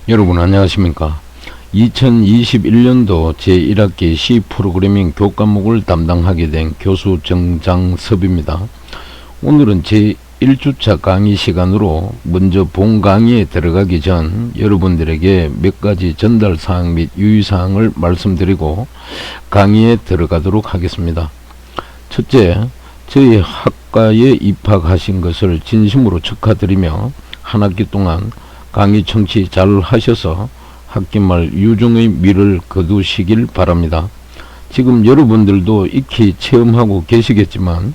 여러분 안녕하십니까. 2021년도 제1학기 C 프로그래밍 교과목을 담당하게 된 교수 정장섭입니다. 오늘은 제1주차 강의 시간으로 먼저 본 강의에 들어가기 전 여러분들에게 몇 가지 전달사항 및 유의사항을 말씀드리고 강의에 들어가도록 하겠습니다. 첫째, 저희 학과에 입학하신 것을 진심으로 축하드리며 한 학기 동안 강의 청취 잘 하셔서 학기 말 유종의 미를 거두시길 바랍니다. 지금 여러분들도 익히 체험하고 계시겠지만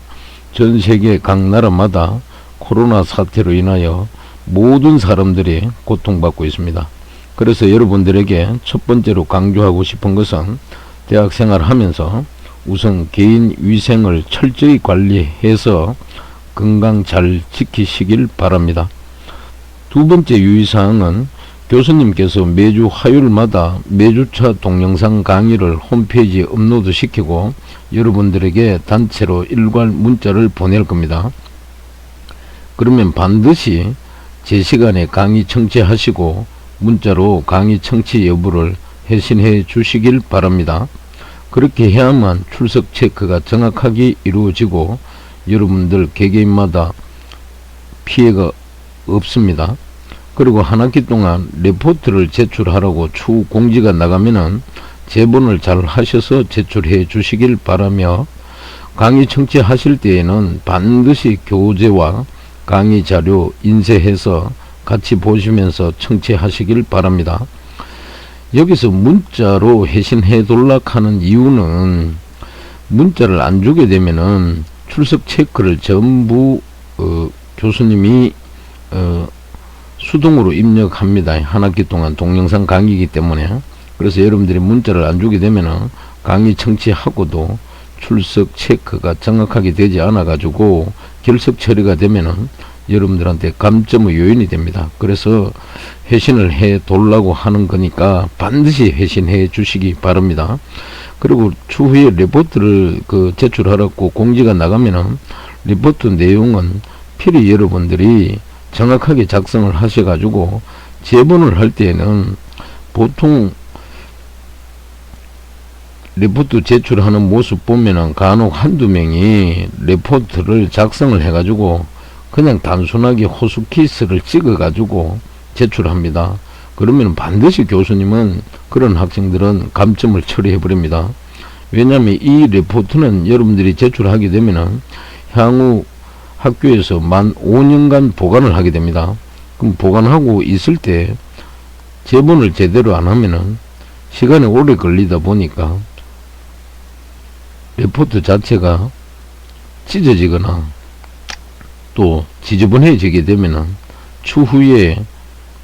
전 세계 각 나라마다 코로나 사태로 인하여 모든 사람들이 고통받고 있습니다. 그래서 여러분들에게 첫 번째로 강조하고 싶은 것은 대학생활 하면서 우선 개인 위생을 철저히 관리해서 건강 잘 지키시길 바랍니다. 두 번째 유의사항은 교수님께서 매주 화요일마다 매주차 동영상 강의를 홈페이지에 업로드 시키고 여러분들에게 단체로 일괄 문자를 보낼 겁니다. 그러면 반드시 제 시간에 강의 청취하시고 문자로 강의 청취 여부를 회신해 주시길 바랍니다. 그렇게 해야만 출석 체크가 정확하게 이루어지고 여러분들 개개인마다 피해가 없습니다. 그리고 한 학기 동안 레포트를 제출하라고 추후 공지가 나가면은 제본을 잘 하셔서 제출해 주시길 바라며 강의 청취하실 때에는 반드시 교재와 강의 자료 인쇄해서 같이 보시면서 청취하시길 바랍니다. 여기서 문자로 회신해 돌락 하는 이유는 문자를 안 주게 되면은 출석 체크를 전부 교수님이 수동으로 입력합니다. 한 학기 동안 동영상 강의이기 때문에. 그래서 여러분들이 문자를 안 주게 되면은 강의 청취하고도 출석 체크가 정확하게 되지 않아 가지고 결석 처리가 되면은 여러분들한테 감점의 요인이 됩니다. 그래서 회신을 해 돌라고 하는 거니까 반드시 회신해 주시기 바랍니다. 그리고 추후에 리포트를 제출하라고 공지가 나가면은 리포트 내용은 필히 여러분들이 정확하게 작성을 하셔가지고 제본을 할 때에는 보통 리포트 제출하는 모습 보면은 간혹 한두 명이 리포트를 작성을 해가지고 그냥 단순하게 호수키스를 찍어가지고 제출합니다. 그러면 반드시 교수님은 그런 학생들은 감점을 처리해버립니다. 왜냐하면 이 리포트는 여러분들이 제출하게 되면은 향후 학교에서 만 5년간 보관을 하게 됩니다. 그럼 보관하고 있을 때 제본을 제대로 안 하면은 시간이 오래 걸리다 보니까 레포트 자체가 찢어지거나 또 지저분해지게 되면은 추후에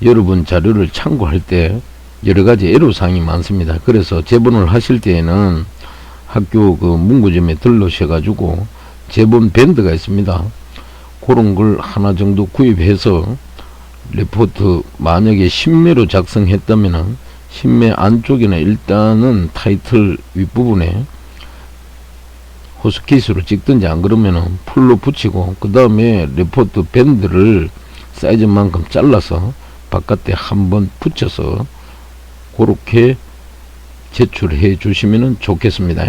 여러분 자료를 참고할 때 여러가지 애로사항이 많습니다. 그래서 제본을 하실 때에는 학교 문구점에 들러셔가지고 제본 밴드가 있습니다. 그런 걸 하나 정도 구입해서 레포트 만약에 신매로 작성했다면은 신매 안쪽에는 일단은 타이틀 윗부분에 호스케이스로 찍든지 안 그러면은 풀로 붙이고 그 다음에 레포트 밴드를 사이즈만큼 잘라서 바깥에 한번 붙여서 그렇게 제출해 주시면 좋겠습니다.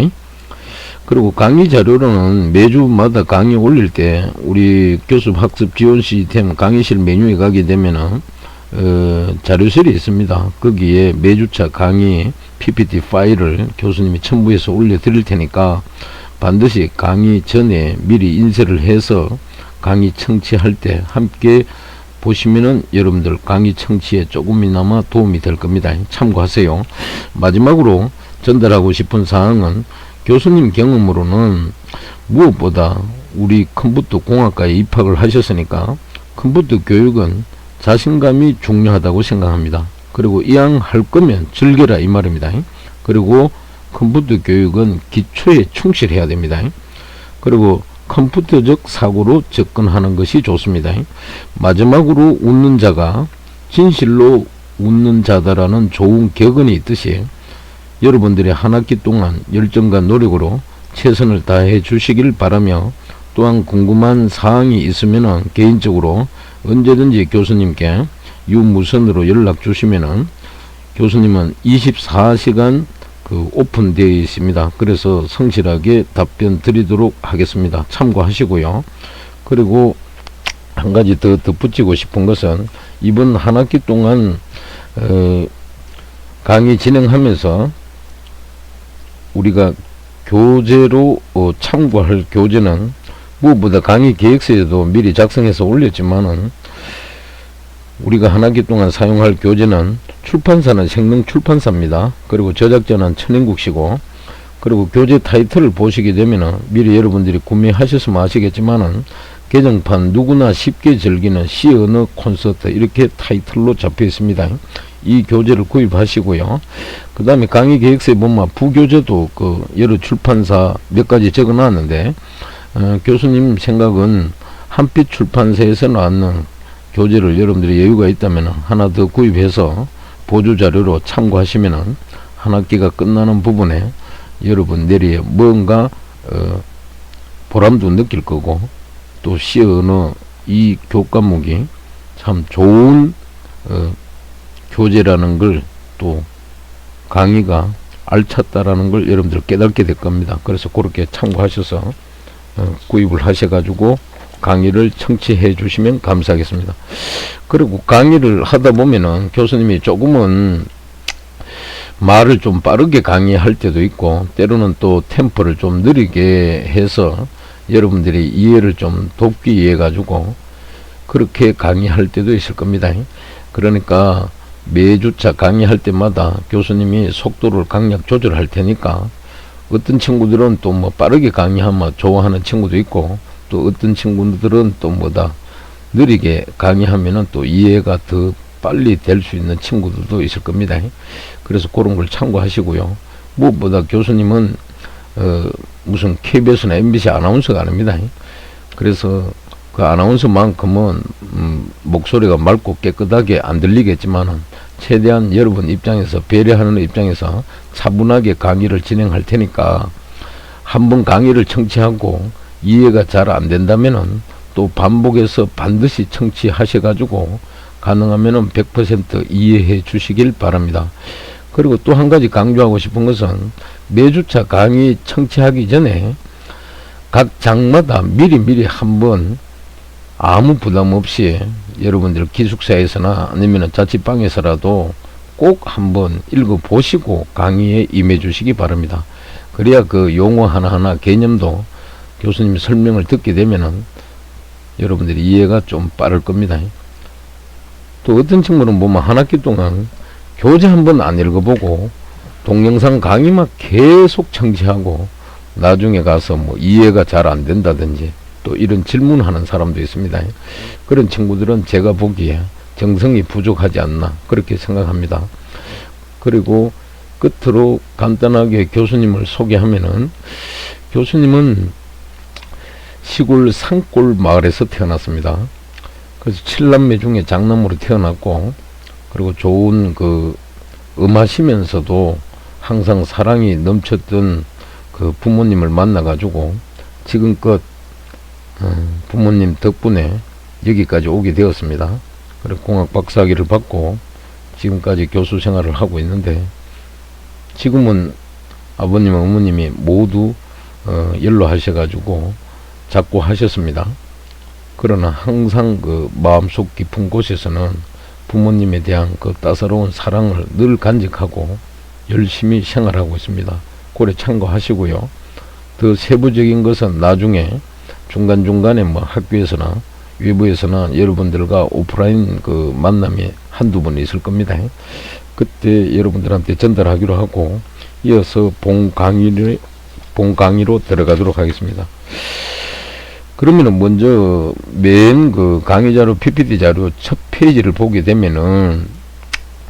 그리고 강의 자료로는 매주마다 강의 올릴 때 우리 교습 학습 지원 시스템 강의실 메뉴에 가게 되면은 자료실이 있습니다. 거기에 매주차 강의 PPT 파일을 교수님이 첨부해서 올려 드릴 테니까 반드시 강의 전에 미리 인쇄를 해서 강의 청취할 때 함께 보시면은 여러분들 강의 청취에 조금이나마 도움이 될 겁니다. 참고하세요. 마지막으로 전달하고 싶은 사항은 교수님 경험으로는 무엇보다 우리 컴퓨터 공학과에 입학을 하셨으니까 컴퓨터 교육은 자신감이 중요하다고 생각합니다. 그리고 이왕 할 거면 즐겨라 이 말입니다. 그리고 컴퓨터 교육은 기초에 충실해야 됩니다. 그리고 컴퓨터적 사고로 접근하는 것이 좋습니다. 마지막으로 웃는 자가 진실로 웃는 자다라는 좋은 격언이 있듯이 여러분들이 한 학기 동안 열정과 노력으로 최선을 다해 주시길 바라며 또한 궁금한 사항이 있으면 개인적으로 언제든지 교수님께 유무선으로 연락 주시면은 교수님은 24시간 그 오픈되어 있습니다. 그래서 성실하게 답변 드리도록 하겠습니다. 참고하시고요. 그리고 한 가지 더 덧붙이고 싶은 것은 이번 한 학기 동안 강의 진행하면서 우리가 교재로 참고할 교재는 무엇보다 강의 계획서에도 미리 작성해서 올렸지만은 우리가 한 학기 동안 사용할 교재는 출판사는 생명출판사입니다. 그리고 저작자는 천인국씨고, 그리고 교재 타이틀을 보시게 되면은 미리 여러분들이 구매하셨으면 아시겠지만은 개정판 누구나 쉽게 즐기는 시 언어 콘서트 이렇게 타이틀로 잡혀 있습니다. 이 교재를 구입하시고요. 그 다음에 강의 계획서에 보면 부교재도 그 여러 출판사 몇 가지 적어 놨는데 교수님 생각은 한빛 출판사에서 나왔는 교재를 여러분들이 여유가 있다면 하나 더 구입해서 보조자료로 참고하시면 한 학기가 끝나는 부분에 여러분 내리에 뭔가 보람도 느낄 거고, 또 시 언어 이 교과목이 참 좋은 교재라는 걸, 또 강의가 알찼다라는 걸 여러분들 깨닫게 될 겁니다. 그래서 그렇게 참고하셔서 구입을 하셔가지고 강의를 청취해 주시면 감사하겠습니다. 그리고 강의를 하다 보면은 교수님이 조금은 말을 좀 빠르게 강의할 때도 있고, 때로는 또 템포를 좀 느리게 해서 여러분들이 이해를 좀 돕기 위해 가지고 그렇게 강의할 때도 있을 겁니다. 그러니까 매주차 강의할 때마다 교수님이 속도를 강약 조절할 테니까, 어떤 친구들은 또 뭐 빠르게 강의하면 좋아하는 친구도 있고, 또 어떤 친구들은 또 뭐다 느리게 강의하면은 또 이해가 더 빨리 될 수 있는 친구들도 있을 겁니다. 그래서 그런 걸 참고하시고요. 무엇보다 교수님은 무슨 KBS나 MBC 아나운서가 아닙니다. 그래서 그 아나운서만큼은 목소리가 맑고 깨끗하게 안 들리겠지만은 최대한 여러분 입장에서 배려하는 입장에서 차분하게 강의를 진행할 테니까, 한번 강의를 청취하고 이해가 잘 안 된다면은 또 반복해서 반드시 청취하셔 가지고 가능하면은 100% 이해해 주시길 바랍니다. 그리고 또 한 가지 강조하고 싶은 것은 매주차 강의 청취하기 전에 각 장마다 미리 한번 아무 부담 없이 여러분들 기숙사에서나 아니면 자취방에서라도 꼭 한번 읽어 보시고 강의에 임해 주시기 바랍니다. 그래야 그 용어 하나하나 개념도 교수님 설명을 듣게 되면은 여러분들이 이해가 좀 빠를 겁니다. 또 어떤 친구는 보면 한 학기 동안 교재 한번 안 읽어보고 동영상 강의만 계속 청취하고 나중에 가서 뭐 이해가 잘 안 된다든지 또 이런 질문하는 사람도 있습니다. 그런 친구들은 제가 보기에 정성이 부족하지 않나 그렇게 생각합니다. 그리고 끝으로 간단하게 교수님을 소개하면은, 교수님은 시골 산골 마을에서 태어났습니다. 그래서 7남매 중에 장남으로 태어났고, 그리고 좋은 그 음하시면서도 항상 사랑이 넘쳤던 그 부모님을 만나가지고 지금껏 부모님 덕분에 여기까지 오게 되었습니다. 그리고 공학 박사학위를 받고 지금까지 교수 생활을 하고 있는데, 지금은 아버님 어머님이 모두 연로하셔가지고 자꾸 하셨습니다. 그러나 항상 그 마음속 깊은 곳에서는 부모님에 대한 그 따사로운 사랑을 늘 간직하고 열심히 생활하고 있습니다. 그래 참고하시고요. 더 세부적인 것은 나중에 중간중간에 뭐 학교에서나 외부에서나 여러분들과 오프라인 그 만남이 한두 번 있을 겁니다. 그때 여러분들한테 전달하기로 하고, 이어서 본 강의로 들어가도록 하겠습니다. 그러면은 먼저 맨 그 강의 자료 PPT 자료 첫 페이지를 보게 되면은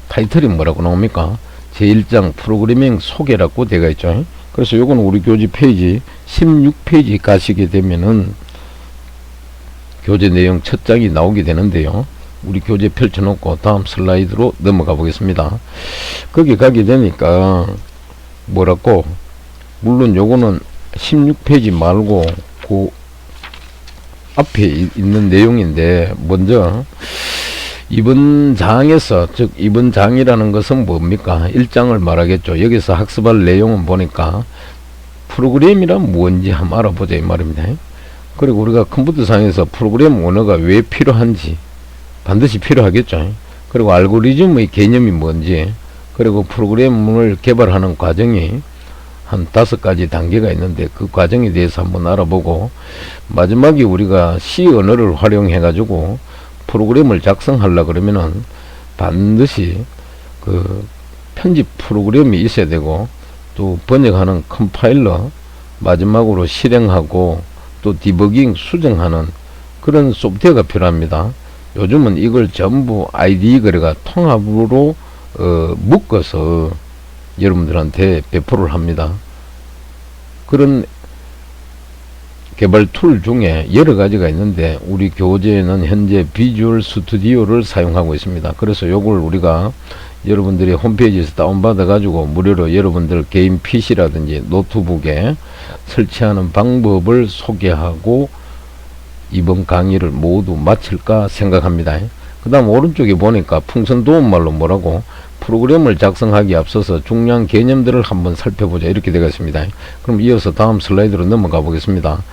타이틀이 뭐라고 나옵니까? 제1장 프로그래밍 소개라고 되어 있죠. 그래서 요거는 우리 교재 페이지 16페이지 가시게 되면은 교재 내용 첫 장이 나오게 되는데요. 우리 교재 펼쳐놓고 다음 슬라이드로 넘어가 보겠습니다. 거기 가게 되니까 뭐라고, 물론 요거는 16페이지 말고 그 앞에 있는 내용인데, 먼저 이번 장에서, 즉 이번 장이라는 것은 뭡니까? 1장을 말하겠죠. 여기서 학습할 내용은 보니까 프로그램이란 뭔지 한번 알아보자 이 말입니다. 그리고 우리가 컴퓨터상에서 프로그램 언어가 왜 필요한지 반드시 필요하겠죠. 그리고 알고리즘의 개념이 뭔지, 그리고 프로그램을 개발하는 과정이 한 5가지 단계가 있는데 그 과정에 대해서 한번 알아보고, 마지막에 우리가 C 언어를 활용해 가지고 프로그램을 작성하려 그러면은 반드시 그 편집 프로그램이 있어야 되고, 또 번역하는 컴파일러, 마지막으로 실행하고 또 디버깅 수정하는 그런 소프트웨어가 필요합니다. 요즘은 이걸 전부 IDE 거래가 통합으로 묶어서 여러분들한테 배포를 합니다. 그런 개발 툴 중에 여러 가지가 있는데 우리 교재에는 현재 비주얼 스튜디오를 사용하고 있습니다. 그래서 요걸 우리가 여러분들이 홈페이지에서 다운받아 가지고 무료로 여러분들 개인 PC라든지 노트북에 설치하는 방법을 소개하고 이번 강의를 모두 마칠까 생각합니다. 그 다음 오른쪽에 보니까 풍선 도움말로 뭐라고, 프로그램을 작성하기 앞서서 중요한 개념들을 한번 살펴보자 이렇게 되겠습니다. 그럼 이어서 다음 슬라이드로 넘어가 보겠습니다.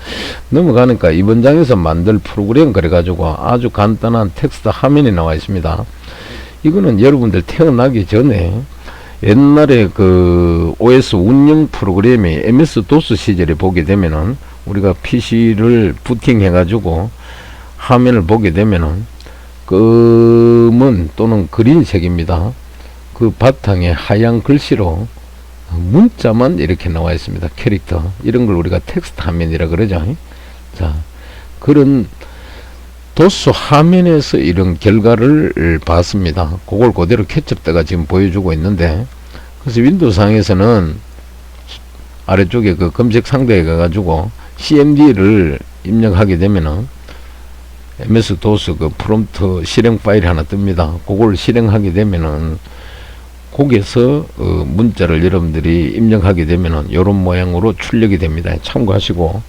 넘어가니까 이번 장에서 만들 프로그램 그래가지고 아주 간단한 텍스트 화면이 나와 있습니다. 이거는 여러분들 태어나기 전에 옛날에 그 OS 운영 프로그램이 MS-DOS 시절에 보게 되면은, 우리가 PC를 부팅해 가지고 화면을 보게 되면은 검은 또는 그린색입니다. 그 바탕에 하얀 글씨로 문자만 이렇게 나와 있습니다. 캐릭터, 이런 걸 우리가 텍스트 화면이라 그러죠. 자, 그런 도스 화면에서 이런 결과를 봤습니다. 그걸 그대로 캐첩대가 지금 보여주고 있는데, 그래서 윈도우상에서는 아래쪽에 그 검색 상대에 가가지고 CMD를 입력하게 되면은 MS-DOS 그 프롬프트 실행 파일이 하나 뜹니다. 그걸 실행하게 되면은 거기에서 문자를 여러분들이 입력하게 되면은 이런 모양으로 출력이 됩니다. 참고하시고,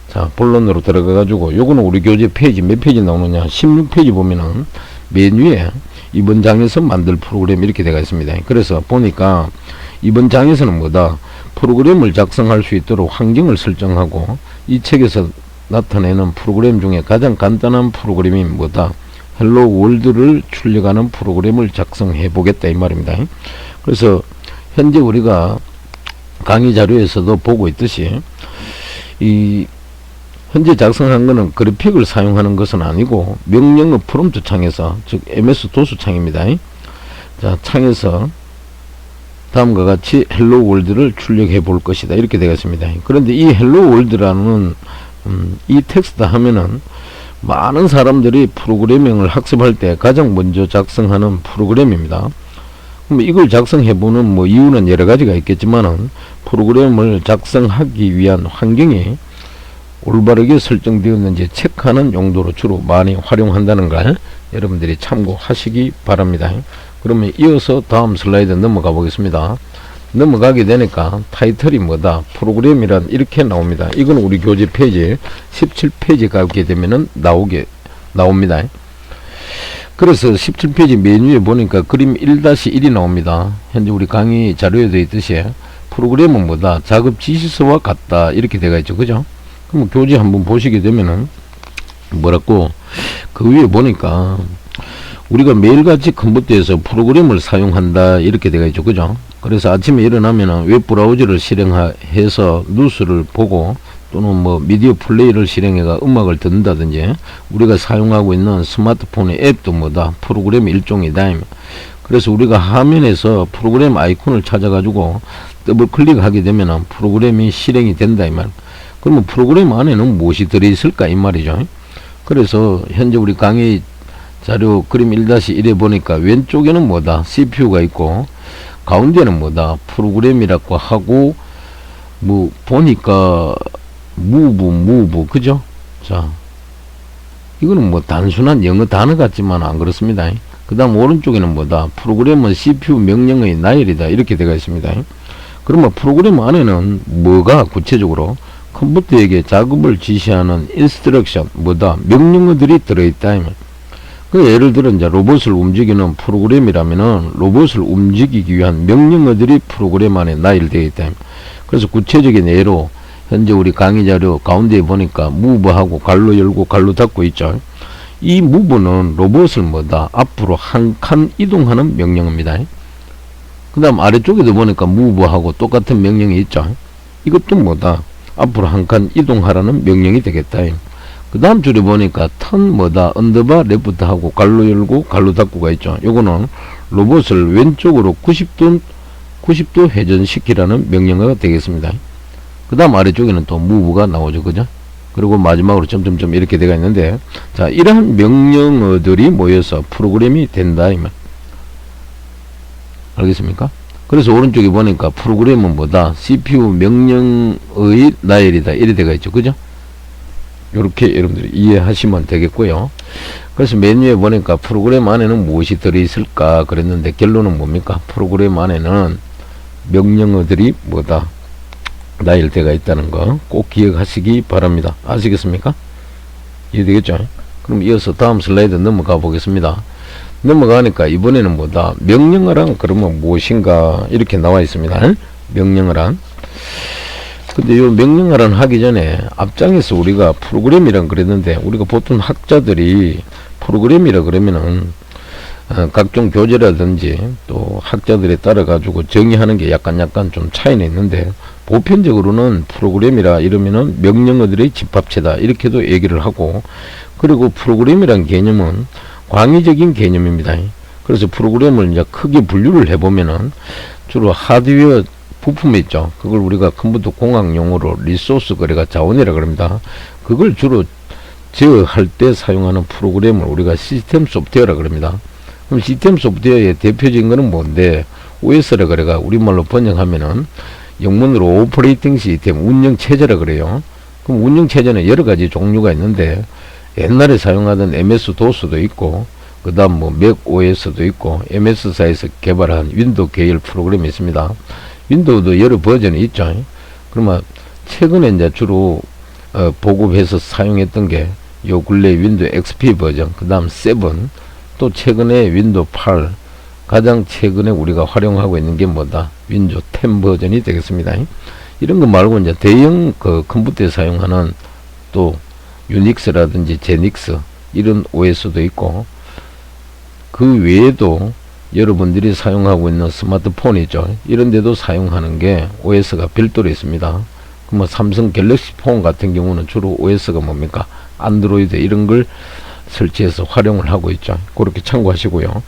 자, 본론으로 들어가 가지고 요거는 우리 교재 페이지 몇 페이지 나오느냐, 16페이지 보면은 메뉴에 이번 장에서 만들 프로그램 이렇게 되어 있습니다. 그래서 보니까 이번 장에서는 뭐다, 프로그램을 작성할 수 있도록 환경을 설정하고, 이 책에서 나타내는 프로그램 중에 가장 간단한 프로그램이 뭐다, 헬로 월드를 출력하는 프로그램을 작성해 보겠다 이 말입니다. 그래서 현재 우리가 강의 자료에서도 보고 있듯이 이 현재 작성한 거는 그래픽을 사용하는 것은 아니고 명령어 프롬프트 창에서, 즉 MS-DOS 창입니다. 자, 창에서 다음과 같이 헬로 월드를 출력해 볼 것이다 이렇게 되겠습니다. 그런데 이 헬로 월드라는 이 텍스트 하면은 많은 사람들이 프로그래밍을 학습할 때 가장 먼저 작성하는 프로그램입니다. 그럼 이걸 작성해보는 뭐 이유는 여러 가지가 있겠지만은 프로그램을 작성하기 위한 환경이 올바르게 설정되었는지 체크하는 용도로 주로 많이 활용한다는 걸 여러분들이 참고하시기 바랍니다. 그러면 이어서 다음 슬라이드 넘어가 보겠습니다. 넘어가게 되니까 타이틀이 뭐다, 프로그램이란 이렇게 나옵니다. 이건 우리 교재 페이지 17페이지 가게 되면은 나옵니다. 그래서 17페이지 메뉴에 보니까 그림 1-1이 나옵니다. 현재 우리 강의 자료에 되어 있듯이 프로그램은 뭐다, 작업 지시서와 같다 이렇게 되어 있죠. 그죠? 그럼 교재 한번 보시게 되면은 뭐라고, 그 위에 보니까 우리가 매일같이 컴퓨터에서 프로그램을 사용한다 이렇게 되어 있죠. 그죠? 그래서 아침에 일어나면은 웹브라우저를 실행해서 뉴스를 보고, 또는 뭐 미디어 플레이를 실행해가 음악을 듣는다든지, 우리가 사용하고 있는 스마트폰의 앱도 뭐다, 프로그램의 일종이다. 그래서 우리가 화면에서 프로그램 아이콘을 찾아가지고 더블 클릭하게 되면은 프로그램이 실행이 된다 이 말. 그러면 프로그램 안에는 무엇이 들어있을까 이 말이죠. 그래서 현재 우리 강의 자료 그림 1-1에 보니까 왼쪽에는 뭐다, CPU가 있고, 가운데는 뭐다, 프로그램이라고 하고, 뭐 보니까 move 그죠? 자, 이거는 뭐 단순한 영어 단어 같지만 안 그렇습니다. 그 다음 오른쪽에는 뭐다, 프로그램은 CPU 명령의 나열이다 이렇게 되어 있습니다. 그러면 프로그램 안에는 뭐가 구체적으로 컴퓨터에게 작업을 지시하는 인스트럭션, 뭐다, 명령어들이 들어있다. 그 예를 들어 이제 로봇을 움직이는 프로그램이라면은 로봇을 움직이기 위한 명령어들이 프로그램 안에 나열되어 있다. 그래서 구체적인 예로 현재 우리 강의 자료 가운데에 보니까 무브하고 갈로 열고 갈로 닫고 있죠. 이 무브는 로봇을 뭐다 앞으로 한 칸 이동하는 명령어입니다. 그 다음 아래쪽에도 보니까 무브하고 똑같은 명령이 있죠. 이것도 뭐다 앞으로 한 칸 이동하라는 명령이 되겠다. 그 다음 줄에 보니까 턴 뭐다 언더바 레프트 하고 갈로 열고 갈로 닫고가 있죠. 요거는 로봇을 왼쪽으로 90도 회전시키라는 명령어가 되겠습니다. 그 다음 아래쪽에는 또 무브가 나오죠. 그죠? 그리고 마지막으로 점점점 이렇게 되어 있는데, 자, 이러한 명령어들이 모여서 프로그램이 된다. 이만. 알겠습니까? 그래서 오른쪽에 보니까 프로그램은 뭐다? CPU 명령의 나열이다. 이래 되어 있죠. 그죠? 요렇게 여러분들이 이해하시면 되겠고요. 그래서 메뉴에 보니까 프로그램 안에는 무엇이 들어있을까 그랬는데 결론은 뭡니까? 프로그램 안에는 명령어들이 뭐다? 나열되어 있다는 거 꼭 기억하시기 바랍니다. 아시겠습니까? 이해되겠죠? 그럼 이어서 다음 슬라이드 넘어가 보겠습니다. 넘어가니까 이번에는 뭐다? 명령어란 그러면 무엇인가 이렇게 나와 있습니다. 명령어란. 근데 요 명령어란 하기 전에 앞장에서 우리가 프로그램이란 그랬는데 우리가 보통 학자들이 프로그램이라 그러면은 각종 교재라든지 또 학자들에 따라 가지고 정의하는 게 약간 좀 차이는 있는데 보편적으로는 프로그램이라 이러면은 명령어들의 집합체다 이렇게도 얘기를 하고, 그리고 프로그램이란 개념은 광의적인 개념입니다. 그래서 프로그램을 이제 크게 분류를 해보면은 주로 하드웨어 부품 있죠. 그걸 우리가 컴퓨터 공학 용어로 리소스 거래가 자원이라 그럽니다. 그걸 주로 제어할 때 사용하는 프로그램을 우리가 시스템 소프트웨어라 그럽니다. 그럼 시스템 소프트웨어의 대표적인 거는 뭔데? OS라 그래가 우리말로 번역하면은 영문으로 오퍼레이팅 시스템, 운영 체제라 그래요. 그럼 운영 체제는 여러 가지 종류가 있는데 옛날에 사용하던 MS-DOS도 있고, 그 다음 뭐 맥 OS도 있고, MS사에서 개발한 윈도우 계열 프로그램이 있습니다. 윈도우도 여러 버전이 있죠. 그러면 최근에 이제 주로 보급해서 사용했던 게 요 근래 윈도우 XP 버전, 그 다음 7, 또 최근에 윈도우 8, 가장 최근에 우리가 활용하고 있는 게 뭐다? 윈도우 10 버전이 되겠습니다. 이런 거 말고 이제 대형 컴퓨터에 사용하는 또 유닉스라든지 제닉스 이런 OS도 있고, 그 외에도 여러분들이 사용하고 있는 스마트폰이죠. 이런 데도 사용하는 게 OS가 별도로 있습니다. 뭐 삼성 갤럭시 폰 같은 경우는 주로 OS가 뭡니까? 안드로이드 이런 걸 설치해서 활용을 하고 있죠. 그렇게 참고하시고요.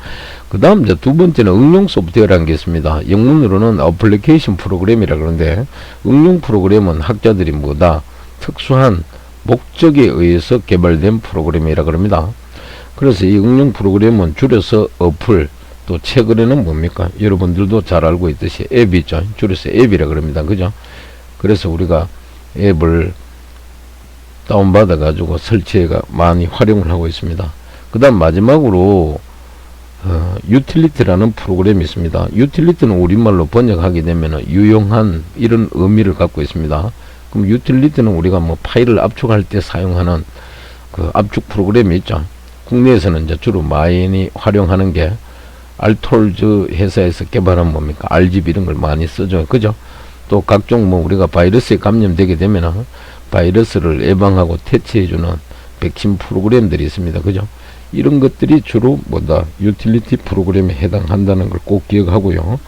그 다음 이제 두 번째는 응용 소프트웨어라는 게 있습니다. 영문으로는 어플리케이션 프로그램이라 그러는데, 응용 프로그램은 학자들이 뭐다? 특수한 목적에 의해서 개발된 프로그램이라 그럽니다. 그래서 이 응용 프로그램은 줄여서 어플, 또 최근에는 뭡니까? 여러분들도 잘 알고 있듯이 앱이 있죠. 줄여서 앱이라 그럽니다. 그죠? 그래서 우리가 앱을 다운받아 가지고 설치해가 많이 활용을 하고 있습니다. 그 다음 마지막으로 유틸리티라는 프로그램이 있습니다. 유틸리티는 우리말로 번역하게 되면 유용한 이런 의미를 갖고 있습니다. 그럼 유틸리티는 우리가 뭐 파일을 압축할 때 사용하는 그 압축 프로그램이 있죠. 국내에서는 이제 주로 많이 활용하는 게 알톨즈 회사에서 개발한 뭡니까? RGB 이런 걸 많이 쓰죠. 그죠? 또 각종 뭐 우리가 바이러스에 감염되게 되면 바이러스를 예방하고 퇴치해주는 백신 프로그램들이 있습니다. 그죠? 이런 것들이 주로 뭐다? 유틸리티 프로그램에 해당한다는 걸 꼭 기억하고요.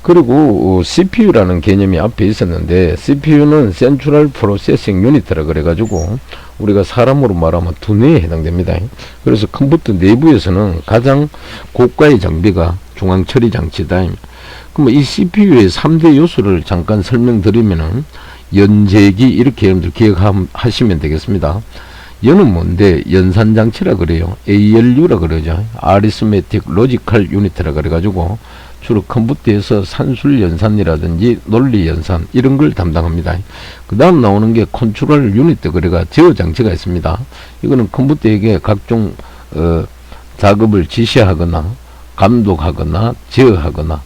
그리고 CPU라는 개념이 앞에 있었는데, CPU는 센트럴 프로세싱 유니트라 그래가지고 우리가 사람으로 말하면 두뇌에 해당됩니다. 그래서 컴퓨터 내부에서는 가장 고가의 장비가 중앙 처리 장치다. 그럼 이 CPU의 3대 요소를 잠깐 설명드리면은 연제기 이렇게 여러분들 기억하시면 되겠습니다. 연은 뭔데? 연산장치라 그래요. ALU라 그러죠. Arithmetic Logical Unit라 그래가지고 주로 컴퓨터에서 산술 연산이라든지 논리 연산 이런 걸 담당합니다. 그 다음 나오는 게 컨트롤 유니트, 그래가 제어 장치가 있습니다. 이거는 컴퓨터에게 각종 작업을 지시하거나 감독하거나 제어하거나,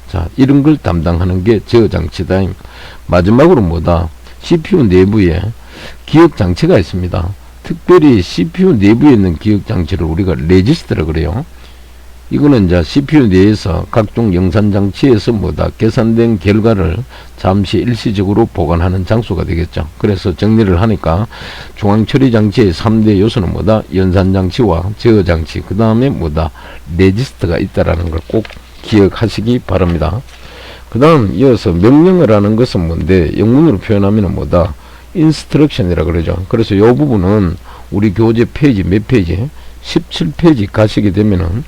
자, 이런 걸 담당하는 게 제어 장치다. 마지막으로 뭐다? CPU 내부에 기억 장치가 있습니다. 특별히 CPU 내부에 있는 기억장치를 우리가 레지스터라 그래요. 이거는 이제 CPU 내에서 각종 영산장치에서 뭐다 계산된 결과를 잠시 일시적으로 보관하는 장소가 되겠죠. 그래서 정리를 하니까 중앙처리장치의 3대 요소는 뭐다 연산장치와 제어장치, 그 다음에 뭐다 레지스터가 있다라는 걸 꼭 기억하시기 바랍니다. 그 다음 이어서 명령을 하는 것은 뭔데, 영문으로 표현하면 뭐다 instruction이라 그러죠. 그래서 이 부분은 우리 교재 페이지 몇 페이지 17페이지 가시게 되면은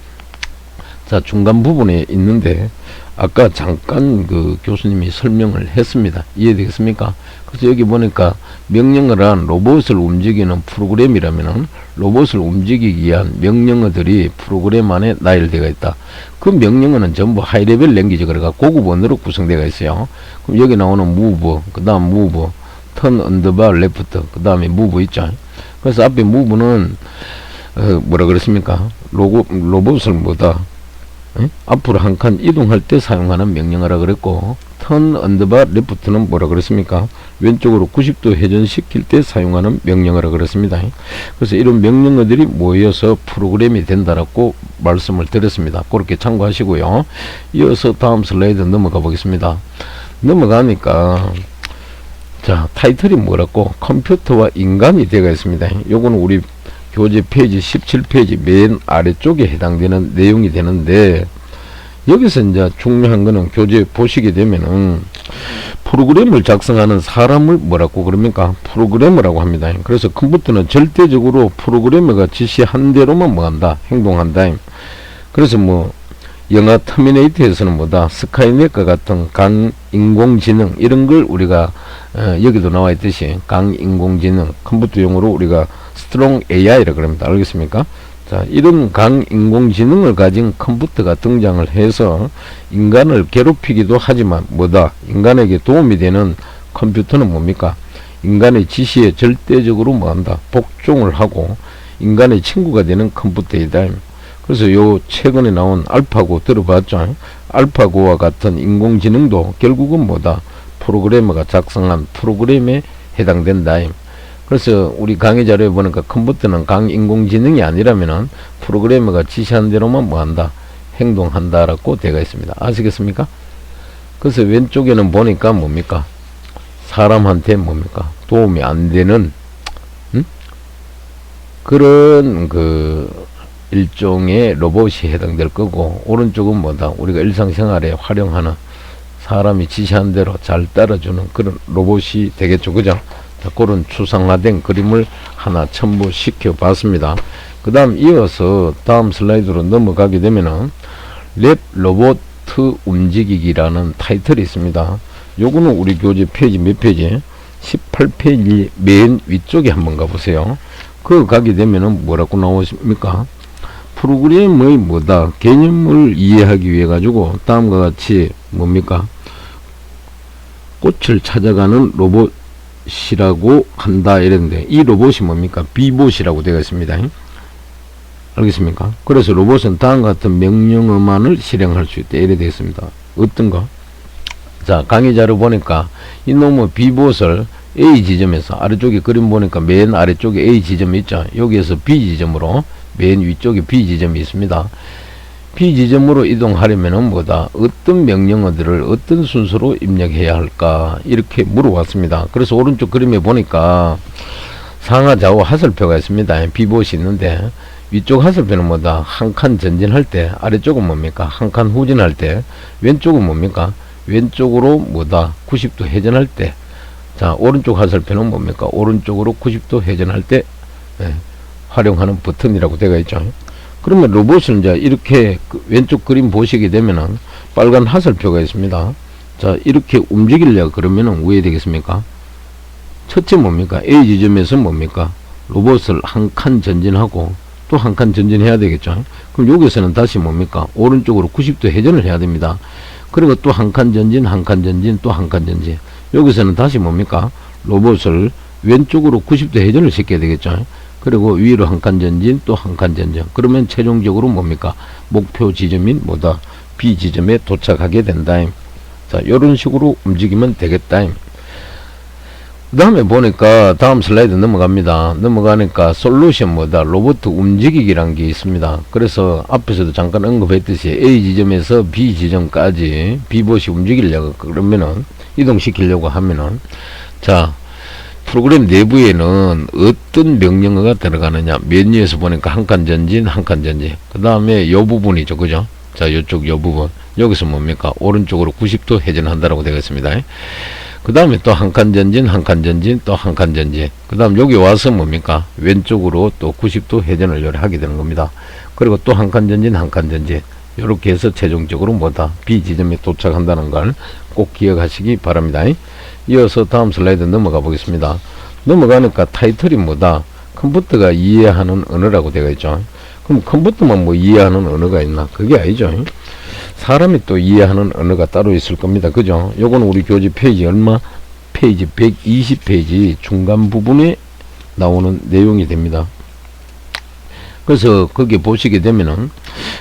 자 중간 부분에 있는데 아까 잠깐 그 교수님이 설명을 했습니다. 이해되겠습니까? 그래서 여기 보니까 명령을 한 로봇을 움직이는 프로그램이라면은 로봇을 움직이기 위한 명령어들이 프로그램 안에 나열되어 있다. 그 명령어는 전부 하이레벨 랭귀지 그래가 고급 언어로 구성되어 있어요. 그럼 여기 나오는 move, 그 다음 move, turn on the bar left, 그 다음에 move 있죠. 그래서 앞에 move는 뭐라 그랬습니까? 로봇을 뭐다 앞으로 한 칸 이동할 때 사용하는 명령어라 그랬고, turn on the bar left는 뭐라 그랬습니까? 왼쪽으로 90도 회전시킬 때 사용하는 명령어라 그랬습니다. 그래서 이런 명령어들이 모여서 프로그램이 된다라고 말씀을 드렸습니다. 그렇게 참고하시고요. 이어서 다음 슬라이드 넘어가 보겠습니다. 넘어가니까 자 타이틀이 뭐라고 컴퓨터와 인간이 되어 있습니다. 요거는 우리 교재 페이지 17페이지 맨 아래쪽에 해당되는 내용이 되는데, 여기서 이제 중요한 거는 교재 보시게 되면은 프로그램을 작성하는 사람을 뭐라고 그럽니까? 프로그래머라고 합니다. 그래서 컴퓨터는 절대적으로 프로그래머가 지시한 대로만 뭐한다? 행동한다. 그래서 뭐 영화 터미네이터에서는 뭐다? 스카이넷과 같은 강인공지능 이런 걸 우리가 여기도 나와 있듯이 강인공지능 컴퓨터용으로 우리가 스트롱 AI라 그럽니다. 알겠습니까? 자, 이런 강인공지능을 가진 컴퓨터가 등장을 해서 인간을 괴롭히기도 하지만 뭐다? 인간에게 도움이 되는 컴퓨터는 뭡니까? 인간의 지시에 절대적으로 뭐한다? 복종을 하고 인간의 친구가 되는 컴퓨터이다. 그래서 요 최근에 나온 알파고 들어봤죠? 알파고와 같은 인공지능도 결국은 뭐다? 프로그래머가 작성한 프로그램에 해당된다. 그래서 우리 강의 자료에 보니까 컴퓨터는 강인공지능이 아니라면은 프로그래머가 지시한 대로만 뭐한다? 행동한다라고 되어 있습니다. 아시겠습니까? 그래서 왼쪽에는 보니까 뭡니까? 사람한테 뭡니까? 도움이 안 되는 그런 그 일종의 로봇이 해당될 거고, 오른쪽은 뭐다? 우리가 일상생활에 활용하는 사람이 지시한 대로 잘 따라주는 그런 로봇이 되겠죠. 그죠? 자, 그런 추상화된 그림을 하나 첨부시켜 봤습니다. 그 다음 이어서 다음 슬라이드로 넘어가게 되면은 랩 로보트 움직이기라는 타이틀이 있습니다. 요거는 우리 교재 페이지 몇 페이지? 18페이지 맨 위쪽에 한번 가보세요. 그 가게 되면은 뭐라고 나오십니까? 프로그램의 뭐다? 개념을 이해하기 위해 가지고 다음과 같이 뭡니까? 꽃을 찾아가는 로봇이라고 한다 이랬는데, 이 로봇이 뭡니까? 비봇이라고 되어 있습니다. 알겠습니까? 그래서 로봇은 다음과 같은 명령어만을 실행할 수 있다 이래 되어 있습니다. 어떤 거? 자, 강의 자료 보니까 이놈의 비봇을 A 지점에서, 아래쪽에 그림 보니까 맨 아래쪽에 A 지점이 있죠. 여기에서 B 지점으로 맨 위쪽에 B 지점이 있습니다. B 지점으로 이동하려면은 뭐다? 어떤 명령어들을 어떤 순서로 입력해야 할까? 이렇게 물어봤습니다. 그래서 오른쪽 그림에 보니까 상하 좌우 하설표가 있습니다. B봇이 있는데 위쪽 하설표는 뭐다? 한 칸 전진할 때, 아래쪽은 뭡니까? 한 칸 후진할 때, 왼쪽은 뭡니까? 왼쪽으로 뭐다? 90도 회전할 때. 자, 오른쪽 하설표는 뭡니까? 오른쪽으로 90도 회전할 때 활용하는 버튼이라고 되어 있죠. 그러면 로봇을 이제 이렇게 왼쪽 그림 보시게 되면은 빨간 하설표가 있습니다. 자, 이렇게 움직이려고 그러면은 왜 되겠습니까? 첫째 뭡니까? A 지점에서 뭡니까? 로봇을 한 칸 전진하고 또 한 칸 전진해야 되겠죠. 그럼 여기서는 다시 뭡니까? 오른쪽으로 90도 회전을 해야 됩니다. 그리고 또 한 칸 전진, 한 칸 전진, 또 한 칸 전진. 여기서는 다시 뭡니까? 로봇을 왼쪽으로 90도 회전을 시켜야 되겠죠. 그리고 위로 한 칸 전진, 또 한 칸 전진. 그러면 최종적으로 뭡니까? 목표 지점인 뭐다? B 지점에 도착하게 된다. 자, 요런 식으로 움직이면 되겠다. 그 다음에 보니까 다음 슬라이드 넘어갑니다. 넘어가니까 솔루션 뭐다? 로봇 움직이기란 게 있습니다. 그래서 앞에서도 잠깐 언급했듯이 A 지점에서 B 지점까지 B봇이 움직이려고 그러면은 이동시키려고 하면은 자 프로그램 내부에는 어떤 명령어가 들어가느냐 메뉴에서 보니까 한 칸 전진 한 칸 전진 그 다음에 요 부분이죠 그죠. 자 요쪽 요 부분 여기서 뭡니까 오른쪽으로 90도 회전한다라고 되어 있습니다. 그 다음에 또 한 칸 전진 한 칸 전진 또 한 칸 전진 그 다음 여기 와서 뭡니까 왼쪽으로 또 90도 회전을 하게 되는 겁니다. 그리고 또 한 칸 전진 한 칸 전진 이렇게 해서 최종적으로 뭐다 B 지점에 도착한다는 걸 꼭 기억하시기 바랍니다. 이어서 다음 슬라이드 넘어가 보겠습니다. 넘어가니까 타이틀이 뭐다 컴퓨터가 이해하는 언어라고 되어 있죠. 그럼 컴퓨터만 뭐 이해하는 언어가 있나 그게 아니죠. 사람이 또 이해하는 언어가 따로 있을 겁니다. 그죠? 요건 우리 교재 페이지 얼마? 페이지 120페이지 중간 부분에 나오는 내용이 됩니다. 그래서 거기 보시게 되면은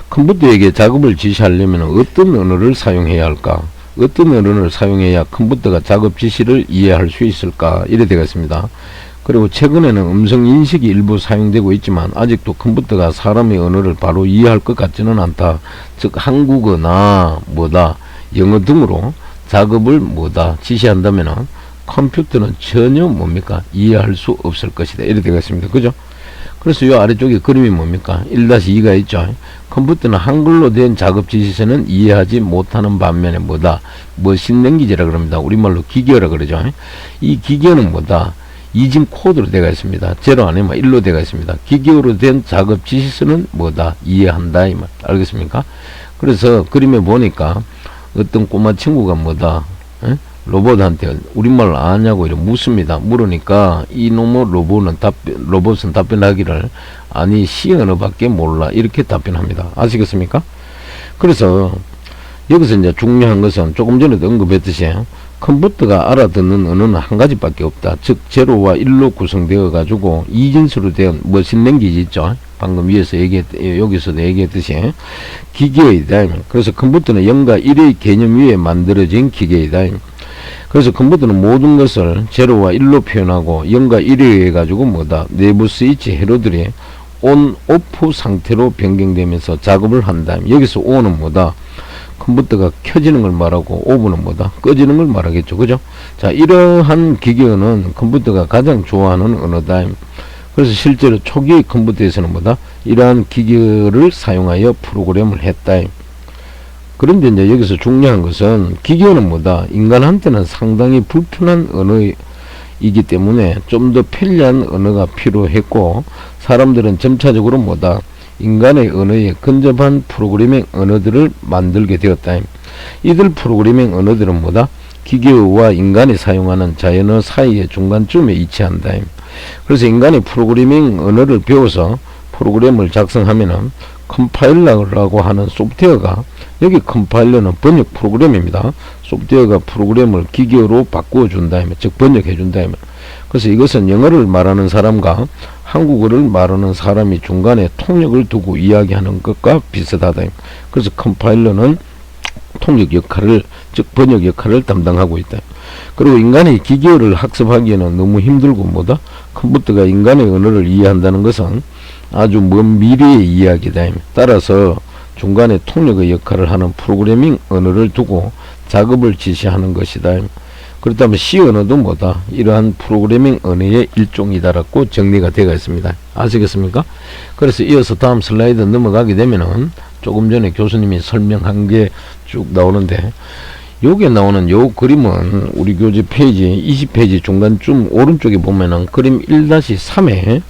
컴퓨터에게 작업을 지시하려면 어떤 언어를 사용해야 할까? 어떤 언어를 사용해야 컴퓨터가 작업 지시를 이해할 수 있을까? 이래 되겠습니다. 그리고 최근에는 음성 인식이 일부 사용되고 있지만 아직도 컴퓨터가 사람의 언어를 바로 이해할 것 같지는 않다. 즉 한국어나 뭐다 영어 등으로 작업을 뭐다 지시한다면은 컴퓨터는 전혀 뭡니까 이해할 수 없을 것이다. 이래 되겠습니다. 그죠? 그래서 이 아래쪽에 그림이 뭡니까 1-2가 있죠. 컴퓨터는 한글로 된 작업 지시서는 이해하지 못하는 반면에 뭐다 머신 랭귀지라 그럽니다. 우리말로 기계어라 그러죠. 이 기계어는 뭐다 이진 코드로 되어 있습니다. 0 아니면 1로 되어 있습니다. 기계어로 된 작업 지시서는 뭐다 이해한다 이 말 알겠습니까? 그래서 그림에 보니까 어떤 꼬마 친구가 뭐다 로봇한테 우리말 아냐고 이렇게 묻습니다. 물으니까 이놈의 로봇은 답변하기를 아니 C 언어밖에 몰라 이렇게 답변합니다. 아시겠습니까? 그래서 여기서 이제 중요한 것은 조금 전에도 언급했듯이 컴퓨터가 알아듣는 언어는 한 가지밖에 없다. 즉 제로와 1로 구성되어 가지고 이진수로 된 머신 랭귀지 있죠. 방금 위에서 여기서도 얘기했듯이 기계이다. 그래서 컴퓨터는 0과 1의 개념 위에 만들어진 기계이다. 그래서 컴퓨터는 모든 것을 제로와 1로 표현하고 0과 1에 의해 가지고 뭐다 내부 스위치 회로들이 온, 오프 상태로 변경되면서 작업을 한다. 여기서 ON은 뭐다 컴퓨터가 켜지는 걸 말하고 오프는 뭐다 꺼지는 걸 말하겠죠. 그죠? 자 이러한 기계어는 컴퓨터가 가장 좋아하는 언어다. 그래서 실제로 초기 컴퓨터에서는 뭐다 이러한 기계어를 사용하여 프로그램을 했다. 그런데 이제 여기서 중요한 것은 기계어는 뭐다 인간한테는 상당히 불편한 언어이기 때문에 좀 더 편리한 언어가 필요했고 사람들은 점차적으로 뭐다 인간의 언어에 근접한 프로그래밍 언어들을 만들게 되었다. 이들 프로그래밍 언어들은 뭐다 기계어와 인간이 사용하는 자연어 사이의 중간쯤에 위치한다. 그래서 인간이 프로그래밍 언어를 배워서 프로그램을 작성하면은 컴파일러라고 하는 소프트웨어가 여기 컴파일러는 번역 프로그램입니다. 소프트웨어가 프로그램을 기계어로 바꾸어 준다. 즉 번역해 준다. 그래서 이것은 영어를 말하는 사람과 한국어를 말하는 사람이 중간에 통역을 두고 이야기하는 것과 비슷하다. 그래서 컴파일러는 통역 역할을 즉 번역 역할을 담당하고 있다. 그리고 인간이 기계어를 학습하기에는 너무 힘들고 뭐다 컴퓨터가 인간의 언어를 이해한다는 것은 아주 먼 미래의 이야기다. 따라서 중간에 통역의 역할을 하는 프로그래밍 언어를 두고 작업을 지시하는 것이다. 그렇다면 C 언어도 뭐다 이러한 프로그래밍 언어의 일종이다라고 정리가 되어 있습니다. 아시겠습니까? 그래서 이어서 다음 슬라이드 넘어가게 되면은 조금 전에 교수님이 설명한 게 쭉 나오는데 여기에 나오는 요 그림은 우리 교재 페이지 20페이지 중간쯤 오른쪽에 보면은 그림 1-3에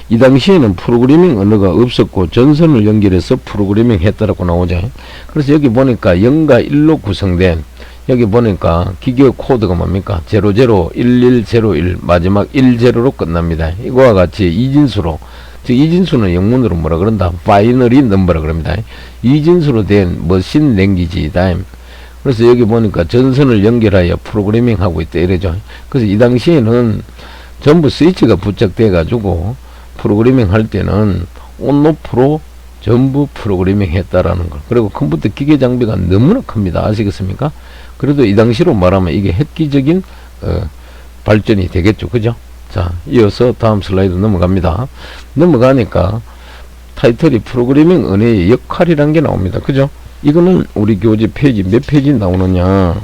이 당시에는 프로그래밍 언어가 없었고 전선을 연결해서 프로그래밍 했다라고 나오죠. 그래서 여기 보니까 0과 1로 구성된 여기 보니까 기계어 코드가 뭡니까 001101 마지막 10로 끝납니다. 이거와 같이 이진수로 즉 이진수는 영문으로 뭐라 그런다 바이너리 넘버라 그럽니다. 이진수로 된 머신 랭귀지이다. 그래서 여기 보니까 전선을 연결하여 프로그래밍 하고 있다 이러죠. 그래서 이 당시에는 전부 스위치가 부착돼 가지고 프로그래밍 할 때는 온오프로 전부 프로그래밍 했다라는 걸. 그리고 컴퓨터 기계 장비가 너무나 큽니다. 아시겠습니까? 그래도 이 당시로 말하면 이게 획기적인 발전이 되겠죠. 그죠? 자, 이어서 다음 슬라이드 넘어갑니다. 넘어가니까 타이틀이 프로그래밍 언어의 역할이란 게 나옵니다. 그죠? 이거는 우리 교재 페이지 몇 페이지 나오느냐?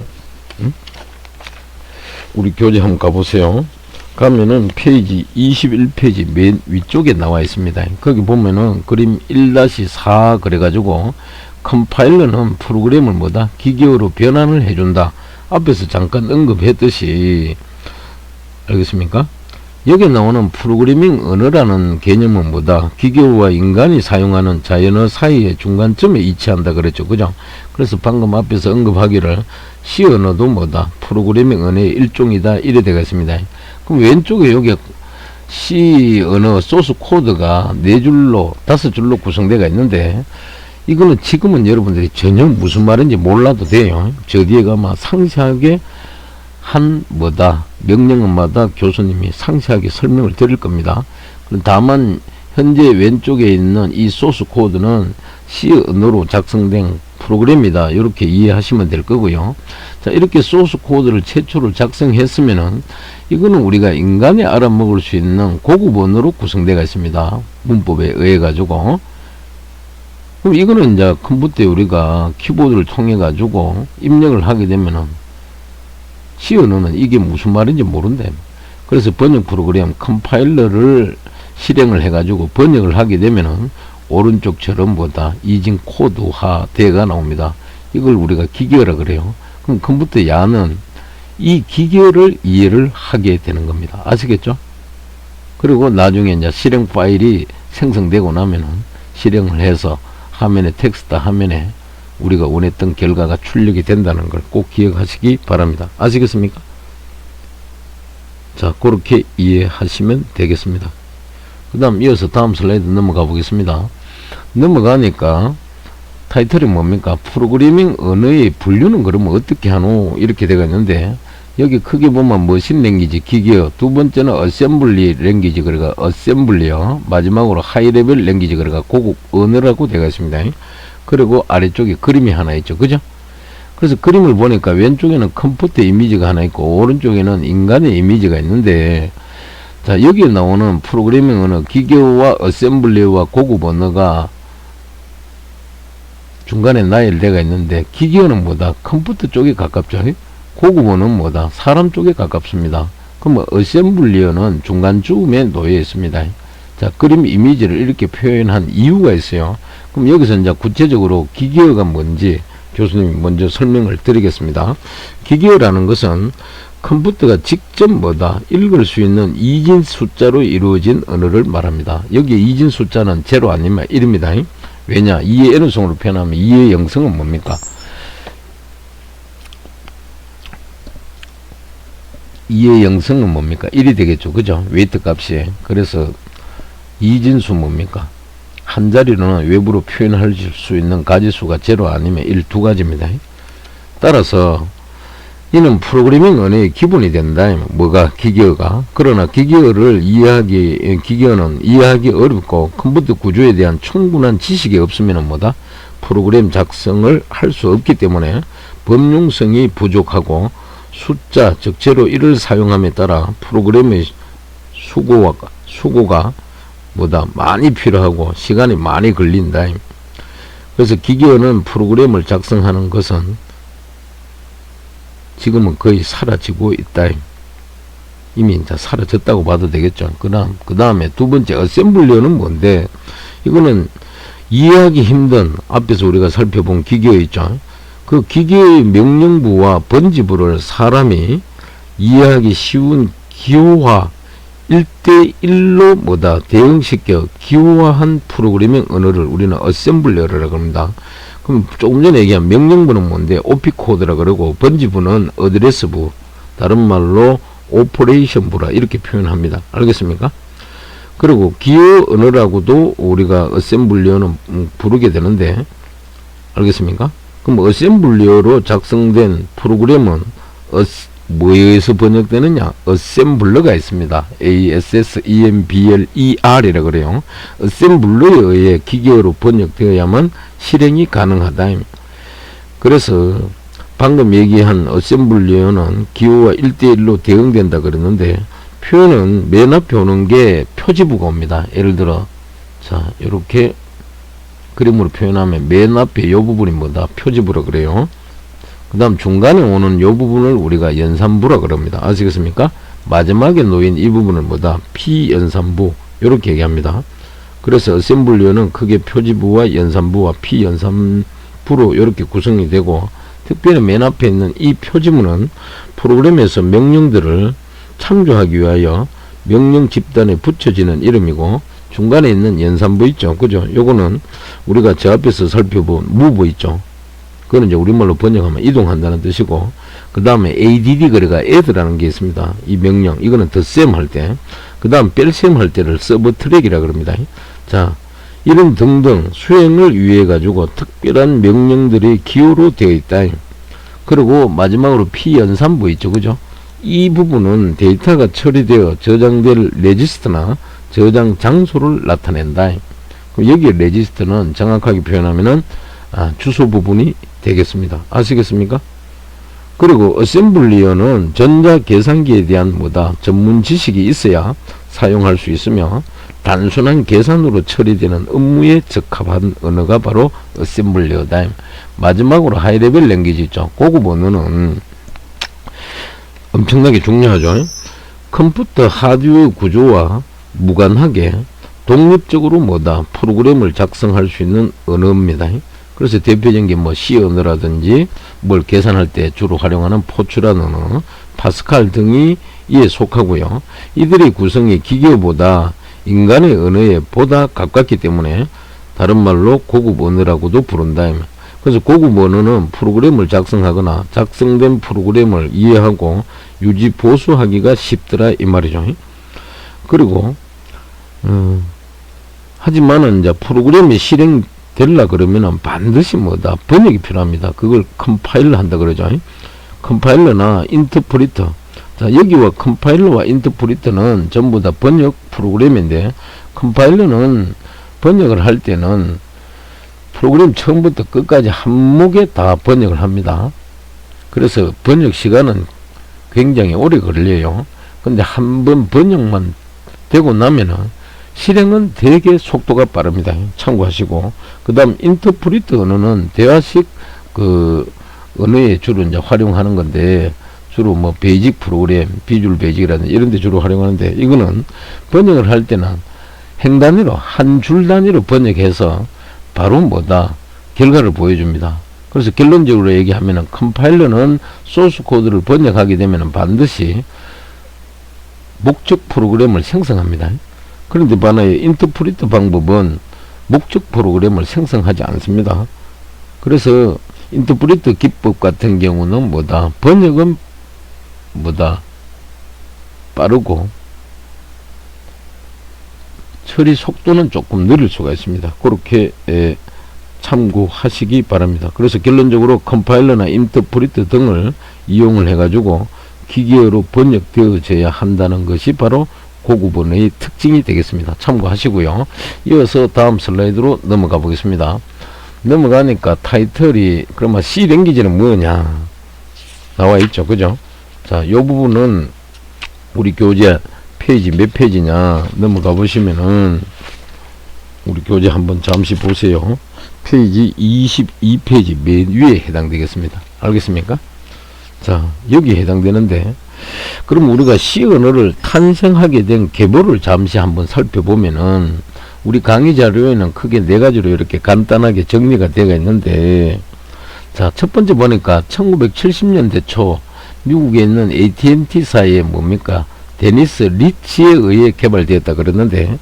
우리 교재 한번 가보세요. 가면은 페이지 21페이지 맨 위쪽에 나와 있습니다. 거기 보면은 그림 1-4 그래가지고 컴파일러는 프로그램을 뭐다? 기계어로 변환을 해준다. 앞에서 잠깐 언급했듯이, 알겠습니까? 여기 나오는 프로그래밍 언어라는 개념은 뭐다? 기계어와 인간이 사용하는 자연어 사이의 중간점에 위치한다 그랬죠. 그죠? 그래서 방금 앞에서 언급하기를 C 언어도 뭐다? 프로그래밍 언어의 일종이다. 이래 되겠습니다. 그럼 왼쪽에 여기 C 언어 소스 코드가 4줄로 5줄로 구성되어 있는데, 이거는 지금은 여러분들이 전혀 무슨 말인지 몰라도 돼요. 저 뒤에 가면 상세하게 한 뭐다 명령어마다 교수님이 상세하게 설명을 드릴 겁니다. 다만 현재 왼쪽에 있는 이 소스 코드는 C 언어로 작성된 프로그램이다. 이렇게 이해하시면 될 거고요. 자, 이렇게 소스 코드를 최초로 작성했으면은 이거는 우리가 인간이 알아먹을 수 있는 고급 언어로 구성되어 있습니다. 문법에 의해 가지고. 그럼 이거는 이제 컴퓨터에 우리가 키보드를 통해 가지고 입력을 하게 되면은 C 언어는 이게 무슨 말인지 모른대. 그래서 번역 프로그램 컴파일러를 실행을 해 가지고 번역을 하게 되면은 오른쪽처럼 뭐다 이진 코드화 대가 나옵니다. 이걸 우리가 기계어라 그래요. 그럼 컴퓨터 야는 이 기계어를 이해를 하게 되는 겁니다. 아시겠죠? 그리고 나중에 이제 실행 파일이 생성되고 나면은 실행을 해서 화면에 텍스트 화면에 우리가 원했던 결과가 출력이 된다는 걸 꼭 기억하시기 바랍니다. 아시겠습니까? 자, 그렇게 이해하시면 되겠습니다. 그 다음 이어서 다음 슬라이드 넘어가 보겠습니다. 넘어가니까 타이틀이 뭡니까? 프로그래밍 언어의 분류는 그러면 어떻게 하노? 이렇게 되어 있는데, 여기 크게 보면 머신 랭귀지 기계어, 두 번째는 어셈블리 랭귀지 그러니까 어셈블리어, 마지막으로 하이 레벨 랭귀지 그러니까 고급 언어라고 되어 있습니다. 그리고 아래쪽에 그림이 하나 있죠. 그죠? 그래서 그림을 보니까 왼쪽에는 컴퓨터 이미지가 하나 있고 오른쪽에는 인간의 이미지가 있는데, 자, 여기에 나오는 프로그래밍 언어 기계어와 어셈블리어와 고급 언어가 중간에 나열되어 있는데, 기계어는 뭐다? 컴퓨터 쪽에 가깝죠. 고급 언어는 뭐다? 사람 쪽에 가깝습니다. 그럼 어셈블리어는 중간쯤에 놓여 있습니다. 자, 그림 이미지를 이렇게 표현한 이유가 있어요. 그럼 여기서 이제 구체적으로 기계어가 뭔지 교수님이 먼저 설명을 드리겠습니다. 기계어라는 것은 컴퓨터가 직접 뭐다 읽을 수 있는 이진 숫자로 이루어진 언어를 말합니다. 여기 이진 숫자는 제로 아니면 1입니다. 왜냐? 2의 n승으로 표현하면 2의 0승은 뭡니까? 2의 0승은 뭡니까? 1이 되겠죠. 그죠? 웨이트 값이. 그래서 이진수 뭡니까? 한 자리로는 외부로 표현할 수 있는 가지수가 제로 아니면 1, 두 가지입니다. 따라서 이는 프로그래밍 언어의 기본이 된다. 뭐가? 기계어가. 그러나 기계어는 이해하기 어렵고 컴퓨터 구조에 대한 충분한 지식이 없으면 뭐다? 프로그램 작성을 할 수 없기 때문에 범용성이 부족하고 숫자, 즉 제로 1을 사용함에 따라 프로그램의 수고가 뭐다? 많이 필요하고 시간이 많이 걸린다. 그래서 기계어는 프로그램을 작성하는 것은 지금은 거의 사라지고 있다. 이미 이제 사라졌다고 봐도 되겠죠. 그 다음에 두 번째 어셈블리어는 뭔데? 이거는 이해하기 힘든, 앞에서 우리가 살펴본 기계어 있죠. 그 기계의 명령부와 번지부를 사람이 이해하기 쉬운 기호화 1대1로 뭐다? 대응시켜 기호화한 프로그래밍 언어를 우리는 어셈블리어라고 합니다. 그럼 조금 전에 얘기한 명령부는 뭔데? 오피코드라 그러고 번지부는 어드레스부, 다른 말로 오퍼레이션부라 이렇게 표현합니다. 알겠습니까? 그리고 기호 언어라고도 우리가 어셈블리어는 부르게 되는데, 알겠습니까? 그럼 어셈블리어로 작성된 프로그램은 뭐에 의해서 번역되느냐? 어셈블러가 있습니다. ASSEMBLER이라 그래요. 어셈블러에 의해 기계어로 번역되어야만 실행이 가능하다. 그래서 방금 얘기한 어셈블리어는 기호와 1대1로 대응된다 그랬는데, 표현은 맨 앞에 오는 게 표지부가 옵니다. 예를 들어, 자, 이렇게 그림으로 표현하면 맨 앞에 이 부분이 뭐다? 표지부라 그래요. 그 다음 중간에 오는 이 부분을 우리가 연산부라 그럽니다. 아시겠습니까? 마지막에 놓인 이 부분은 뭐다? 피연산부. 이렇게 얘기합니다. 그래서 어셈블리어는 크게 표지부와 연산부와 피연산부로 이렇게 구성이 되고, 특별히 맨 앞에 있는 이 표지문은 프로그램에서 명령들을 참조하기 위하여 명령 집단에 붙여지는 이름이고, 중간에 있는 연산부 있죠. 그죠? 요거는 우리가 저 앞에서 살펴본 move 있죠. 그거는 이제 우리말로 번역하면 이동한다는 뜻이고, 그 다음에 add 거래가 add라는 게 있습니다. 이 명령, 이거는 덧셈 할 때, 그 다음 뺄셈 할 때를 서브 트랙이라 그럽니다. 자, 이런 등등 수행을 위해 가지고 특별한 명령들이 기호로 되어 있다. 그리고 마지막으로 피연산부 있죠. 그죠? 이 부분은 데이터가 처리되어 저장될 레지스터나 저장 장소를 나타낸다. 여기 레지스터는 정확하게 표현하면은 주소 부분이 되겠습니다. 아시겠습니까? 그리고 어셈블리어는 전자 계산기에 대한 뭐다? 전문 지식이 있어야 사용할 수 있으며, 단순한 계산으로 처리되는 업무에 적합한 언어가 바로 어셈블리어다. 마지막으로 하이레벨 랭귀지 있죠. 고급 언어는 엄청나게 중요하죠. 컴퓨터 하드웨어 구조와 무관하게 독립적으로 뭐다? 프로그램을 작성할 수 있는 언어입니다. 그래서 대표적인 게 뭐 C 언어라든지 뭘 계산할 때 주로 활용하는 포츄란 언어, 파스칼 등이 이에 속하고요. 이들의 구성이 기계보다 인간의 언어에 보다 가깝기 때문에 다른 말로 고급 언어라고도 부른다. 그래서 고급 언어는 프로그램을 작성하거나 작성된 프로그램을 이해하고 유지 보수하기가 쉽더라 이 말이죠. 그리고 하지만은 이제 프로그램이 실행되려 그러면은 반드시 뭐다? 번역이 필요합니다. 그걸 컴파일러 한다 그러죠. 컴파일러나 인터프리터. 자, 여기와 컴파일러와 인터프리터는 전부 다 번역 프로그램인데, 컴파일러는 번역을 할 때는 프로그램 처음부터 끝까지 한목에 다 번역을 합니다. 그래서 번역 시간은 굉장히 오래 걸려요. 근데 한번 번역만 되고 나면은 실행은 되게 속도가 빠릅니다. 참고하시고, 그 다음 인터프리터 언어는 대화식 그 언어에 주로 이제 활용하는 건데, 주로 뭐 베이직 프로그램, 비주얼 베이직이라든지 이런 데 주로 활용하는데, 이거는 번역을 할 때는 행 단위로 한 줄 단위로 번역해서 바로 뭐다? 결과를 보여줍니다. 그래서 결론적으로 얘기하면은 컴파일러는 소스 코드를 번역하게 되면은 반드시 목적 프로그램을 생성합니다. 그런데 반하에 인터프리터 방법은 목적 프로그램을 생성하지 않습니다. 그래서 인터프리터 기법 같은 경우는 뭐다? 번역은 뭐다? 빠르고 처리 속도는 조금 느릴 수가 있습니다. 그렇게 참고하시기 바랍니다. 그래서 결론적으로 컴파일러나 인터프리터 등을 이용을 해가지고 기계어로 번역되어져야 한다는 것이 바로 고급 언어의 특징이 되겠습니다. 참고하시고요. 이어서 다음 슬라이드로 넘어가 보겠습니다. 넘어가니까 타이틀이 그러면 C 랭귀지는 뭐냐 나와 있죠. 그죠? 자, 요 부분은 우리 교재 페이지 몇 페이지냐 넘어가 보시면은 우리 교재 한번 잠시 보세요. 페이지 22페이지 맨 위에 해당되겠습니다. 알겠습니까? 자, 여기에 해당되는데, 그럼 우리가 C 언어를 탄생하게 된 계보를 잠시 한번 살펴보면은 우리 강의 자료에는 크게 네 가지로 이렇게 간단하게 정리가 되어 있는데, 자, 첫 번째 보니까 1970년대 초 미국에 있는 AT&T사의 뭡니까? 데니스 리치에 의해 개발되었다 그랬는데,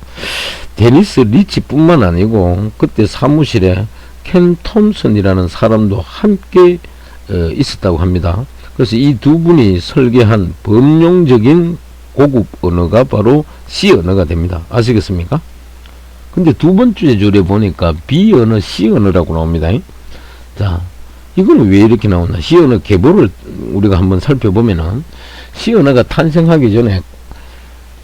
데니스 리치 뿐만 아니고 그때 사무실에 켄 톰슨이라는 사람도 함께 있었다고 합니다. 그래서 이 두 분이 설계한 범용적인 고급 언어가 바로 C 언어가 됩니다. 아시겠습니까? 근데 두 번째 줄에 보니까 B 언어, C 언어라고 나옵니다. 자, 이거는 왜 이렇게 나오나? C 언어 계보를 우리가 한번 살펴보면은 C 언어가 탄생하기 전에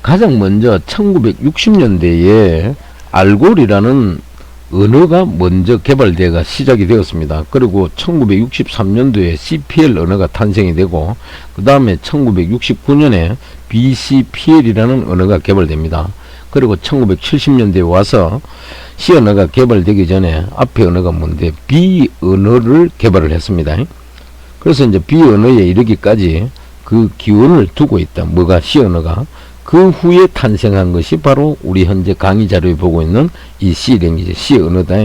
가장 먼저 1960년대에 알골이라는 언어가 먼저 개발되가 시작이 되었습니다. 그리고 1963년도에 CPL 언어가 탄생이 되고 그 다음에 1969년에 BCPL이라는 언어가 개발됩니다. 그리고 1970년대에 와서 C 언어가 개발되기 전에 앞에 언어가 뭔데 B 언어를 개발을 했습니다. 그래서 이제 B 언어에 이르기까지 그 기원을 두고 있다. 뭐가 C 언어가. 그 후에 탄생한 것이 바로 우리 현재 강의 자료에 보고 있는 이 C 랭귀지, C 언어다.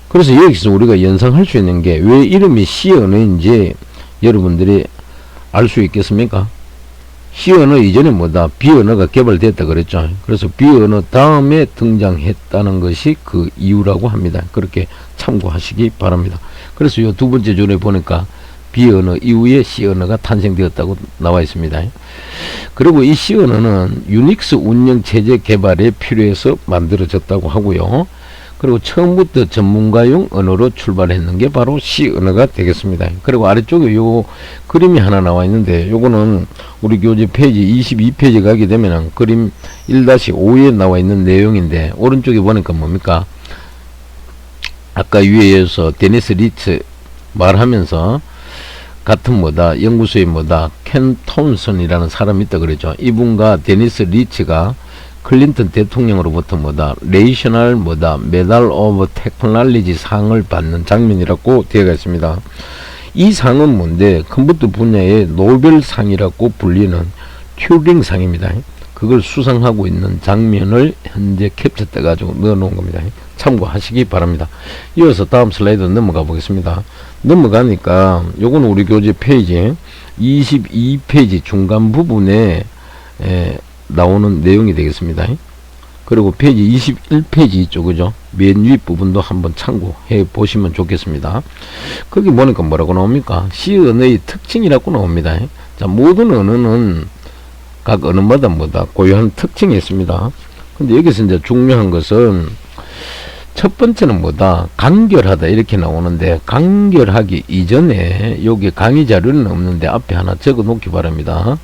그래서 여기서 우리가 연상할 수 있는 게 왜 이름이 C 언어인지 여러분들이 알 수 있겠습니까? C 언어 이전에 뭐다? B 언어가 개발됐다 그랬죠. 그래서 B 언어 다음에 등장했다는 것이 그 이유라고 합니다. 그렇게 참고하시기 바랍니다. 그래서 이 두 번째 줄에 보니까 B 언어 이후에 C 언어가 탄생되었다고 나와 있습니다. 그리고 이 C 언어는 유닉스 운영 체제 개발에 필요해서 만들어졌다고 하고요. 그리고 처음부터 전문가용 언어로 출발했는 게 바로 C 언어가 되겠습니다. 그리고 아래쪽에 요 그림이 하나 나와 있는데 요거는 우리 교재 페이지 22페이지 가게 되면 그림 1-5에 나와 있는 내용인데 오른쪽에 보니까 뭡니까? 아까 위에서 데니스 리츠 말하면서 같은 뭐다 연구소에 뭐다 켄 톰슨이라는 사람이 있다 그랬죠. 이분과 데니스 리츠가 클린턴 대통령으로부터 뭐다 레이셔널 뭐다 메달 오브 테크놀로지 상을 받는 장면이라고 되어 있습니다. 이 상은 뭔데 컴퓨터 분야의 노벨상이라고 불리는 튜링 상입니다. 그걸 수상하고 있는 장면을 현재 캡처해 가지고 넣어 놓은 겁니다. 참고하시기 바랍니다. 이어서 다음 슬라이드 넘어가 보겠습니다. 넘어가니까 요거는 우리 교재 페이지 22페이지 중간 부분에 나오는 내용이 되겠습니다. 그리고 페이지 21페이지 있죠, 그죠? 맨 위 부분도 한번 참고해 보시면 좋겠습니다. 거기 보니까 뭐라고 나옵니까? C 언어의 특징이라고 나옵니다. 자, 모든 언어는 각 언어마다 뭐다 고유한 특징이 있습니다. 근데 여기서 이제 중요한 것은 첫 번째는 뭐다 간결하다 이렇게 나오는데 간결하기 이전에 여기 강의 자료는 없는데 앞에 하나 적어 놓기 바랍니다.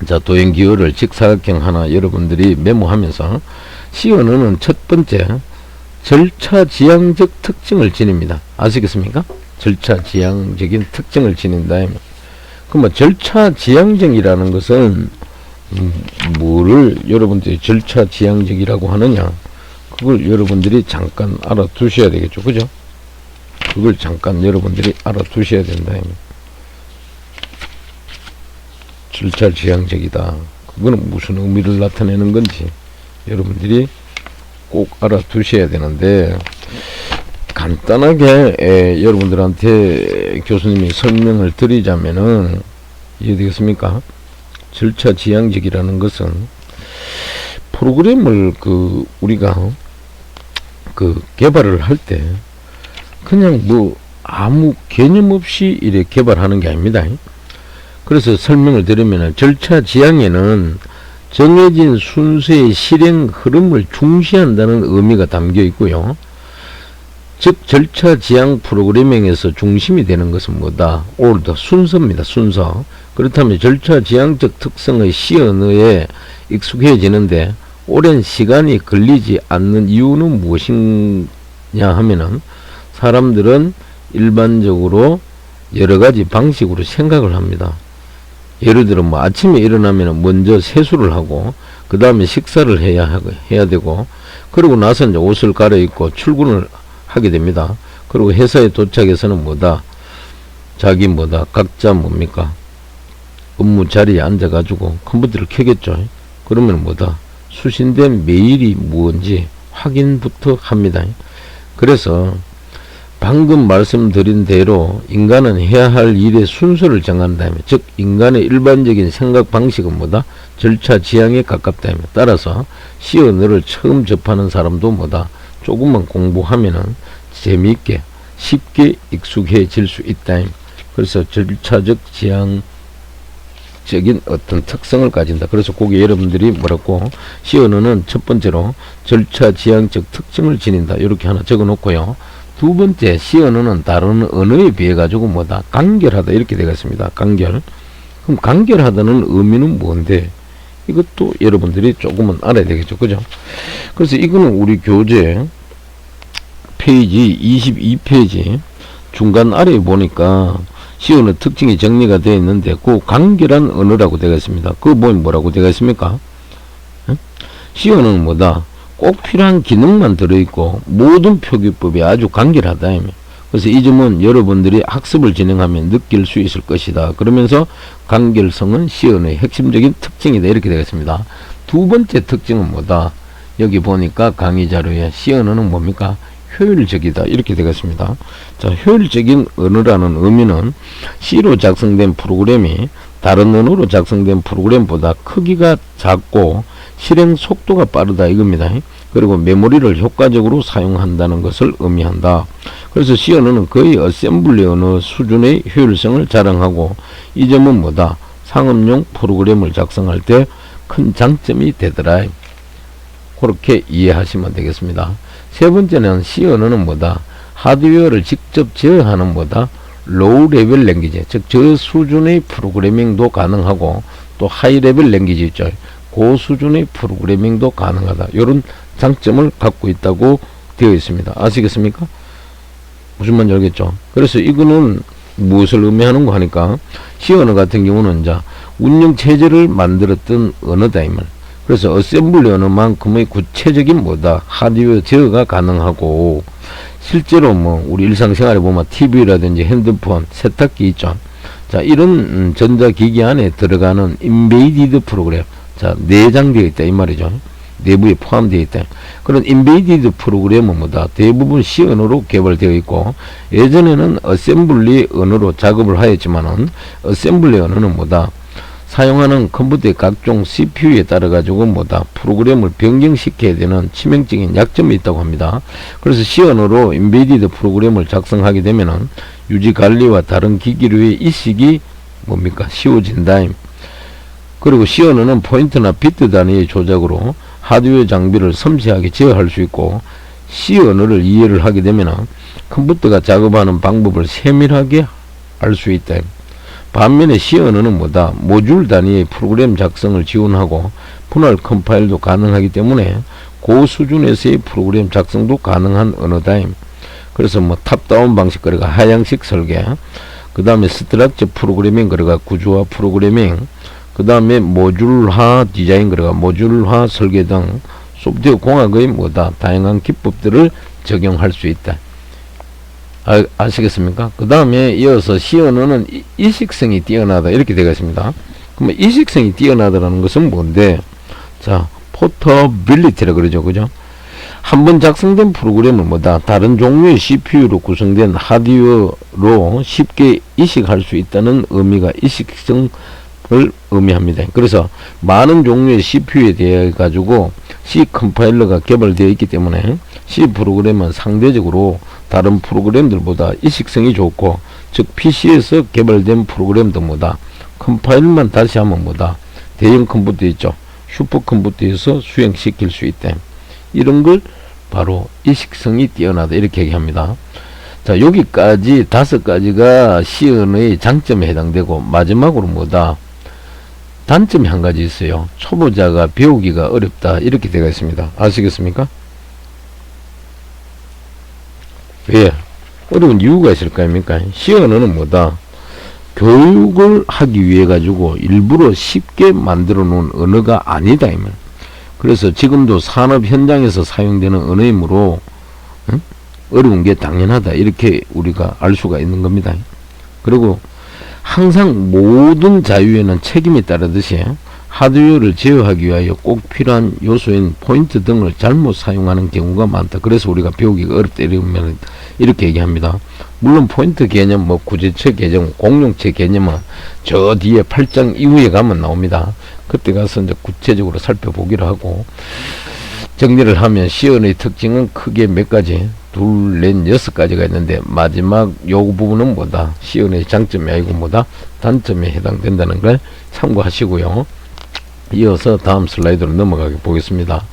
자, 도형기호를 직사각형 하나 여러분들이 메모하면서 C 언어는 첫 번째 절차지향적 특징을 지닙니다. 아시겠습니까? 절차지향적인 특징을 지닌다. 그럼 절차지향적이라는 것은 뭐를 여러분들이 절차지향적이라고 하느냐, 그걸 여러분들이 잠깐 알아두셔야 되겠죠, 그죠? 그걸 잠깐 여러분들이 알아두셔야 된다. 절차지향적이다. 그거는 무슨 의미를 나타내는 건지 여러분들이 꼭 알아두셔야 되는데, 간단하게 여러분들한테 교수님이 설명을 드리자면은 이해되겠습니까? 절차지향적이라는 것은 프로그램을 우리가 개발을 할 때 그냥 뭐 아무 개념 없이 이렇게 개발하는 게 아닙니다. 그래서 설명을 드리면 절차지향에는 정해진 순서의 실행 흐름을 중시한다는 의미가 담겨 있고요. 즉 절차지향 프로그래밍에서 중심이 되는 것은 뭐다? 오르다 순서입니다. 순서. 그렇다면 절차지향적 특성의 C 언어에 익숙해지는데 오랜 시간이 걸리지 않는 이유는 무엇이냐 하면은 사람들은 일반적으로 여러가지 방식으로 생각을 합니다. 예를 들어 뭐 아침에 일어나면 먼저 세수를 하고 그 다음에 식사를 해야 되고 그러고 나서 이제 옷을 갈아입고 출근을 하게 됩니다. 그리고 회사에 도착해서는 뭐다 자기 각자 뭡니까 업무 자리에 앉아 가지고 컴퓨터를 켜겠죠. 그러면 뭐다 수신된 메일이 뭔지 확인부터 합니다. 그래서 방금 말씀드린 대로 인간은 해야 할 일의 순서를 정한다면, 즉 인간의 일반적인 생각 방식은 뭐다? 절차지향에 가깝다면, 따라서 C 언어를 처음 접하는 사람도 뭐다? 조금만 공부하면은 재미있게 쉽게 익숙해질 수 있다. 그래서 절차적 지향적인 어떤 특성을 가진다. 그래서 거기 여러분들이 뭐라고 C 언어는 첫 번째로 절차지향적 특징을 지닌다. 이렇게 하나 적어 놓고요. 두 번째, C 언어는 다른 언어에 비해 가지고 뭐다? 간결하다. 이렇게 되겠습니다. 간결. 그럼 간결하다는 의미는 뭔데? 이것도 여러분들이 조금은 알아야 되겠죠. 그죠? 그래서 이거는 우리 교재 페이지 22페이지 중간 아래에 보니까 시어의 특징이 정리가 되어 있는데 그 간결한 언어라고 되어 있습니다. 그거 보면 뭐라고 되어 있습니까? 시어는 뭐다? 꼭 필요한 기능만 들어있고 모든 표기법이 아주 간결하다. 그래서 이 점은 여러분들이 학습을 진행하면 느낄 수 있을 것이다. 그러면서 간결성은 시어의 핵심적인 특징이다. 이렇게 되겠습니다. 두 번째 특징은 뭐다? 여기 보니까 강의 자료에 시어는 뭡니까? 효율적이다. 이렇게 되겠습니다. 자, 효율적인 언어라는 의미는 C로 작성된 프로그램이 다른 언어로 작성된 프로그램보다 크기가 작고 실행 속도가 빠르다 이겁니다. 그리고 메모리를 효과적으로 사용한다는 것을 의미한다. 그래서 C 언어는 거의 어셈블리 언어 수준의 효율성을 자랑하고 이 점은 뭐다? 상업용 프로그램을 작성할 때 큰 장점이 되더라. 그렇게 이해하시면 되겠습니다. 세 번째는 C 언어는 뭐다? 하드웨어를 직접 제어하는 뭐다? 로우 레벨 랭귀지, 즉 저수준의 프로그래밍도 가능하고 또 하이 레벨 랭귀지 있죠. 고수준의 프로그래밍도 가능하다. 이런 장점을 갖고 있다고 되어 있습니다. 아시겠습니까? 무슨 말인지 알겠죠? 그래서 이거는 무엇을 의미하는 거 하니까 C 언어 같은 경우는 이제 운영 체제를 만들었던 언어다 이 말. 그래서 어셈블리 언어만큼의 구체적인 뭐다? 하드웨어 제어가 가능하고 실제로 뭐 우리 일상생활에 보면 TV라든지 핸드폰, 세탁기 있죠. 자, 이런 전자기기 안에 들어가는 인베이디드 프로그램, 자, 내장되어 있다 이 말이죠. 내부에 포함되어 있다. 그런 인베이디드 프로그램은 뭐다? 대부분 C 언어로 개발되어 있고 예전에는 어셈블리 언어로 작업을 하였지만은 어셈블리 언어는 뭐다? 사용하는 컴퓨터의 각종 CPU에 따라 가지고 뭐다? 프로그램을 변경시켜야 되는 치명적인 약점이 있다고 합니다. 그래서 C 언어로 인베디드 프로그램을 작성하게 되면은 유지 관리와 다른 기기류의 이식이 뭡니까? 쉬워진다. 그리고 C 언어는 포인트나 비트 단위의 조작으로 하드웨어 장비를 섬세하게 제어할 수 있고 C 언어를 이해를 하게 되면은 컴퓨터가 작업하는 방법을 세밀하게 알 수 있다. 반면에 C 언어는 뭐다? 모듈 단위의 프로그램 작성을 지원하고 분할 컴파일도 가능하기 때문에 고수준에서의 프로그램 작성도 가능한 언어다. 그래서 뭐 탑다운 방식 거래가 하향식 설계, 그 다음에 스트럭처 프로그래밍 거래가 구조화 프로그래밍, 그 다음에 모듈화 디자인 거래가 모듈화 설계 등 소프트웨어 공학의 뭐다? 다양한 기법들을 적용할 수 있다. 아시겠습니까? 그 다음에 이어서 C 언어는 이식성이 뛰어나다 이렇게 되겠습니다. 그러면 이식성이 뛰어나다라는 것은 뭔데? 자, 포터빌리티라 그러죠, 그죠? 한번 작성된 프로그램은 뭐다? 다른 종류의 CPU로 구성된 하드웨어로 쉽게 이식할 수 있다는 의미가 이식성을 의미합니다. 그래서 많은 종류의 CPU에 대해 가지고 C 컴파일러가 개발되어 있기 때문에 C 프로그램은 상대적으로 다른 프로그램들보다 이식성이 좋고, 즉 PC에서 개발된 프로그램도 뭐다? 컴파일만 다시 하면 뭐다? 대형 컴퓨터 있죠. 슈퍼컴퓨터에서 수행시킬 수 있다. 이런 걸 바로 이식성이 뛰어나다 이렇게 얘기합니다. 자, 여기까지 5가지가 C 언어의 장점에 해당되고 마지막으로 뭐다? 단점이 한 가지 있어요. 초보자가 배우기가 어렵다 이렇게 되어 있습니다. 아시겠습니까? 왜? 어려운 이유가 있을 거 아닙니까? C 언어는 뭐다? 교육을 하기 위해 가지고 일부러 쉽게 만들어 놓은 언어가 아니다 이 말. 그래서 지금도 산업 현장에서 사용되는 언어이므로 어려운 게 당연하다 이렇게 우리가 알 수가 있는 겁니다. 그리고 항상 모든 자유에는 책임이 따르듯이 하드웨어를 제어하기 위하여 꼭 필요한 요소인 포인트 등을 잘못 사용하는 경우가 많다. 그래서 우리가 배우기가 어렵다 이렇게 얘기합니다. 물론 포인트 개념, 뭐 구제체 개념, 공용체 개념은 저 뒤에 8장 이후에 가면 나옵니다. 그때 가서 이제 구체적으로 살펴보기로 하고, 정리를 하면 C 언어의 특징은 크게 몇 가지, 둘, 넷, 6가지가 있는데 마지막 요 부분은 뭐다? C 언어의 장점이 아니고 뭐다? 단점에 해당된다는 걸 참고하시고요. 이어서 다음 슬라이드로 넘어가 보겠습니다.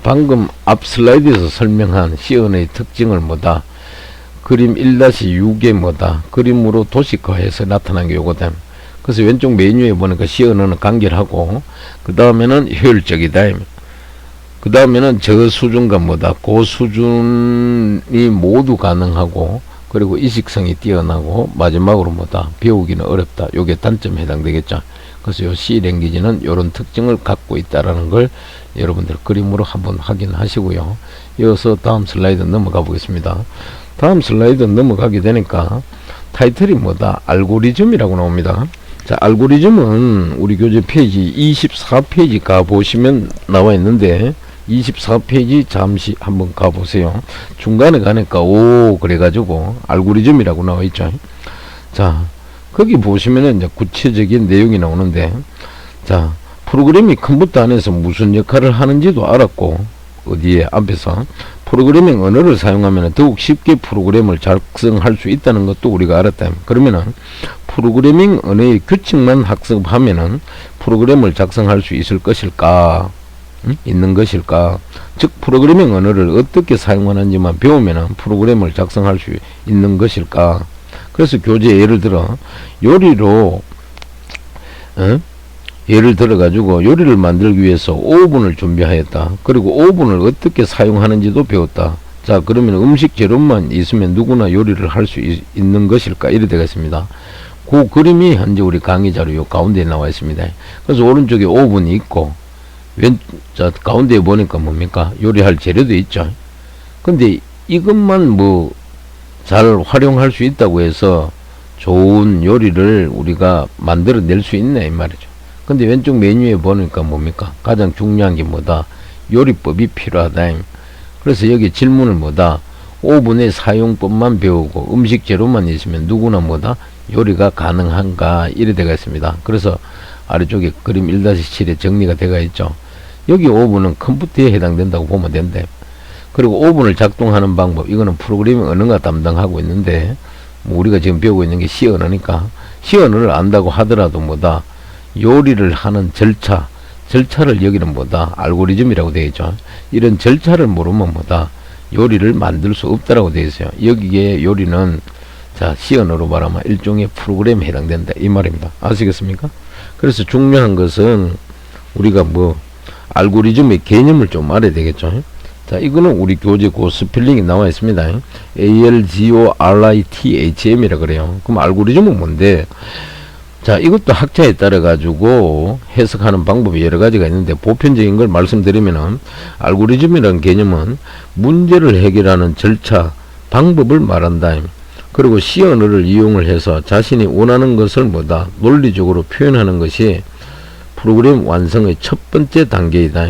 방금 앞 슬라이드에서 설명한 C 언어의 특징을 뭐다? 그림 1-6에 뭐다? 그림으로 도식화해서 나타난 게 요거다. 그래서 왼쪽 메뉴에 보니까 시 언어는 간결하고, 그 다음에는 효율적이다. 그 다음에는 저수준과 뭐다, 고수준이 모두 가능하고, 그리고 이식성이 뛰어나고, 마지막으로 뭐다, 배우기는 어렵다. 요게 단점에 해당되겠죠. 그래서 요 C 랭귀지는 요런 특징을 갖고 있다라는 걸 여러분들 그림으로 한번 확인하시고요. 이어서 다음 슬라이드 넘어가 보겠습니다. 다음 슬라이드 넘어가게 되니까 타이틀이 뭐다, 알고리즘이라고 나옵니다. 자, 알고리즘은 우리 교재 페이지 24페이지 가보시면 나와 있는데, 24페이지 잠시 한번 가보세요. 중간에 가니까 오 그래가지고 알고리즘이라고 나와 있죠. 자, 거기 보시면은 이제 구체적인 내용이 나오는데, 자, 프로그램이 컴퓨터 안에서 무슨 역할을 하는지도 알았고, 어디에 앞에서 프로그래밍 언어를 사용하면 더욱 쉽게 프로그램을 작성할 수 있다는 것도 우리가 알았다. 그러면은 프로그래밍 언어의 규칙만 학습하면은 프로그램을 작성할 수 있을 것일까? 있는 것일까? 즉 프로그래밍 언어를 어떻게 사용하는지만 배우면은 프로그램을 작성할 수 있는 것일까? 그래서 교재 예를 들어 요리로 예를 들어 가지고 요리를 만들기 위해서 오븐을 준비하였다. 그리고 오븐을 어떻게 사용하는지도 배웠다. 자, 그러면 음식 재료만 있으면 누구나 요리를 할 수 있는 것일까? 이래 되겠습니다. 그 그림이 현재 우리 강의 자료 요 가운데에 나와 있습니다. 그래서 오른쪽에 오븐이 있고, 자, 가운데에 보니까 뭡니까? 요리할 재료도 있죠. 근데 이것만 뭐 잘 활용할 수 있다고 해서 좋은 요리를 우리가 만들어낼 수 있네 이 말이죠. 근데 왼쪽 메뉴에 보니까 뭡니까? 가장 중요한 게 뭐다? 요리법이 필요하다. 그래서 여기 질문을 뭐다? 오븐의 사용법만 배우고 음식 재료만 있으면 누구나 뭐다? 요리가 가능한가? 이래 되어 있습니다. 그래서 아래쪽에 그림 1-7에 정리가 되어 있죠. 여기 오븐은 컴퓨터에 해당된다고 보면 된대. 그리고 오븐을 작동하는 방법, 이거는 프로그래밍 언어가 담당하고 있는데, 뭐 우리가 지금 배우고 있는 게 C 언어니까 C 언어를 안다고 하더라도 뭐다? 요리를 하는 절차를 여기는 뭐다? 알고리즘이라고 되어 있죠. 이런 절차를 모르면 뭐다? 요리를 만들 수 없다라고 되어 있어요. 여기에 요리는 자, C 언어로 말하면 일종의 프로그램에 해당된다 이 말입니다. 아시겠습니까? 그래서 중요한 것은 우리가 뭐 알고리즘의 개념을 좀 알아야 되겠죠. 자, 이거는 우리 교재 그 스펠링이 나와 있습니다. ALGORITHM이라 그래요. 그럼 알고리즘은 뭔데? 자, 이것도 학자에 따라 가지고 해석하는 방법이 여러 가지가 있는데, 보편적인 걸 말씀드리면은 알고리즘이라는 개념은 문제를 해결하는 절차, 방법을 말한다. 그리고 C 언어를 이용을 해서 자신이 원하는 것을 뭐다? 논리적으로 표현하는 것이 프로그램 완성의 첫 번째 단계이다.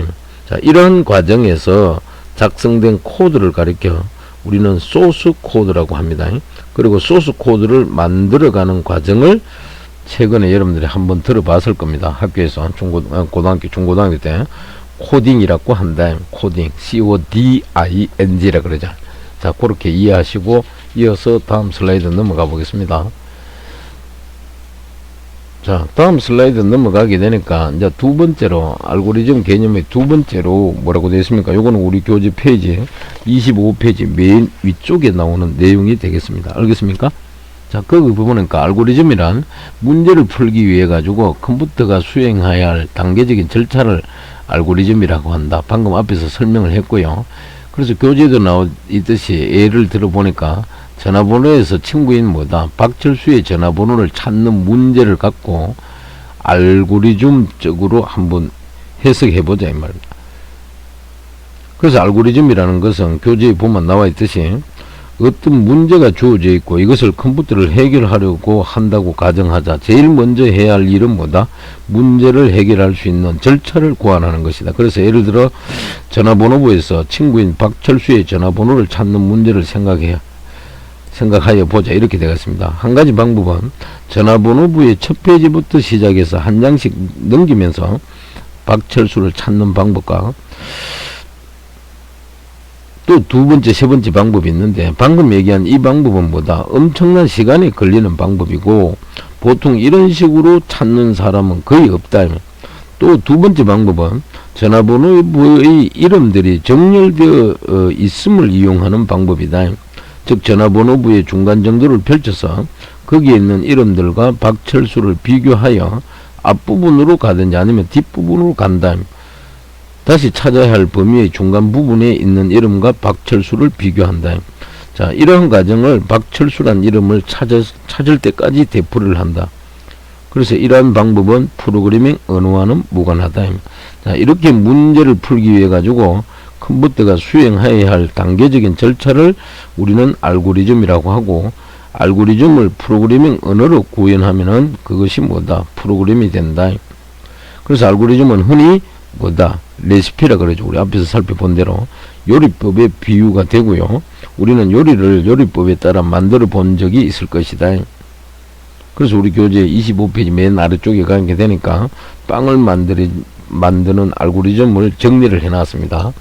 자, 이런 과정에서 작성된 코드를 가리켜 우리는 소스 코드라고 합니다. 그리고 소스 코드를 만들어가는 과정을 최근에 여러분들이 한번 들어봤을 겁니다. 학교에서 고등학교, 중고등학교 때 코딩이라고 한다. 코딩, CODING라 그러죠. 자, 그렇게 이해하시고 이어서 다음 슬라이드 넘어가 보겠습니다. 자, 다음 슬라이드 넘어가게 되니까 이제 두 번째로 알고리즘 개념의 두 번째로 뭐라고 되어 있습니까? 요거는 우리 교재 페이지 25페이지 맨 위쪽에 나오는 내용이 되겠습니다. 알겠습니까? 자, 거기 보니까 알고리즘이란 문제를 풀기 위해 가지고 컴퓨터가 수행해야 할 단계적인 절차를 알고리즘이라고 한다. 방금 앞에서 설명을 했고요. 그래서 교재에도 나와 있듯이 예를 들어 보니까 전화번호에서 친구인 뭐다? 박철수의 전화번호를 찾는 문제를 갖고 알고리즘적으로 한번 해석해보자 이 말입니다. 그래서 알고리즘이라는 것은 교재에 보면 나와 있듯이 어떤 문제가 주어져 있고 이것을 컴퓨터를 해결하려고 한다고 가정하자. 제일 먼저 해야 할 일은 뭐다? 문제를 해결할 수 있는 절차를 고안하는 것이다. 그래서 예를 들어 전화번호부에서 친구인 박철수의 전화번호를 찾는 문제를 생각하여 보자 이렇게 되겠습니다. 한 가지 방법은 전화번호부의 첫 페이지부터 시작해서 한 장씩 넘기면서 박철수를 찾는 방법과 또 두 번째, 세 번째 방법이 있는데, 방금 얘기한 이 방법은 뭐다? 엄청난 시간이 걸리는 방법이고 보통 이런 식으로 찾는 사람은 거의 없다. 또 두 번째 방법은 전화번호의 이름들이 정렬되어 있음을 이용하는 방법이다. 즉 전화번호부의 중간 정도를 펼쳐서 거기에 있는 이름들과 박철수를 비교하여 앞부분으로 가든지 아니면 뒷부분으로 간다. 다시 찾아야 할 범위의 중간 부분에 있는 이름과 박철수를 비교한다. 자, 이러한 과정을 박철수란 이름을 찾을 때까지 되풀이를 한다. 그래서 이러한 방법은 프로그래밍 언어와는 무관하다. 자, 이렇게 문제를 풀기 위해 가지고 컴퓨터가 수행해야 할 단계적인 절차를 우리는 알고리즘이라고 하고, 알고리즘을 프로그래밍 언어로 구현하면은 그것이 뭐다? 프로그램이 된다. 그래서 알고리즘은 흔히 뭐다? 레시피라 그러죠. 우리 앞에서 살펴본 대로 요리법의 비유가 되고요. 우리는 요리를 요리법에 따라 만들어 본 적이 있을 것이다. 그래서 우리 교재 25페이지 맨 아래쪽에 가게 되니까 빵을 만드는 알고리즘을 정리를 해놨습니다.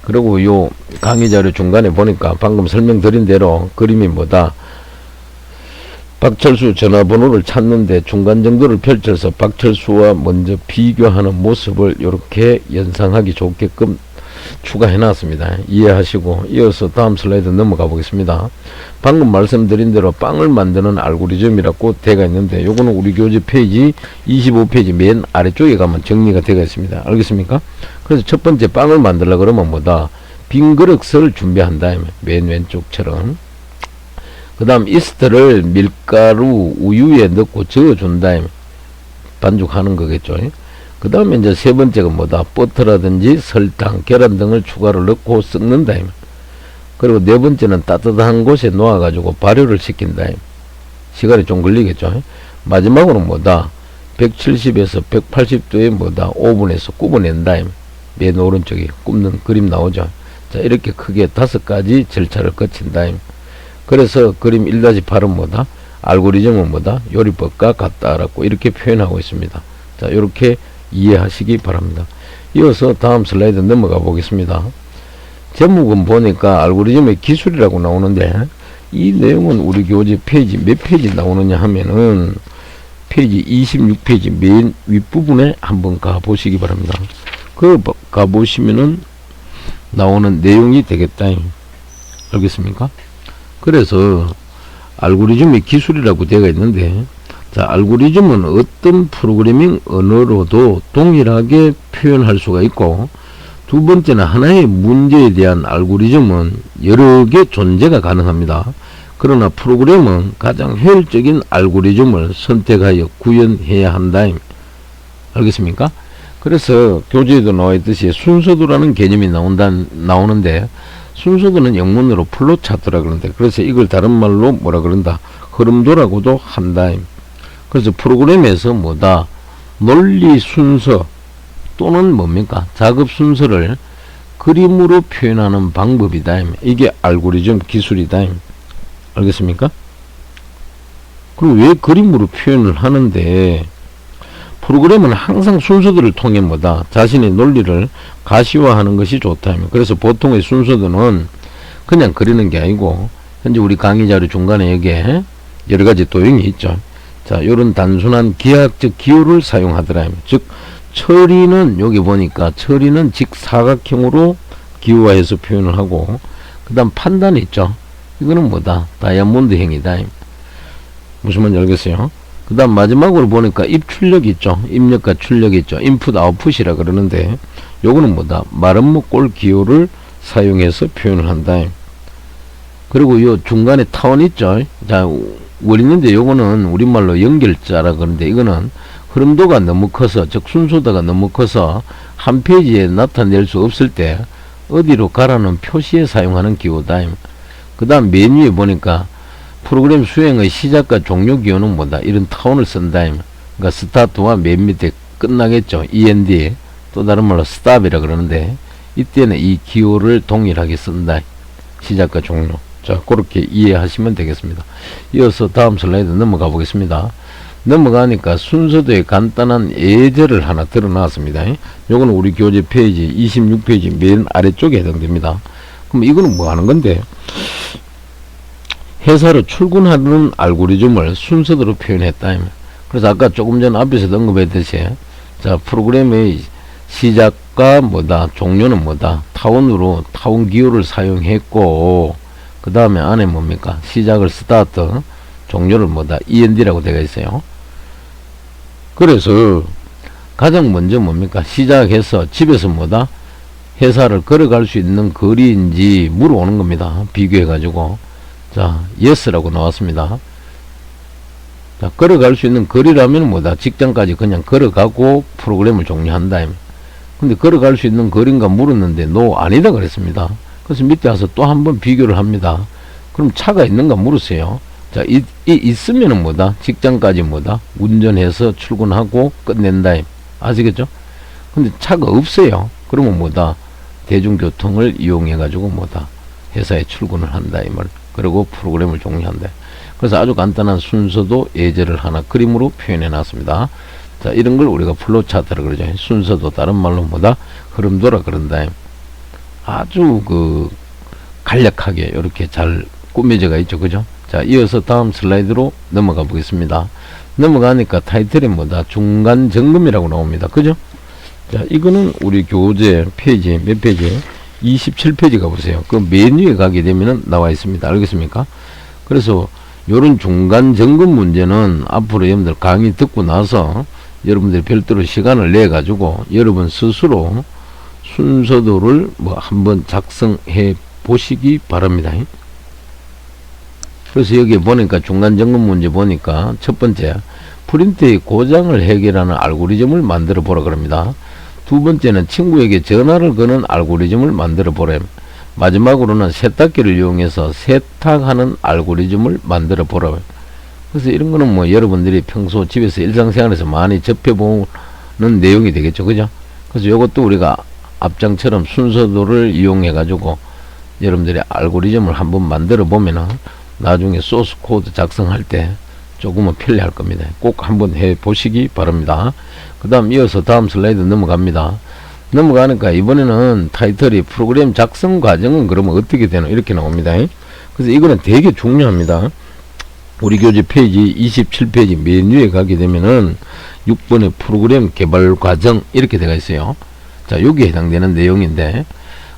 그리고 요 강의 자료 중간에 보니까 방금 설명드린 대로 그림이 뭐다? 박철수 전화번호를 찾는데 중간 정도를 펼쳐서 박철수와 먼저 비교하는 모습을 이렇게 연상하기 좋게끔 추가해 놨습니다. 이해하시고 이어서 다음 슬라이드 넘어가 보겠습니다. 방금 말씀드린 대로 빵을 만드는 알고리즘이라고 되어 있는데 요거는 우리 교재 페이지 25페이지 맨 아래쪽에 가면 정리가 되어 있습니다. 알겠습니까? 그래서 첫 번째 빵을 만들려고 그러면 뭐다? 빈 그릇을 준비한다. 맨 왼쪽처럼. 그 다음 이스트를 밀가루 우유에 넣고 저어준다. 반죽하는 거겠죠. 그 다음에 이제 세 번째가 뭐다? 버터라든지 설탕, 계란 등을 추가로 넣고 섞는다. 그리고 네 번째는 따뜻한 곳에 놓아가지고 발효를 시킨다. 시간이 좀 걸리겠죠. 마지막으로 뭐다? 170에서 180도에 뭐다? 오븐에서 굽어낸다. 맨 오른쪽에 굽는 그림 나오죠. 자, 이렇게 크게 5가지 절차를 거친다. 그래서 그림 1-8은 뭐다? 알고리즘은 뭐다? 요리법과 같다라고 이렇게 표현하고 있습니다. 자, 이렇게 이해하시기 바랍니다. 이어서 다음 슬라이드 넘어가 보겠습니다. 제목은 보니까 알고리즘의 기술이라고 나오는데 이 내용은 우리 교재 페이지 몇 페이지 나오느냐 하면은 페이지 26페이지 맨 윗부분에 한번 가보시기 바랍니다. 그 가보시면은 나오는 내용이 되겠다. 알겠습니까? 그래서 알고리즘의 기술이라고 되어 있는데, 자, 알고리즘은 어떤 프로그래밍 언어로도 동일하게 표현할 수가 있고, 두 번째는 하나의 문제에 대한 알고리즘은 여러 개 존재가 가능합니다. 그러나 프로그램은 가장 효율적인 알고리즘을 선택하여 구현해야 한다. 알겠습니까? 그래서 교재에도 나와 있듯이 순서도라는 개념이 나오는데, 순서도는 영문으로 플로 차트라 그러는데, 그래서 이걸 다른 말로 뭐라 그런다? 흐름도라고도 한다. 그래서 프로그램에서 뭐다? 논리 순서 또는 뭡니까? 작업 순서를 그림으로 표현하는 방법이다. 이게 알고리즘 기술이다. 알겠습니까? 그럼 왜 그림으로 표현을 하는데, 프로그램은 항상 순서들을 통해 뭐다? 자신의 논리를 가시화하는 것이 좋다. 그래서 보통의 순서들은 그냥 그리는 게 아니고, 현재 우리 강의 자료 중간에 여기에 여러 가지 도형이 있죠. 자, 요런 단순한 기하학적 기호를 사용하더라. 즉, 처리는 여기 보니까 처리는 직사각형으로 기호화해서 표현을 하고, 그 다음 판단 있죠. 이거는 뭐다? 다이아몬드형이다. 무슨 말인지 알겠어요? 그 다음 마지막으로 보니까 입출력 있죠. 입력과 출력 있죠. 인풋 아웃풋이라 그러는데 요거는 뭐다? 마름모꼴 기호를 사용해서 표현을 한다. 그리고 요 중간에 타원 있죠. 자, 원리인데 요거는 우리말로 연결자라 그러는데 이거는 흐름도가 너무 커서, 즉 순서도가 너무 커서 한 페이지에 나타낼 수 없을 때 어디로 가라는 표시에 사용하는 기호다. 그 다음 맨 위에 보니까 프로그램 수행의 시작과 종료 기호는 뭐다? 이런 타원을 쓴다. 그러니까 스타트와 맨 밑에 끝나겠죠. END, 또 다른 말로 스탑이라 그러는데 이때는 이 기호를 동일하게 쓴다. 시작과 종료. 자, 그렇게 이해하시면 되겠습니다. 이어서 다음 슬라이드 넘어가 보겠습니다. 넘어가니까 순서도의 간단한 예제를 하나 드러놨습니다. 요거는 우리 교재 페이지 26페이지 맨 아래쪽에 해당됩니다. 그럼 이거는 뭐 하는 건데? 회사로 출근하는 알고리즘을 순서대로 표현했다. 그래서 아까 조금 전 앞에서 언급했듯이, 자, 프로그램의 시작과 뭐다? 종료는 뭐다? 타원으로 타원 기호를 사용했고, 그 다음에 안에 뭡니까? 시작을 스타트, 종료를 뭐다? end라고 되어 있어요. 그래서 가장 먼저 뭡니까? 시작해서 집에서 뭐다? 회사를 걸어갈 수 있는 거리인지 물어오는 겁니다. 비교해가지고. 자, yes라고 나왔습니다. 자, 걸어갈 수 있는 거리라면 뭐다? 직장까지 그냥 걸어가고 프로그램을 종료한다. 근데 걸어갈 수 있는 거리인가 물었는데 no, 아니다 그랬습니다. 그래서 밑에 와서 또 한번 비교를 합니다. 그럼 차가 있는가 물었어요. 자, 있으면은 뭐다? 직장까지 뭐다? 운전해서 출근하고 끝낸다. 아시겠죠? 근데 차가 없어요. 그러면 뭐다? 대중교통을 이용해가지고 뭐다? 회사에 출근을 한다. 이 말. 그리고 프로그램을 종료한다. 그래서 아주 간단한 순서도 예제를 하나 그림으로 표현해 놨습니다. 자, 이런 걸 우리가 플로우 차트라 그러죠. 순서도 다른 말로 뭐다? 흐름도라 그런다. 아주 간략하게 이렇게 잘 꾸며져가 있죠. 그죠? 자, 이어서 다음 슬라이드로 넘어가 보겠습니다. 넘어가니까 타이틀이 뭐다? 중간 점검이라고 나옵니다. 그죠? 자, 이거는 우리 교재 페이지 몇 페이지? 27페이지 가보세요. 그 메뉴에 가게 되면은 나와 있습니다. 알겠습니까? 그래서 요런 중간 점검 문제는 앞으로 여러분들 강의 듣고 나서 여러분들이 별도로 시간을 내 가지고 여러분 스스로 순서도를 뭐 한번 작성해 보시기 바랍니다. 그래서 여기 보니까 중간 점검 문제 보니까 첫 번째, 프린트의 고장을 해결하는 알고리즘을 만들어 보라 그럽니다. 두 번째는 친구에게 전화를 거는 알고리즘을 만들어 보래. 마지막으로는 세탁기를 이용해서 세탁하는 알고리즘을 만들어 보라. 그래서 이런 거는 뭐 여러분들이 평소 집에서 일상생활에서 많이 접해보는 내용이 되겠죠. 그죠? 그래서 이것도 우리가 앞장처럼 순서도를 이용해 가지고 여러분들이 알고리즘을 한번 만들어 보면은 나중에 소스 코드 작성할 때 조금은 편리할 겁니다. 꼭 한번 해 보시기 바랍니다. 그 다음 이어서 다음 슬라이드 넘어갑니다. 넘어가니까 이번에는 타이틀이 프로그램 작성 과정은 그러면 어떻게 되나 이렇게 나옵니다. 그래서 이거는 되게 중요합니다. 우리 교재 페이지 27페이지 메뉴에 가게 되면은 6번의 프로그램 개발 과정 이렇게 되어 있어요. 자, 여기에 해당되는 내용인데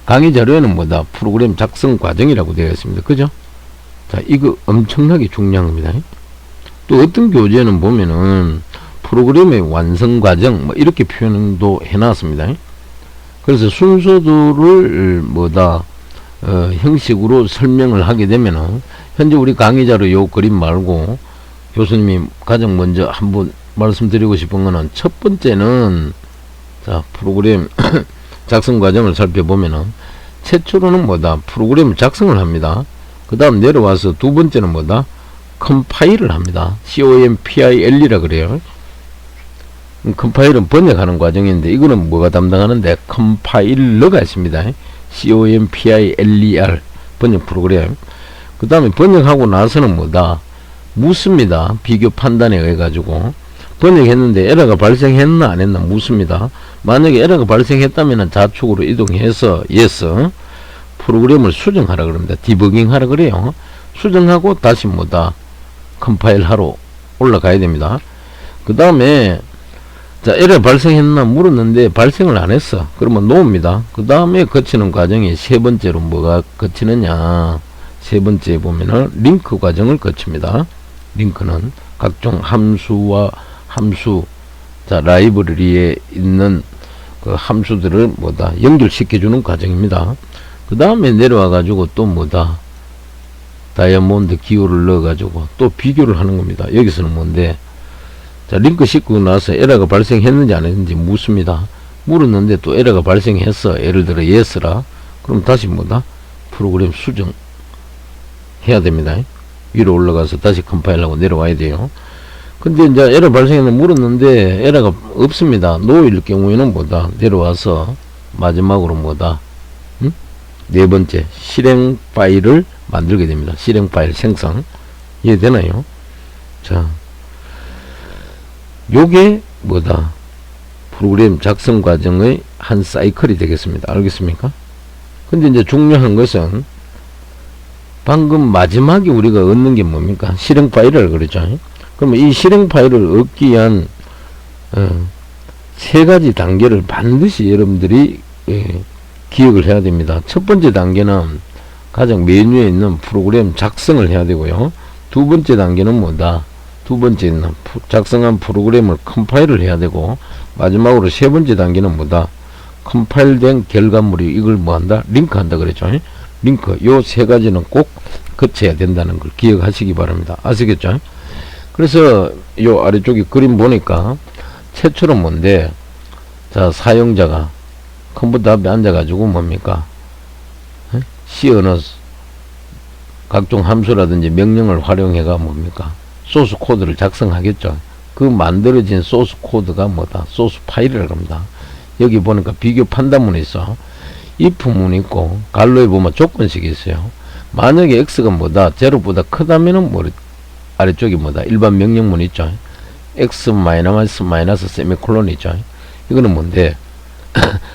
강의 자료에는 뭐다? 프로그램 작성 과정이라고 되어 있습니다. 그죠? 자, 이거 엄청나게 중요한 겁니다. 또 어떤 교재는 보면은 프로그램의 완성 과정 뭐 이렇게 표현도 해놨습니다. 그래서 순서도를 뭐다 형식으로 설명을 하게 되면은 현재 우리 강의자로 요 그림 말고 교수님이 가장 먼저 한번 말씀드리고 싶은 거는 첫 번째는 자, 프로그램 작성 과정을 살펴보면은 최초로는 뭐다? 프로그램 작성을 합니다. 그 다음 내려와서 두 번째는 뭐다? 컴파일을 합니다. COMPIL이라 그래요. 컴파일은 번역하는 과정인데 이거는 뭐가 담당하는데 컴파일러가 있습니다. COMPILER 번역 프로그램. 그 다음에 번역하고 나서는 뭐다? 묻습니다. 비교 판단에 의해 가지고 번역했는데 에러가 발생했나 안 했나 묻습니다. 만약에 에러가 발생했다면 좌측으로 이동해서 yes 프로그램을 수정하라 그럽니다. 디버깅 하라 그래요. 수정하고 다시 뭐다? 컴파일 하러 올라가야 됩니다. 그 다음에 자, 에러 발생했나 물었는데 발생을 안 했어. 그러면 놓습니다. 그 다음에 거치는 과정이 세 번째로 뭐가 거치느냐? 세 번째 보면은 링크 과정을 거칩니다. 링크는 각종 함수와 함수, 자, 라이브러리에 있는 그 함수들을 뭐다? 연결시켜주는 과정입니다. 그 다음에 내려와 가지고 또 뭐다? 다이아몬드 기호를 넣어 가지고 또 비교를 하는 겁니다. 여기서는 뭔데? 자, 링크 싣고 나서 에러가 발생했는지 안 했는지 묻습니다. 물었는데 또 에러가 발생했어. 예를 들어 yes라. 그럼 다시 뭐다? 프로그램 수정 해야 됩니다. 위로 올라가서 다시 컴파일하고 내려와야 돼요. 근데 이제 에러 발생했는지 물었는데 에러가 없습니다. no일 경우에는 뭐다? 내려와서 마지막으로 뭐다? 네 번째 실행 파일을 만들게 됩니다. 실행 파일 생성. 이해되나요? 자, 요게 뭐다? 프로그램 작성 과정의 한 사이클이 되겠습니다. 알겠습니까? 근데 이제 중요한 것은 방금 마지막에 우리가 얻는 게 뭡니까? 실행 파일을 그랬죠. 그러면 이 실행 파일을 얻기 위한 세 가지 단계를 반드시 여러분들이 기억을 해야 됩니다. 첫 번째 단계는 가장 메뉴에 있는 프로그램 작성을 해야 되고요. 두 번째 단계는 뭐다? 두 번째 있는 작성한 프로그램을 컴파일을 해야 되고, 마지막으로 세 번째 단계는 뭐다? 컴파일된 결과물이 이걸 뭐한다? 링크한다 그랬죠. 링크. 요 세 가지는 꼭 거쳐야 된다는 걸 기억하시기 바랍니다. 아시겠죠? 그래서 요 아래쪽에 그림 보니까 최초로 뭔데, 자, 사용자가 컴퓨터 앞에 앉아가지고 뭡니까? C 언어 각종 함수라든지 명령을 활용해가 뭡니까? 소스 코드를 작성하겠죠. 그 만들어진 소스 코드가 뭐다? 소스 파일이라고 합니다. 여기 보니까 비교 판단문이 있어. if문이 있고, 갈로에 보면 조건식이 있어요. 만약에 x가 뭐다? 제로보다 크다면은 뭐, 아래쪽에 뭐다? 일반 명령문 있죠. x 마이너스 세미콜론 있죠. 이거는 뭔데?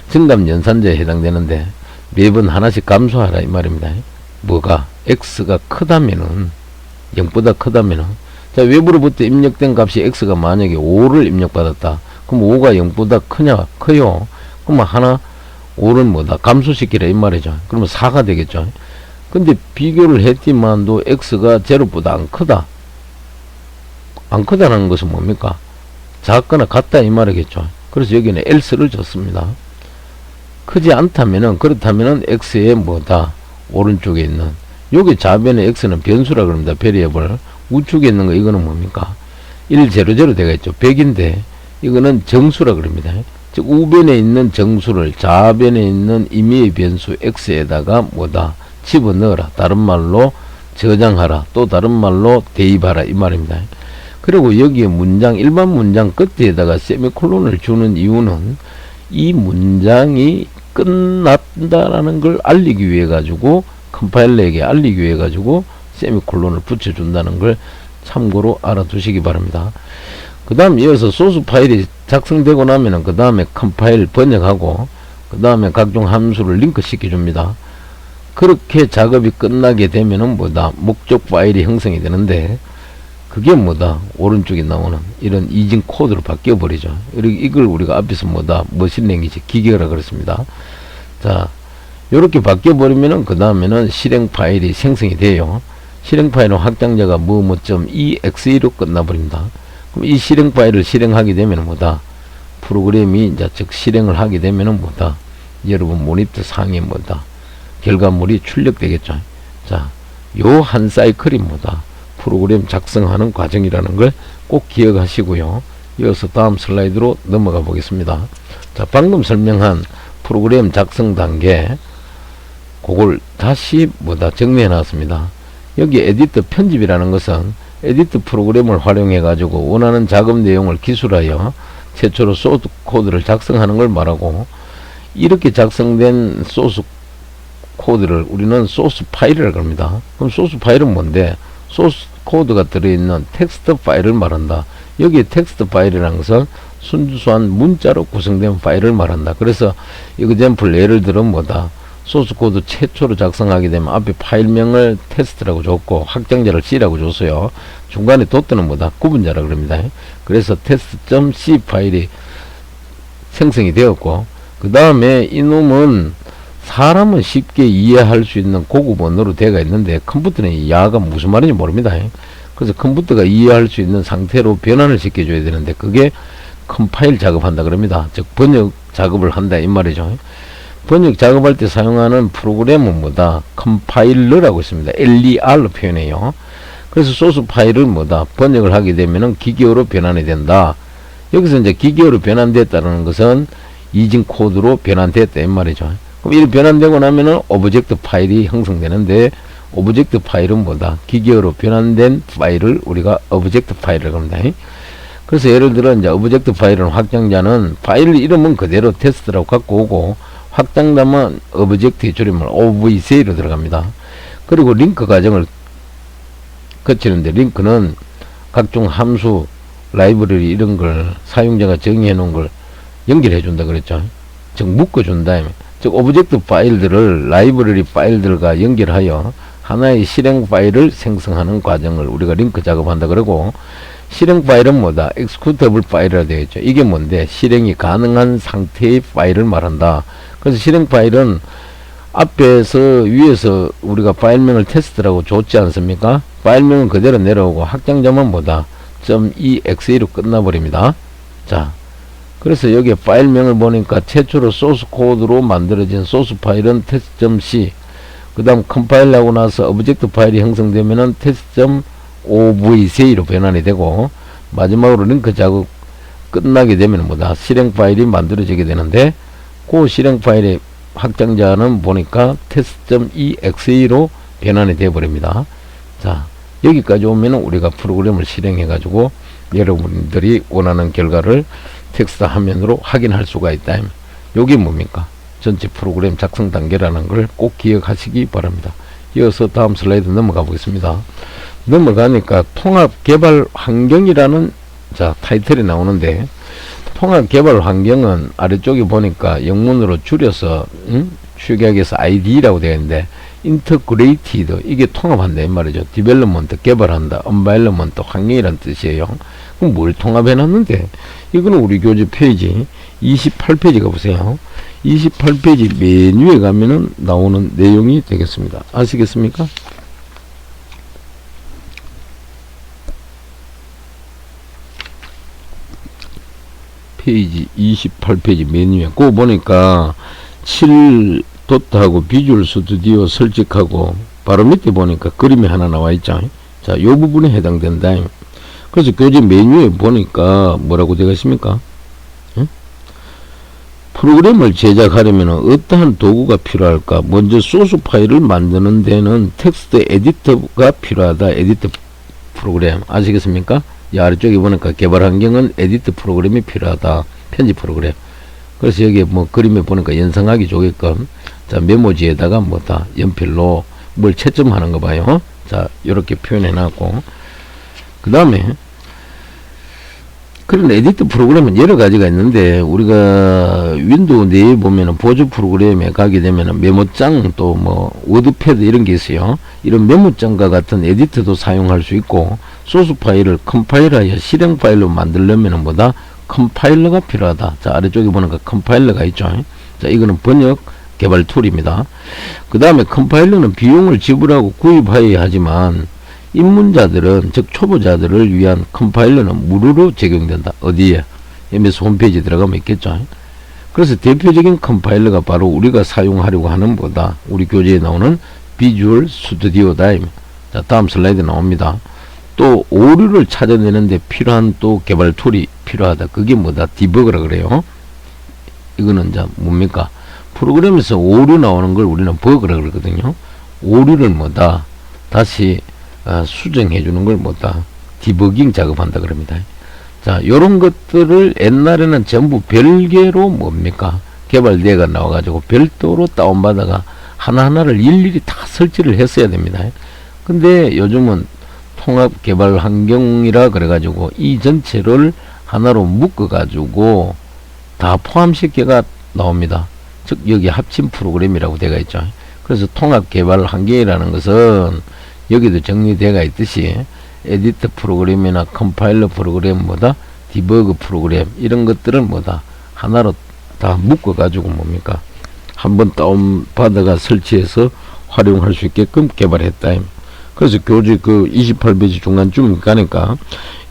정답 연산자에 해당되는데, 매번 하나씩 감소하라 이 말입니다. 뭐가? x가 크다면은, 0보다 크다면은, 자, 외부로부터 입력된 값이 x가 만약에 5를 입력받았다. 그럼 5가 0보다 크냐? 커요. 그러면 하나, 5는 뭐다? 감소시키라 이 말이죠. 그러면 4가 되겠죠. 근데 비교를 했지만도 x가 제로보다 안 크다. 안 크다는 것은 뭡니까? 작거나 같다 이 말이겠죠. 그래서 여기는 else를 줬습니다. 크지 않다면은, 그렇다면은 x의 뭐다? 오른쪽에 있는, 여기 좌변의 x는 변수라 그럽니다. 베리어블. 우측에 있는 거 이거는 뭡니까? 100 되어 있죠. 100인데 이거는 정수라 그럽니다. 즉 우변에 있는 정수를 좌변에 있는 임의의 변수 x에다가 뭐다? 집어넣어라. 다른 말로 저장하라. 또 다른 말로 대입하라 이 말입니다. 그리고 여기에 문장, 일반 문장 끝에다가 세미콜론을 주는 이유는 이 문장이 끝났다라는 걸 알리기 위해 가지고, 컴파일러에게 알리기 위해 가지고 세미콜론을 붙여준다는 걸 참고로 알아두시기 바랍니다. 그 다음 이어서 소스 파일이 작성되고 나면은 그 다음에 컴파일 번역하고, 그 다음에 각종 함수를 링크 시켜줍니다. 그렇게 작업이 끝나게 되면은 뭐다? 목적 파일이 형성이 되는데, 그게 뭐다? 오른쪽에 나오는 이런 이진 코드로 바뀌어 버리죠. 이걸 우리가 앞에서 뭐다? 머신랭귀지 기계라 그랬습니다. 자, 요렇게 바뀌어 버리면은 그 다음에는 실행 파일이 생성이 돼요. 실행 파일은 확장자가 뭐뭐.exe로 끝나버립니다. 그럼 이 실행 파일을 실행하게 되면 뭐다? 프로그램이 이제 즉 실행을 하게 되면은 뭐다? 여러분 모니터 상에 뭐다? 결과물이 출력되겠죠. 자, 요 한 사이클이 뭐다? 프로그램 작성하는 과정이라는 걸 꼭 기억하시고요. 이어서 다음 슬라이드로 넘어가 보겠습니다. 자, 방금 설명한 프로그램 작성 단계, 그걸 다시 뭐다? 정리해 놨습니다. 여기 에디터 편집이라는 것은 에디트 프로그램을 활용해 가지고 원하는 작업 내용을 기술하여 최초로 소스 코드를 작성하는 걸 말하고, 이렇게 작성된 소스 코드를 우리는 소스 파일이라고 합니다. 그럼 소스 파일은 뭔데? 소스 코드가 들어있는 텍스트 파일을 말한다. 여기 텍스트 파일이라는 것은 순수한 문자로 구성된 파일을 말한다. 그래서 example 예를 들어 뭐다? 소스 코드 최초로 작성하게 되면 앞에 파일명을 테스트라고 줬고 확장자를 C라고 줬어요. 중간에 도트는 뭐다? 구분자라 그럽니다. 그래서 test.c 파일이 생성이 되었고, 그 다음에 이놈은 사람은 쉽게 이해할 수 있는 고급 언어로 되어 있는데 컴퓨터는 이 야가 무슨 말인지 모릅니다. 그래서 컴퓨터가 이해할 수 있는 상태로 변환을 시켜줘야 되는데 그게 컴파일 작업한다 그럽니다. 즉 번역 작업을 한다 이 말이죠. 번역 작업할 때 사용하는 프로그램은 뭐다? 컴파일러라고 있습니다. LER로 표현해요. 그래서 소스 파일을 뭐다? 번역을 하게 되면은 기계어로 변환이 된다. 여기서 이제 기계어로 변환됐다는 것은 이진 코드로 변환됐다 이 말이죠. 그럼 이렇게 변환되고 나면은 오브젝트 파일이 형성되는데, 오브젝트 파일은 뭐다? 기계어로 변환된 파일을 우리가 오브젝트 파일이라고 합니다. 그래서 예를 들어 이제 오브젝트 파일은 확장자는 파일 이름은 그대로 테스트라고 갖고 오고, 확장자만 오브젝트의 줄임말 OVJ로 들어갑니다. 그리고 링크 과정을 거치는데, 링크는 각종 함수, 라이브러리 이런 걸 사용자가 정의해 놓은 걸 연결해 준다 그랬죠. 즉 묶어 준다. 즉 오브젝트 파일들을 라이브러리 파일들과 연결하여 하나의 실행 파일을 생성하는 과정을 우리가 링크 작업한다 그러고, 실행 파일은 뭐다? executable 파일이라 되어 있죠. 이게 뭔데? 실행이 가능한 상태의 파일을 말한다. 그래서 실행 파일은 앞에서 위에서 우리가 파일명을 테스트라고 줬지 않습니까? 파일명은 그대로 내려오고 확장자만 뭐다? .exe로 끝나버립니다. 자, 그래서 여기에 파일명을 보니까 최초로 소스 코드로 만들어진 소스 파일은 test.c, 그 다음 컴파일하고 나서 오브젝트 파일이 형성되면은 test.ovc로 변환이 되고, 마지막으로 링크 작업 끝나게 되면 뭐다? 실행 파일이 만들어지게 되는데, 그 실행 파일의 확장자는 보니까 test.exe로 변환이 되어 버립니다. 자, 여기까지 오면 우리가 프로그램을 실행해 가지고 여러분들이 원하는 결과를 텍스트 화면으로 확인할 수가 있다. 여기 뭡니까? 전체 프로그램 작성 단계라는 걸 꼭 기억하시기 바랍니다. 이어서 다음 슬라이드 넘어가 보겠습니다. 넘어가니까 통합 개발 환경이라는 자 타이틀이 나오는데, 통합 개발 환경은 아래쪽에 보니까 영문으로 줄여서 축약해서 ID라고 되어 있는데, 인터그레이티드, 이게 통합한다 이 말이죠. 디벨롭먼트, 개발한다, 언바일먼트, 환경이란 뜻이에요. 그럼 뭘 통합해 놨는데, 이거는 우리 교재 페이지 28페이지 가보세요. 28페이지 메뉴에 가면은 나오는 내용이 되겠습니다. 아시겠습니까? 페이지 28페이지 메뉴에 그거 보니까 7도트하고 비주얼 스튜디오 설정하고 바로 밑에 보니까 그림이 하나 나와 있죠. 자, 요 부분에 해당된다. 그래서 교재 메뉴에 보니까 뭐라고 되어 있습니까? 프로그램을 제작하려면 어떠한 도구가 필요할까? 먼저 소스 파일을 만드는 데는 텍스트 에디터가 필요하다. 에디터 프로그램 아시겠습니까? 이 아래쪽에 보니까 개발 환경은 에디터 프로그램이 필요하다. 편집 프로그램. 그래서 여기에 뭐 그림에 보니까 연상하기 좋게끔 자 메모지에다가 뭐다 연필로 뭘 채점하는 거 봐요. 자 이렇게 표현해 놨고, 그 다음에 그런 에디트 프로그램은 여러 가지가 있는데, 우리가 윈도우 내에 보면은 보조 프로그램에 가게 되면은 메모장 또 뭐 워드패드 이런 게 있어요. 이런 메모장과 같은 에디트도 사용할 수 있고, 소스 파일을 컴파일하여 실행 파일로 만들려면은 뭐다? 컴파일러가 필요하다. 자 아래쪽에 보니까 컴파일러가 있죠. 자 이거는 번역 개발 툴입니다. 그 다음에 컴파일러는 비용을 지불하고 구입하여야 하지만, 입문자들은 즉 초보자들을 위한 컴파일러는 무료로 적용된다. 어디에? MS 홈페이지 들어가면 있겠죠. 그래서 대표적인 컴파일러가 바로 우리가 사용하려고 하는 보다 우리 교재에 나오는 비주얼 스튜디오다. 자 다음 슬라이드 나옵니다. 또 오류를 찾아내는데 필요한 또 개발 툴이 필요하다. 그게 뭐다? 디버그라 그래요. 이거는 자 뭡니까? 프로그램에서 오류 나오는 걸 우리는 버그라 그러거든요. 오류를 뭐다? 다시 수정해 주는 걸 뭐다? 디버깅 작업한다 그럽니다. 자, 요런 것들을 옛날에는 전부 별개로 뭡니까? 개발대가 나와가지고 별도로 다운받아가 하나하나를 일일이 다 설치를 했어야 됩니다. 근데 요즘은 통합 개발 환경이라 그래가지고 이 전체를 하나로 묶어가지고 다 포함시켜가 나옵니다. 즉, 여기 합친 프로그램이라고 되어 있죠. 그래서 통합 개발 환경이라는 것은 여기도 정리되어 있듯이 에디터 프로그램이나 컴파일러 프로그램보다 디버그 프로그램 이런 것들은 뭐다 하나로 다 묶어 가지고 뭡니까 한번 다운 받아가 설치해서 활용할 수 있게끔 개발했다. 그래서 교재 그 28페이지 중간쯤 가니까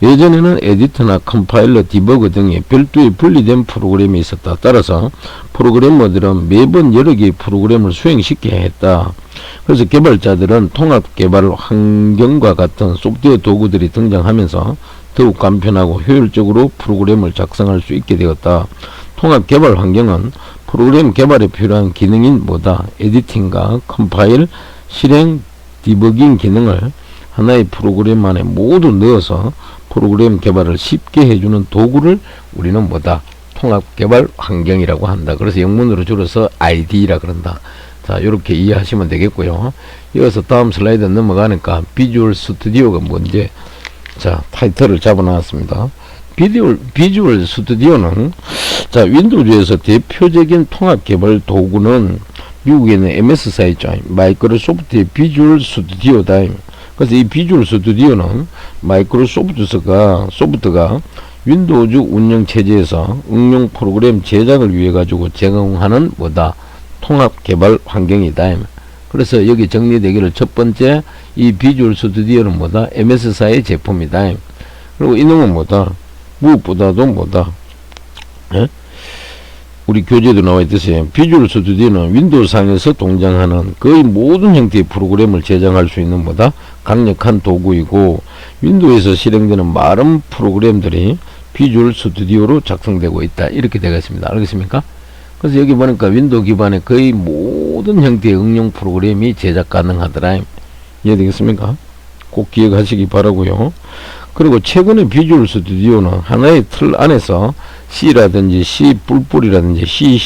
예전에는 에디터나 컴파일러, 디버그 등의 별도의 분리된 프로그램이 있었다. 따라서 프로그래머들은 매번 여러 개의 프로그램을 수행시켜야 했다. 그래서 개발자들은 통합 개발 환경과 같은 소프트웨어 도구들이 등장하면서 더욱 간편하고 효율적으로 프로그램을 작성할 수 있게 되었다. 통합 개발 환경은 프로그램 개발에 필요한 기능인 뭐다? 에디팅과 컴파일, 실행, 디버깅 기능을 하나의 프로그램 안에 모두 넣어서 프로그램 개발을 쉽게 해주는 도구를 우리는 뭐다? 통합 개발 환경이라고 한다. 그래서 영문으로 줄여서 ID라 그런다. 자, 이렇게 이해하시면 되겠고요. 이어서 다음 슬라이드 넘어가니까 비주얼 스튜디오가 뭔지 자 타이틀을 잡아놨습니다. 비주얼 스튜디오는 자 윈도우즈에서 대표적인 통합 개발 도구는 미국에는 MS사 있죠. 마이크로소프트의 비주얼 스튜디오다. 그래서 이 비주얼 스튜디오는 마이크로소프트가 윈도우즈 운영 체제에서 응용 프로그램 제작을 위해 가지고 제공하는 뭐다? 통합 개발 환경이다. 그래서 여기 정리되기를 첫 번째, 이 비주얼 스튜디오는 뭐다? MS사의 제품이다. 그리고 이놈은 뭐다? 무엇보다도 뭐다? 예? 우리 교재도 나와 있듯이 비주얼 스튜디오는 윈도우상에서 동작하는 거의 모든 형태의 프로그램을 제작할 수 있는 뭐다? 강력한 도구이고, 윈도우에서 실행되는 많은 프로그램들이 비주얼 스튜디오로 작성되고 있다. 이렇게 되겠습니다. 알겠습니까? 그래서 여기 보니까 윈도우 기반의 거의 모든 형태의 응용 프로그램이 제작 가능하더라. 이해되겠습니까? 꼭 기억하시기 바라고요. 그리고 최근에 비주얼 스튜디오는 하나의 틀 안에서 C라든지 C++이라든지 C#,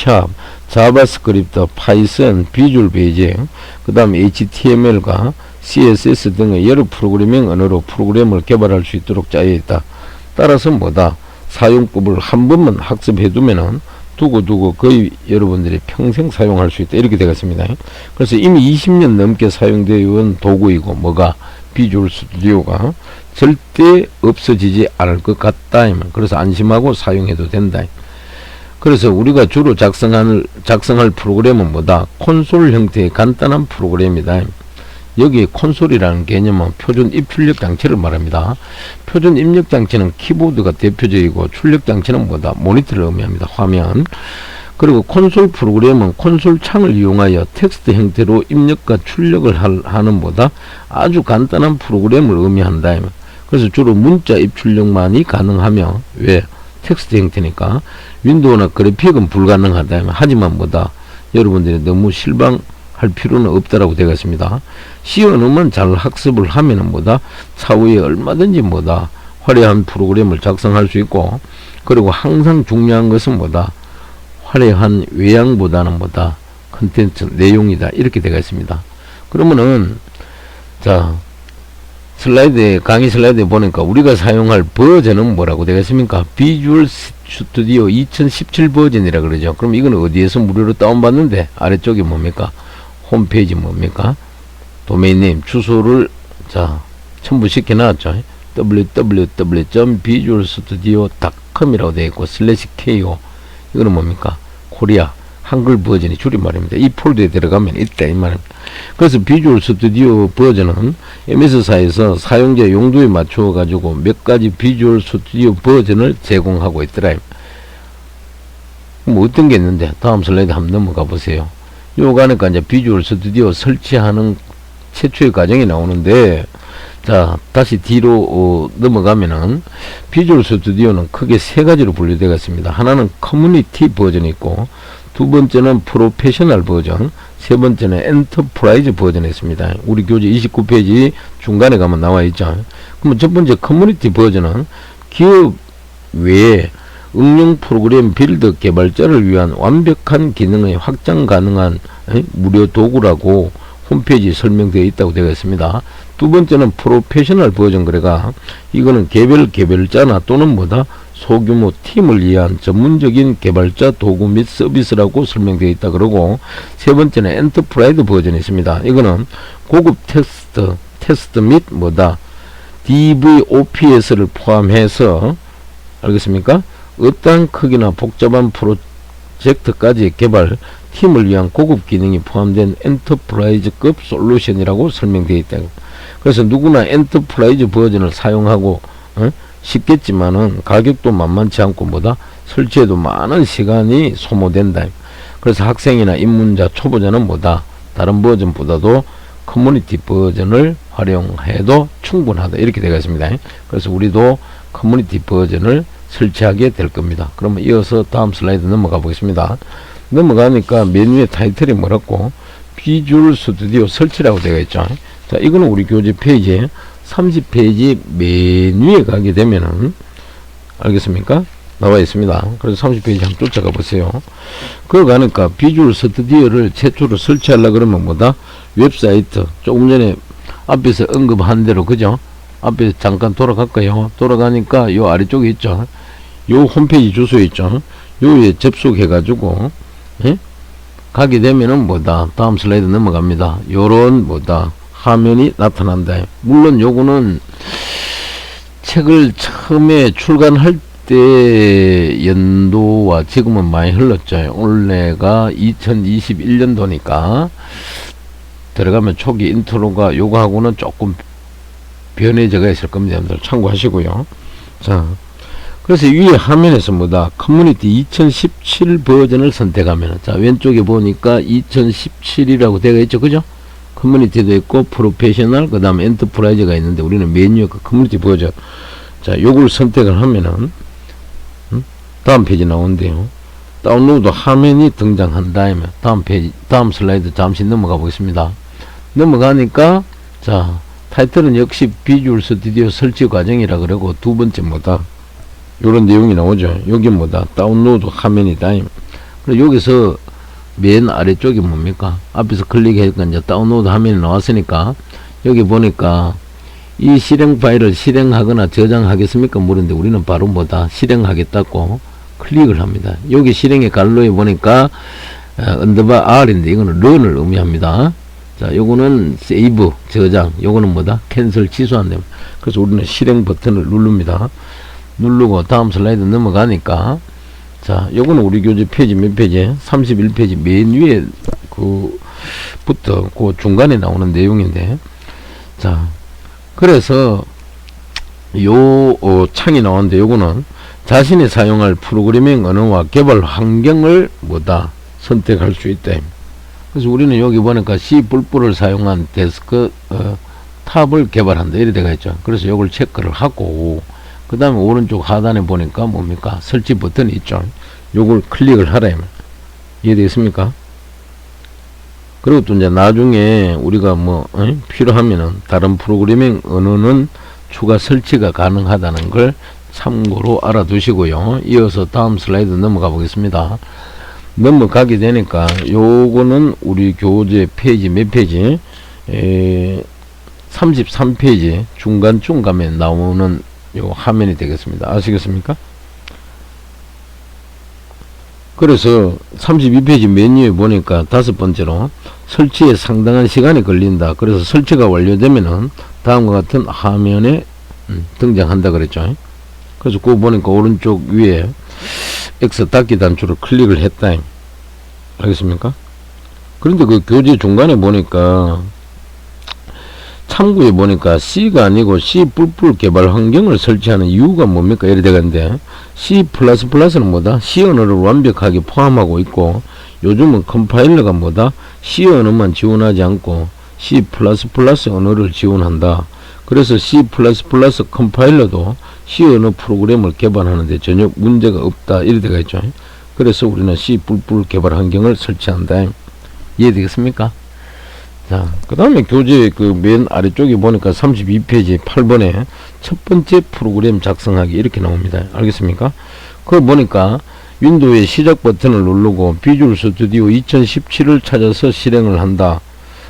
자바스크립트, 파이썬, 비주얼 베이직, 그 다음 HTML과 CSS 등의 여러 프로그래밍 언어로 프로그램을 개발할 수 있도록 짜여 있다. 따라서 뭐다? 사용법을 한 번만 학습해 두면은 두고 거의 여러분들이 평생 사용할 수 있다. 이렇게 되겠습니다. 그래서 이미 20년 넘게 사용되어 온 도구이고, 뭐가? 비주얼 스튜디오가 절대 없어지지 않을 것 같다. 그래서 안심하고 사용해도 된다. 그래서 우리가 주로 작성할 프로그램은 뭐다? 콘솔 형태의 간단한 프로그램이다. 여기 콘솔이라는 개념은 표준 입출력 장치를 말합니다. 표준 입력 장치는 키보드가 대표적이고, 출력 장치는 뭐다? 모니터를 의미합니다. 화면. 그리고 콘솔 프로그램은 콘솔 창을 이용하여 텍스트 형태로 입력과 출력을 하는 뭐다? 아주 간단한 프로그램을 의미한다. 그래서 주로 문자 입출력만이 가능하며, 왜? 텍스트 형태니까. 윈도우나 그래픽은 불가능하다. 하지만 뭐다? 여러분들이 너무 실망할 필요는 없다라고 되겠습니다. C 언어만 잘 학습을 하면은 뭐다? 차후에 얼마든지 뭐다? 화려한 프로그램을 작성할 수 있고, 그리고 항상 중요한 것은 뭐다? 화려한 외양보다는 뭐다? 컨텐츠, 내용이다. 이렇게 되겠습니다. 그러면은, 자, 강의 슬라이드에 보니까 우리가 사용할 버전은 뭐라고 되겠습니까? 비주얼 스튜디오 2017 버전이라 그러죠. 그럼 이건 어디에서 무료로 다운받는데? 아래쪽에 뭡니까? 홈페이지 뭡니까? 도메인 네임, 주소를, 자, 첨부시켜 놨죠. www.visualstudio.com 이라고 되어 있고, /ko. 이거는 뭡니까? 코리아. 한글 버전이 줄임말입니다. 이 폴더에 들어가면 있다. 이 말입니다. 그래서 비주얼 스튜디오 버전은 MS사에서 사용자 용도에 맞추어 가지고 몇 가지 비주얼 스튜디오 버전을 제공하고 있더라. 뭐 어떤 게 있는데? 다음 슬라이드 한번 넘어가 보세요. 요거 안에까 이제 비주얼 스튜디오 설치하는 최초의 과정이 나오는데, 자, 다시 뒤로 넘어가면은 비주얼 스튜디오는 크게 세 가지로 분류되겠습니다. 하나는 커뮤니티 버전이 있고, 두 번째는 프로페셔널 버전, 세 번째는 엔터프라이즈 버전이 있습니다. 우리 교재 29페이지 중간에 가면 나와 있죠. 그러면 첫 번째 커뮤니티 버전은 기업 외에 응용 프로그램 빌드 개발자를 위한 완벽한 기능의 확장 가능한 무료 도구라고 홈페이지 설명되어 있다고 되어 있습니다. 두 번째는 프로페셔널 버전, 그래가 이거는 개별자나 또는 뭐다? 소규모 팀을 위한 전문적인 개발자 도구 및 서비스라고 설명되어 있다 그러고, 세 번째는 엔터프라이즈 버전이 있습니다. 이거는 고급 테스트 및 뭐다? DVOPS를 포함해서, 알겠습니까? 어떠한 크기나 복잡한 프로젝트까지 개발 팀을 위한 고급 기능이 포함된 엔터프라이즈급 솔루션이라고 설명되어 있다. 그래서 누구나 엔터프라이즈 버전을 사용하고 쉽겠지만은 가격도 만만치 않고 뭐다? 설치에도 많은 시간이 소모된다. 그래서 학생이나 입문자, 초보자는 뭐다? 다른 버전보다도 커뮤니티 버전을 활용해도 충분하다. 이렇게 되겠습니다. 그래서 우리도 커뮤니티 버전을 설치하게 될 겁니다. 그러면 이어서 다음 슬라이드 넘어가 보겠습니다. 넘어가니까 메뉴의 타이틀이 뭐라고? 비주얼 스튜디오 설치라고 되어 있죠. 자, 이거는 우리 교재 페이지에 30페이지 메뉴에 가게 되면은, 알겠습니까? 나와 있습니다. 그래서 30페이지 한번 쫓아가 보세요. 그거 가니까 비주얼 스튜디오를 최초로 설치하려고 그러면 뭐다? 웹사이트. 조금 전에 앞에서 언급한 대로, 그죠? 앞에서 잠깐 돌아갈까요? 돌아가니까 요 아래쪽에 있죠? 요 홈페이지 주소 있죠? 요에 접속해가지고, 예? 가게 되면은 뭐다? 다음 슬라이드 넘어갑니다. 요런 뭐다? 화면이 나타난다. 물론 요거는 책을 처음에 출간할 그때 연도와 지금은 많이 흘렀죠. 올해가 2021년도니까 들어가면 초기 인트로가 요거하고는 조금 변해져가 있을 겁니다. 여러분들 참고하시고요. 자, 그래서 위에 화면에서 뭐다 커뮤니티 2017 버전을 선택하면, 자 왼쪽에 보니까 2017이라고 되어 있죠, 그죠? 커뮤니티도 있고 프로페셔널 그 다음에 엔터프라이즈가 있는데 우리는 메뉴에 그 커뮤니티 버전, 자 요걸 선택을 하면은 다음 페이지 나오는데요. 다운로드 화면이 등장한 다음에 다음 페이지, 다음 슬라이드 잠시 넘어가 보겠습니다. 넘어가니까 자 타이틀은 역시 비주얼 스튜디오 설치 과정이라 그러고, 두 번째 뭐다 요런 내용이 나오죠. 여기 뭐다 다운로드 화면이다. 그리고 여기서 맨 아래쪽이 뭡니까? 앞에서 클릭하니까 이제 다운로드 화면이 나왔으니까 여기 보니까 이 실행 파일을 실행하거나 저장하겠습니까? 물었는데 우리는 바로 뭐다 실행하겠다고 클릭을 합니다. 여기 실행의 갈로에 보니까 언더바 R인데 이거는 런을 의미합니다. 자, 요거는 세이브 저장, 요거는 뭐다 캔슬 취소한다. 그래서 우리는 실행 버튼을 누릅니다. 누르고 다음 슬라이드 넘어가니까, 자 요거는 우리 교재 페이지 몇 페이지? 31페이지 맨 위에 부터 그 중간에 나오는 내용인데, 자 그래서 요 창이 나오는데 요거는 자신이 사용할 프로그래밍 언어와 개발 환경을 뭐다 선택할 수 있다. 그래서 우리는 여기 보니까 C++을 사용한 데스크 탑을 개발한다 이래 되어 있죠. 그래서 요걸 체크를 하고, 그 다음에 오른쪽 하단에 보니까 뭡니까 설치 버튼이 있죠. 요걸 클릭을 하라. 이해되겠습니까? 그리고 또 이제 나중에 우리가 뭐 필요하면은 다른 프로그래밍 언어는 추가 설치가 가능하다는 걸 참고로 알아두시고요. 이어서 다음 슬라이드 넘어가 보겠습니다. 넘어가게 되니까 요거는 우리 교재 페이지 몇 페이지? 33페이지 중간쯤 가면 나오는 요 화면이 되겠습니다. 아시겠습니까? 그래서 32페이지 메뉴에 보니까 다섯 번째로 설치에 상당한 시간이 걸린다. 그래서 설치가 완료되면은 다음과 같은 화면에 등장한다 그랬죠. 그래서 그거 보니까 오른쪽 위에 X 닫기 단추를 클릭을 했다. 알겠습니까? 그런데 그 교재 중간에 보니까 참고에 보니까 C가 아니고 C++ 개발 환경을 설치하는 이유가 뭡니까? 이래 되겠는데, C++는 뭐다? C 언어를 완벽하게 포함하고 있고, 요즘은 컴파일러가 뭐다? C 언어만 지원하지 않고 C++ 언어를 지원한다. 그래서 C++ 컴파일러도 C 언어 프로그램을 개발하는데 전혀 문제가 없다. 이래 되어 있죠. 그래서 우리는 C++ 개발 환경을 설치한다. 이해되겠습니까? 자, 그 다음에 교재 그 맨 아래쪽에 보니까 32페이지 8번에 첫 번째 프로그램 작성하기 이렇게 나옵니다. 알겠습니까? 그걸 보니까 윈도우의 시작 버튼을 누르고 비주얼 스튜디오 2017을 찾아서 실행을 한다.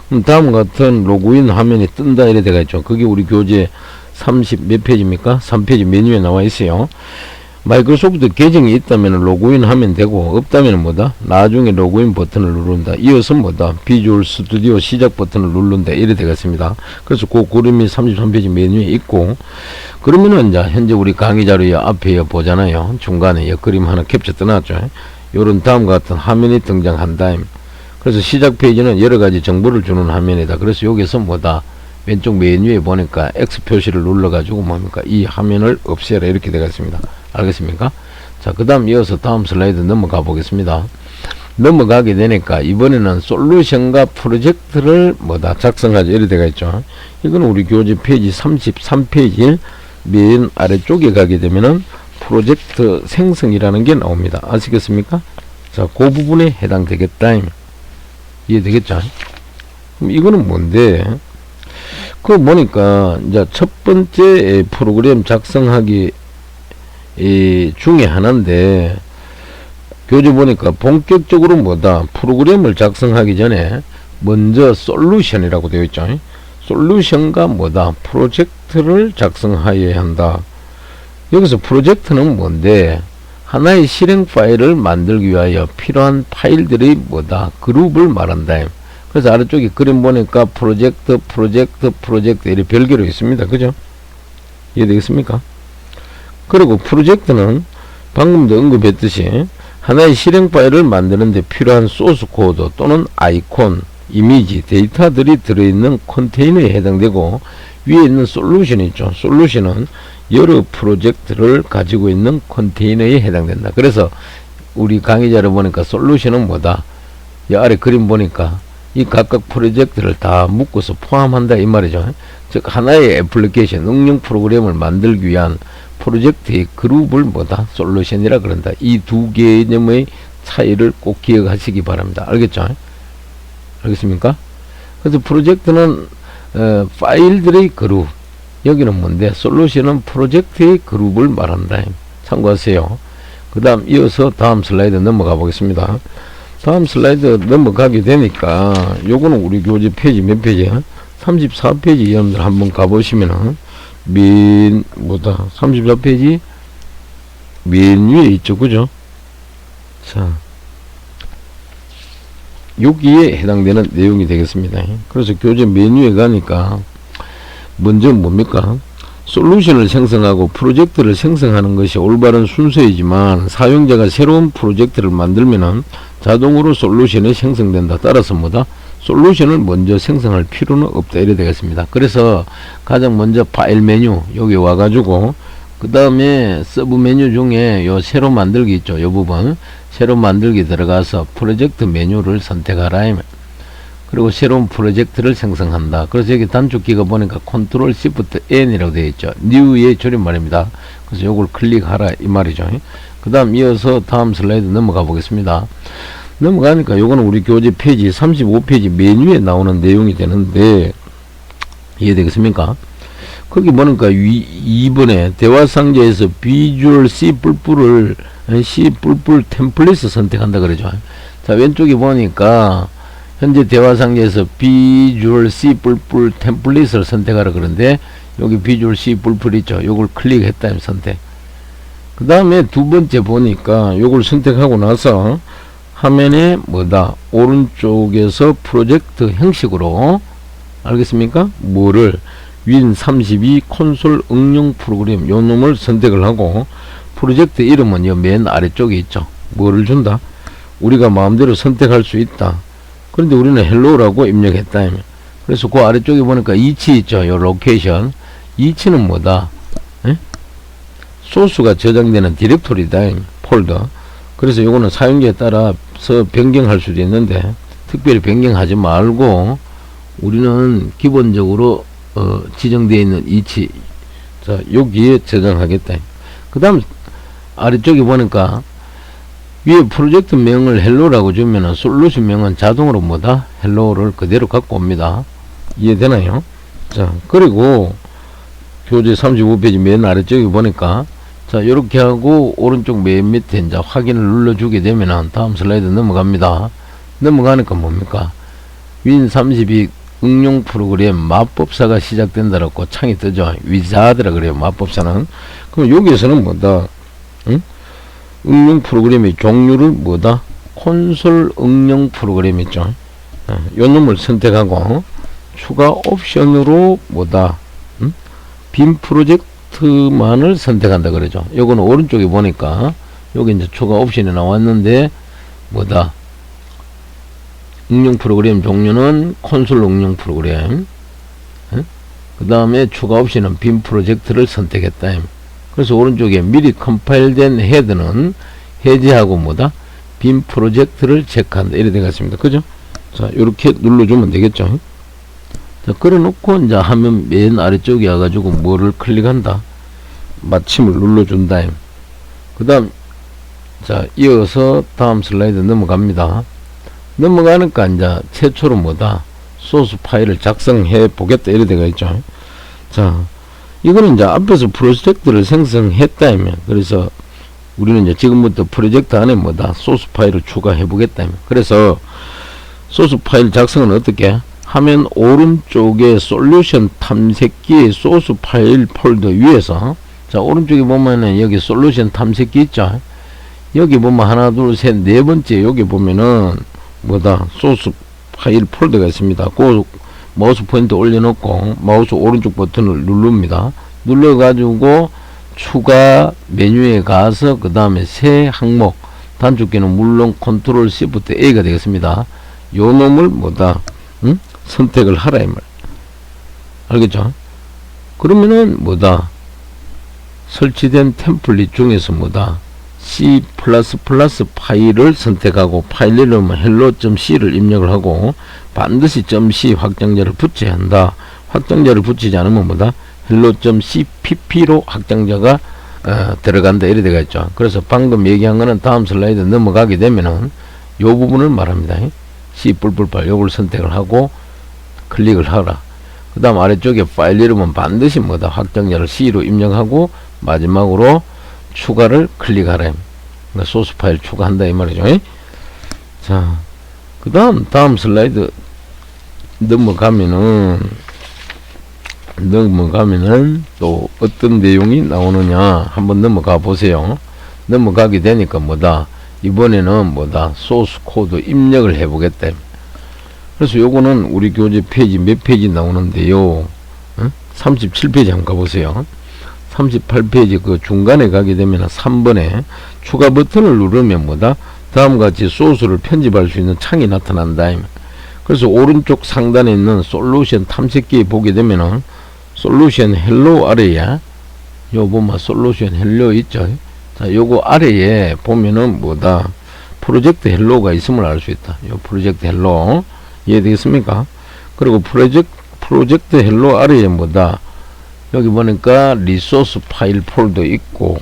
그럼 다음과 같은 로그인 화면이 뜬다 이래 되어 있죠. 그게 우리 교재 30 몇 페이지입니까? 3페이지 메뉴에 나와 있어요. 마이크로소프트 계정이 있다면 로그인 하면 되고, 없다면 뭐다? 나중에 로그인 버튼을 누른다. 이어서 뭐다? 비주얼 스튜디오 시작 버튼을 누른다. 이래 되겠습니다. 그래서 그 그림이 33페이지 메뉴에 있고, 그러면은 이제 현재 우리 강의 자료에 앞에 보잖아요. 중간에 그림 하나 캡처 떠났죠. 요런 다음과 같은 화면이 등장한다. 그래서 시작 페이지는 여러 가지 정보를 주는 화면이다. 그래서 여기서 뭐다? 왼쪽 메뉴에 보니까 X 표시를 눌러가지고 뭡니까? 이 화면을 없애라. 이렇게 되겠습니다. 알겠습니까? 자, 그 다음 이어서 다음 슬라이드 넘어가 보겠습니다. 넘어가게 되니까 이번에는 솔루션과 프로젝트를 뭐다 작성하죠. 이렇게 되어 있죠. 이건 우리 교재 페이지 33페이지 맨 아래쪽에 가게 되면은 프로젝트 생성이라는 게 나옵니다. 아시겠습니까? 자, 그 부분에 해당되겠다. 이해되겠죠? 그럼 이거는 뭔데? 그거 보니까 이제 첫 번째 프로그램 작성하기 중에 하나인데, 교재 보니까 본격적으로 뭐다 프로그램을 작성하기 전에 먼저 솔루션이라고 되어 있죠. 솔루션과 뭐다 프로젝트를 작성하여야 한다. 여기서 프로젝트는 뭔데, 하나의 실행 파일을 만들기 위하여 필요한 파일들이 뭐다 그룹을 말한다. 그래서 아래쪽에 그림 보니까 프로젝트 이렇게 별개로 있습니다. 그죠? 이해되겠습니까? 그리고 프로젝트는 방금도 언급했듯이 하나의 실행 파일을 만드는데 필요한 소스 코드 또는 아이콘, 이미지, 데이터들이 들어있는 컨테이너에 해당되고, 위에 있는 솔루션이 있죠. 솔루션은 여러 프로젝트를 가지고 있는 컨테이너에 해당된다. 그래서 우리 강의자를 보니까 솔루션은 뭐다? 이 아래 그림 보니까 이 각각 프로젝트를 다 묶어서 포함한다 이 말이죠. 즉 하나의 애플리케이션, 응용 프로그램을 만들기 위한 프로젝트의 그룹을 뭐다? 솔루션이라 그런다. 이 두 개념의 차이를 꼭 기억하시기 바랍니다. 알겠죠? 알겠습니까? 그래서 프로젝트는 파일들의 그룹, 여기는 뭔데? 솔루션은 프로젝트의 그룹을 말한다. 참고하세요. 그 다음 이어서 다음 슬라이드 넘어가 보겠습니다. 다음 슬라이드 넘어가게 되니까 요거는 우리 교재 페이지 몇 페이지야? 34페이지 여러분들 한번 가보시면은 뭐다? 34페이지 맨 위에 있죠. 그죠? 자, 여기에 해당되는 내용이 되겠습니다. 그래서 교재 맨 위에 가니까 먼저 뭡니까? 솔루션을 생성하고 프로젝트를 생성하는 것이 올바른 순서이지만 사용자가 새로운 프로젝트를 만들면은 자동으로 솔루션이 생성된다. 따라서 뭐다? 솔루션을 먼저 생성할 필요는 없다. 이래 되겠습니다. 그래서 가장 먼저 파일 메뉴 여기 와가지고 그 다음에 서브 메뉴 중에 요 새로 만들기 있죠. 요 부분 새로 만들기 들어가서 프로젝트 메뉴를 선택하라. 그리고 새로운 프로젝트를 생성한다. 그래서 여기 단축키가 보니까 컨트롤 시프트 N이라고 되어 있죠. New의 줄임말입니다. 그래서 요걸 클릭하라 이 말이죠. 그 다음 이어서 다음 슬라이드 넘어가 보겠습니다. 넘어가니까 요거는 우리 교재 페이지 35페이지 메뉴에 나오는 내용이 되는데 이해되겠습니까? 거기 보니까 2번에 대화상자에서 비주얼 C 뿔뿔을 C 뿔뿔 템플릿을 선택한다 그러죠. 자, 왼쪽에 보니까 현재 대화상자에서 비주얼 C 뿔뿔 템플릿을 선택하라 그런데 여기 비주얼 C 뿔뿔 있죠. 요걸 클릭했다면 선택. 그 다음에 두 번째 보니까 요걸 선택하고 나서 화면에 뭐다? 오른쪽에서 프로젝트 형식으로 알겠습니까? 뭐를 윈32 콘솔 응용 프로그램 요 놈을 선택을 하고 프로젝트 이름은 요 맨 아래쪽에 있죠. 뭐를 준다? 우리가 마음대로 선택할 수 있다. 그런데 우리는 헬로우라고 입력했다. 그래서 그 아래쪽에 보니까 이치 있죠. 요 로케이션. 이치는 뭐다? 에? 소스가 저장되는 디렉토리다. 폴더. 그래서 요거는 사용자에 따라서 변경할 수도 있는데 특별히 변경하지 말고 우리는 기본적으로 지정되어 있는 이치, 자 여기에 저장하겠다. 그 다음 아래쪽에 보니까 위에 프로젝트 명을 헬로라고 주면은 솔루션 명은 자동으로 뭐다? 헬로를 그대로 갖고 옵니다. 이해되나요? 자, 그리고 교재 35페이지 맨 아래쪽에 보니까 자, 요렇게 하고 오른쪽 맨 밑에 이제 확인을 눌러주게 되면은 다음 슬라이드 넘어갑니다. 넘어가니까 뭡니까? 윈32 응용 프로그램 마법사가 시작된다라고 창이 뜨죠. 위자드라 그래요. 마법사는. 그럼 여기에서는 뭐다? 응? 응용 프로그램의 종류를 뭐다? 콘솔 응용 프로그램 있죠. 요 놈을 선택하고 추가 옵션으로 뭐다? 응? 빔 프로젝트만을 선택한다 그러죠. 요거는 오른쪽에 보니까 여기 이제 추가 옵션이 나왔는데 뭐다? 응용 프로그램 종류는 콘솔 응용 프로그램. 그 다음에 추가 옵션은 빔 프로젝트를 선택했다. 그래서 오른쪽에 미리 컴파일된 헤드는 해제하고 뭐다? 빔 프로젝트를 체크한다. 이래 되겠습니다. 그죠? 자, 요렇게 눌러주면 되겠죠? 자, 그래 놓고 이제 화면 맨 아래쪽에 와가지고 뭐를 클릭한다? 마침을 눌러준다. 그 다음, 자, 이어서 다음 슬라이드 넘어갑니다. 넘어가니까 이제 최초로 뭐다? 소스 파일을 작성해 보겠다. 이래 되어 있죠. 자, 이거는 이제 앞에서 프로젝트를 생성했다면, 그래서 우리는 이제 지금부터 프로젝트 안에 뭐다? 소스 파일을 추가해 보겠다면. 그래서 소스 파일 작성은 어떻게? 화면 오른쪽에 솔루션 탐색기의 소스 파일 폴더 위에서, 자, 오른쪽에 보면은 여기 솔루션 탐색기 있죠. 여기 보면 하나, 둘, 셋, 네 번째 여기 보면은 뭐다? 소스 파일 폴더가 있습니다. 그 마우스 포인트 올려놓고 마우스 오른쪽 버튼을 누릅니다. 눌러가지고 추가 메뉴에 가서 그 다음에 새 항목, 단축키는 물론 컨트롤 시프트 A가 되겠습니다. 요 놈을 뭐다, 선택을 하라 이 말. 알겠죠? 그러면은 뭐다, 설치된 템플릿 중에서 뭐다, C++ 파일을 선택하고 파일 이름은 hello.c를 입력을 하고 반드시 .c 확장자를 붙여야 한다. 확장자를 붙이지 않으면 뭐다, hello.cpp로 확장자가 들어간다 이래 되가 있죠. 그래서 방금 얘기한 거는 다음 슬라이드 넘어가게 되면은 요 부분을 말합니다. C++ 요걸 선택을 하고 클릭을 하라. 그 다음 아래쪽에 파일 이름은 반드시 뭐다, 확장자를 C로 입력하고 마지막으로 추가를 클릭하라. 그러니까 소스 파일 추가한다 이 말이죠. 자, 그 다음 슬라이드 넘어가면은 또 어떤 내용이 나오느냐 한번 넘어가 보세요. 넘어가게 되니까 뭐다, 이번에는 뭐다, 소스 코드 입력을 해 보겠다. 그래서 요거는 우리 교재 페이지 몇 페이지 나오는데요, 37페이지 한번 가보세요. 38페이지 그 중간에 가게 되면 3번에 추가 버튼을 누르면 뭐다, 다음같이 소스를 편집할 수 있는 창이 나타난다. 그래서 오른쪽 상단에 있는 솔루션 탐색기에 보게 되면은 솔루션 헬로 아래에 요 보면 솔루션 헬로 있죠. 자, 요거 아래에 보면은 뭐다, 프로젝트 헬로가 있음을 알 수 있다. 요 프로젝트 헬로 이해되겠습니까? 그리고 프로젝트 헬로 아래에 뭐다, 여기 보니까 리소스 파일 폴더 있고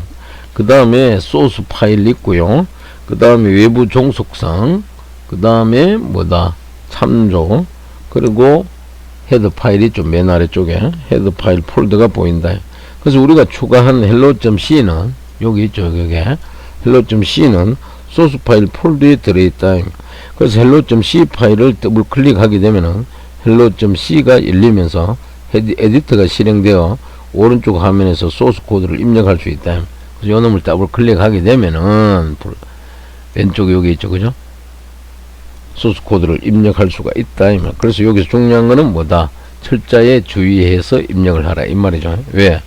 그 다음에 소스 파일 있고요. 그 다음에 외부 종속성, 그 다음에 뭐다, 참조, 그리고 헤더 파일이 좀 맨 아래쪽에 헤더 파일 폴더가 보인다. 그래서 우리가 추가한 hello.c는 여기 있죠. 여기 hello.c는 소스 파일 폴더에 들어있다. 그래서 hello.c 파일을 더블 클릭하게 되면은 hello.c가 열리면서 에디터가 실행되어 오른쪽 화면에서 소스 코드를 입력할 수 있다. 그래서 요 놈을 더블 클릭하게 되면은 왼쪽에 여기 있죠. 그죠? 소스 코드를 입력할 수가 있다. 그래서 여기서 중요한 거는 뭐다, 철자에 주의해서 입력을 하라 이 말이죠. 왜?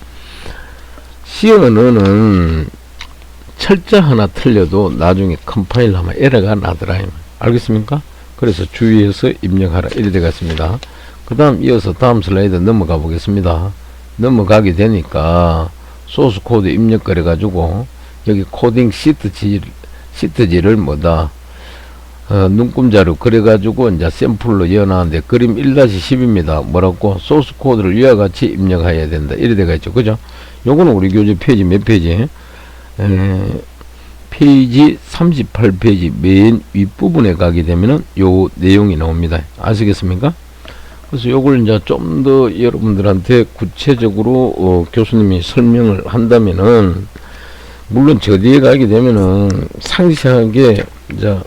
C 언어는 철자 하나 틀려도 나중에 컴파일 하면 에러가 나더라. 알겠습니까? 그래서 주의해서 입력하라 이래 되겠습니다. 그 다음 이어서 다음 슬라이드 넘어가 보겠습니다. 넘어가게 되니까 소스 코드 입력 그래 가지고 여기 코딩 시트지를 뭐다, 눈금자로 그래가지고 이제 샘플로 이어나왔는데 그림 1-10입니다. 뭐라고? 소스 코드를 이와 같이 입력해야 된다. 이래 돼가 있죠. 그죠? 요거는 우리 교재 페이지 몇 페이지? 페이지 38페이지 맨 윗부분에 가게 되면은 요 내용이 나옵니다. 아시겠습니까? 그래서 요걸 이제 좀 더 여러분들한테 구체적으로 교수님이 설명을 한다면은, 물론 저 뒤에 가게 되면은 상세하게 이제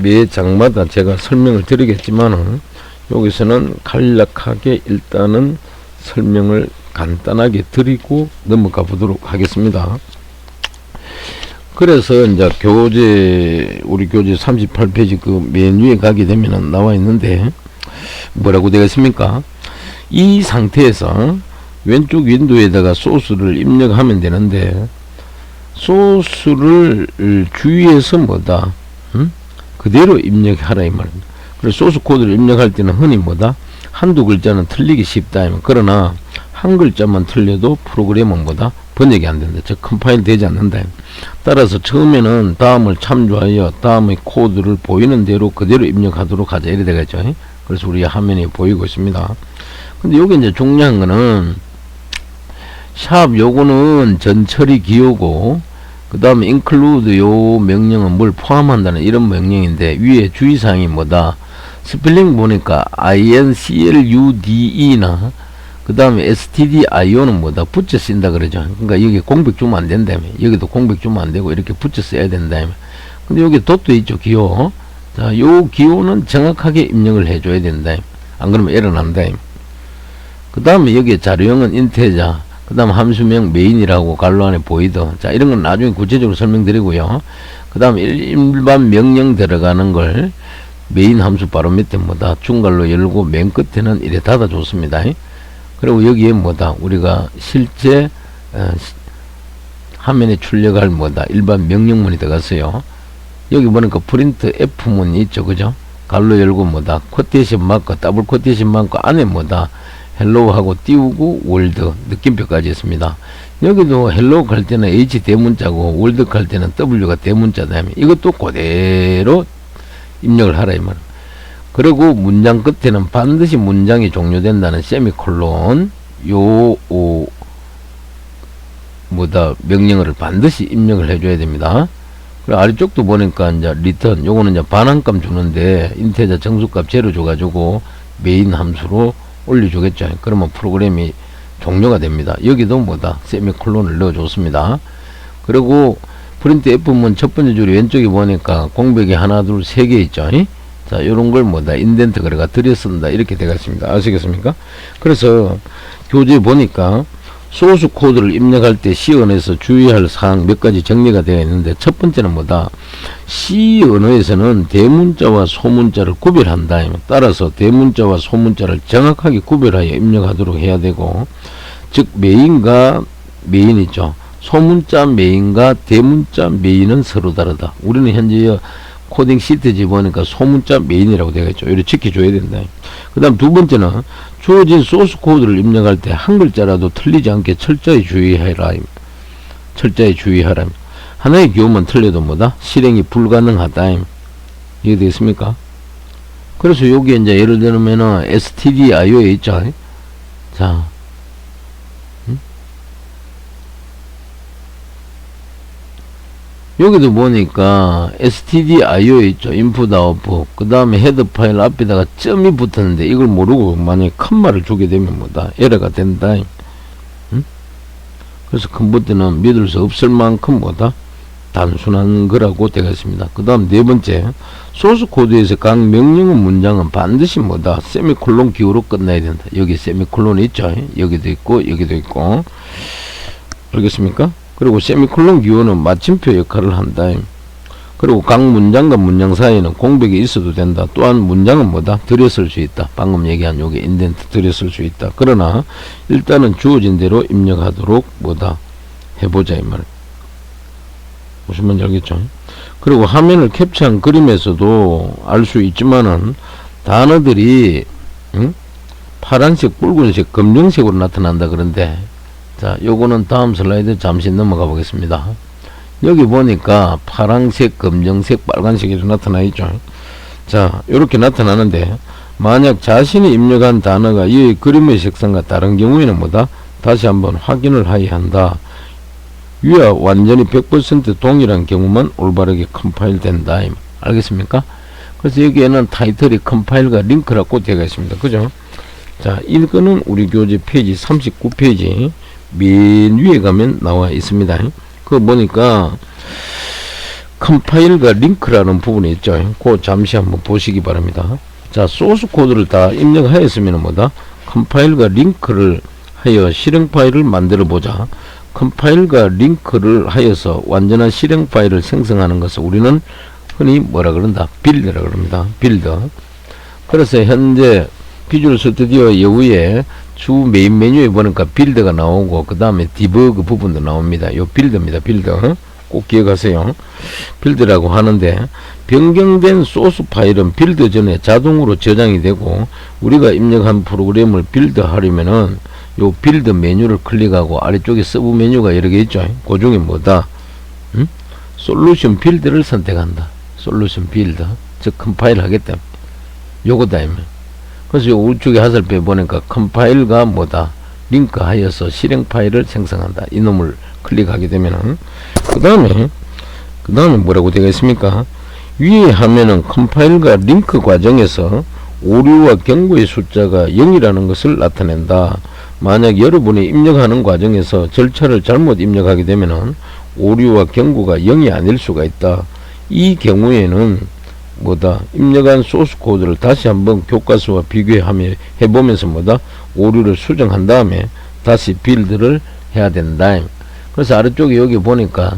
매 장마다 제가 설명을 드리겠지만은 여기서는 간략하게 일단은 설명을 간단하게 드리고 넘어가 보도록 하겠습니다. 그래서 이제 우리 교재 38페이지 그 메뉴에 가게 되면은 나와 있는데 뭐라고 되겠습니까? 이 상태에서 왼쪽 윈도우에다가 소스를 입력하면 되는데, 소스를 주의해서 뭐다, 그대로 입력하라 이 말입니다. 그래서 소스 코드를 입력할 때는 흔히 뭐다, 한두 글자는 틀리기 쉽다. 그러나 한 글자만 틀려도 프로그램은 뭐다, 번역이 안 된다. 즉 컴파일 되지 않는다. 따라서 처음에는 다음을 참조하여 다음의 코드를 보이는 대로 그대로 입력하도록 하자 이래 되겠죠. 그래서 우리 화면에 보이고 있습니다. 근데 여기 이제 중요한 거는 샵 요거는 전처리 기호고, 그 다음에 include 요 명령은 뭘 포함한다는 이런 명령인데, 위에 주의사항이 뭐다, 스펠링 보니까 include나 그 다음에 stdio는 뭐다, 붙여 쓴다 그러죠. 그러니까 여기 공백 주면 안 된다며. 여기도 공백 주면 안 되고 이렇게 붙여 써야 된다며. 근데 여기 덧도 있죠, 기호. 자, 요 기호는 정확하게 입력을 해줘야 된다. 안 그러면 에러 난다. 그 다음에 여기에 자료형은 인테자, 그 다음 함수명 메인이라고 갈로 안에 보이더. 자, 이런 건 나중에 구체적으로 설명드리고요. 그 다음 일반 명령 들어가는 걸 메인 함수 바로 밑에 뭐다, 중괄로 열고 맨 끝에는 이래 닫아줬습니다. 그리고 여기에 뭐다, 우리가 실제 화면에 출력할 뭐다 일반 명령문이 들어갔어요. 여기 보니까 프린트 F문이 있죠. 그죠? 갈로 열고 뭐다 코테이션 마크 더블 코테이션 마크 안에 뭐다 헬로우 하고 띄우고 월드 느낌표까지 있습니다. 여기도 헬로우 갈 때는 H 대문자고 월드 갈 때는 W가 대문자다. 이것도 그대로 입력을 하라 이 말. 그리고 문장 끝에는 반드시 문장이 종료된다는 세미콜론 뭐다 명령어를 반드시 입력을 해줘야 됩니다. 그리고 아래쪽도 보니까 이제 리턴 요거는 이제 반환값 주는데 인테저 정수값 제로 줘가지고 메인 함수로 올려주겠죠. 그러면 프로그램이 종료가 됩니다. 여기도 뭐다 세미콜론을 넣어줬습니다. 그리고 프린트 F문 첫 번째 줄이 왼쪽에 보니까 공백이 하나 둘 세 개 있죠. 자 요런 걸 뭐다 인덴트 그래가 들여쓴다 이렇게 되겠습니다. 아시겠습니까? 그래서 교재에 보니까 소스 코드를 입력할 때 C 언어에서 주의할 사항 몇 가지 정리가 되어 있는데 첫 번째는 뭐다 C 언어에서는 대문자와 소문자를 구별한다. 따라서 대문자와 소문자를 정확하게 구별하여 입력하도록 해야 되고 즉 메인과 메인이죠. 소문자 메인과 대문자 메인은 서로 다르다. 우리는 현재 코딩 시트지 보니까 소문자 메인이라고 되어 있죠. 이렇게 지켜줘야 된다. 그 다음 두 번째는 주어진 소스 코드를 입력할 때 한 글자라도 틀리지 않게 철저히 주의해라. 철저히 주의하라. 하나의 기호만 틀려도 뭐다? 실행이 불가능하다. 이해되겠습니까? 그래서 여기 이제 예를 들면은 stdio에 있죠. 자. 여기도 보니까 stdio에 있죠. input output 그 다음에 헤더 파일 앞에다가 점이 붙었는데 이걸 모르고 만약에 컴마를 주게 되면 뭐다 에러가 된다. 그래서 컴퓨터는 믿을 수 없을 만큼 뭐다 단순한 거라고 되겠습니다. 그 다음 네 번째 소스 코드에서 각 명령어 문장은 반드시 뭐다 세미콜론 기호로 끝나야 된다. 여기 세미콜론이 있죠. 여기도 있고 여기도 있고 알겠습니까? 그리고 세미콜론 기호는 마침표 역할을 한다. 그리고 각 문장과 문장 사이에는 공백이 있어도 된다. 또한 문장은 뭐다? 들여쓸 수 있다. 방금 얘기한 요게 인덴트 들여쓸 수 있다. 그러나 일단은 주어진 대로 입력하도록 뭐다? 해보자 이 말. 무슨 말인지 알겠죠? 그리고 화면을 캡처한 그림에서도 알 수 있지만은 단어들이 파란색, 붉은색, 검정색으로 나타난다 그런데 자, 요거는 다음 슬라이드 잠시 넘어가 보겠습니다. 여기 보니까 파란색, 검정색, 빨간색이 나타나 있죠. 자, 요렇게 나타나는데 만약 자신이 입력한 단어가 이 그림의 색상과 다른 경우에는 뭐다? 다시 한번 확인을 해야 한다. 위와 완전히 100% 동일한 경우만 올바르게 컴파일 된다. 알겠습니까? 그래서 여기에는 타이틀이 컴파일과 링크라고 되어 있습니다. 그죠? 자, 이거는 우리 교재 페이지 39페이지 맨 위에 가면 나와 있습니다. 그거 보니까 컴파일과 링크라는 부분이 있죠. 그거 잠시 한번 보시기 바랍니다. 자, 소스 코드를 다 입력하였으면 뭐다? 컴파일과 링크를 하여 실행 파일을 만들어 보자. 컴파일과 링크를 하여서 완전한 실행 파일을 생성하는 것을 우리는 흔히 뭐라 그런다? 빌드라 그럽니다. 빌드. 그래서 현재 비주얼 스튜디오 이후에 주 메인 메뉴에 보니까 빌드가 나오고 그 다음에 디버그 부분도 나옵니다. 요 빌드입니다. 빌드 꼭 기억하세요. 빌드라고 하는데 변경된 소스 파일은 빌드 전에 자동으로 저장이 되고 우리가 입력한 프로그램을 빌드 하려면은 요 빌드 메뉴를 클릭하고 아래쪽에 서브 메뉴가 여러 개 있죠. 그 중에 뭐다? 솔루션 빌드를 선택한다. 솔루션 빌드 즉 컴파일 하겠다. 요거다. 그래서 요 우측에 하설표에 보니까 컴파일과 뭐다 링크 하여서 실행 파일을 생성한다. 이놈을 클릭하게 되면은 그 다음에 뭐라고 되어 있습니까? 위에 화면은 컴파일과 링크 과정에서 오류와 경고의 숫자가 0이라는 것을 나타낸다. 만약 여러분이 입력하는 과정에서 절차를 잘못 입력하게 되면은 오류와 경고가 0이 아닐 수가 있다. 이 경우에는 뭐다 입력한 소스 코드를 다시 한번 교과서와 비교하며 해보면서 뭐다 오류를 수정한 다음에 다시 빌드를 해야 된다. 그래서 아래쪽에 여기 보니까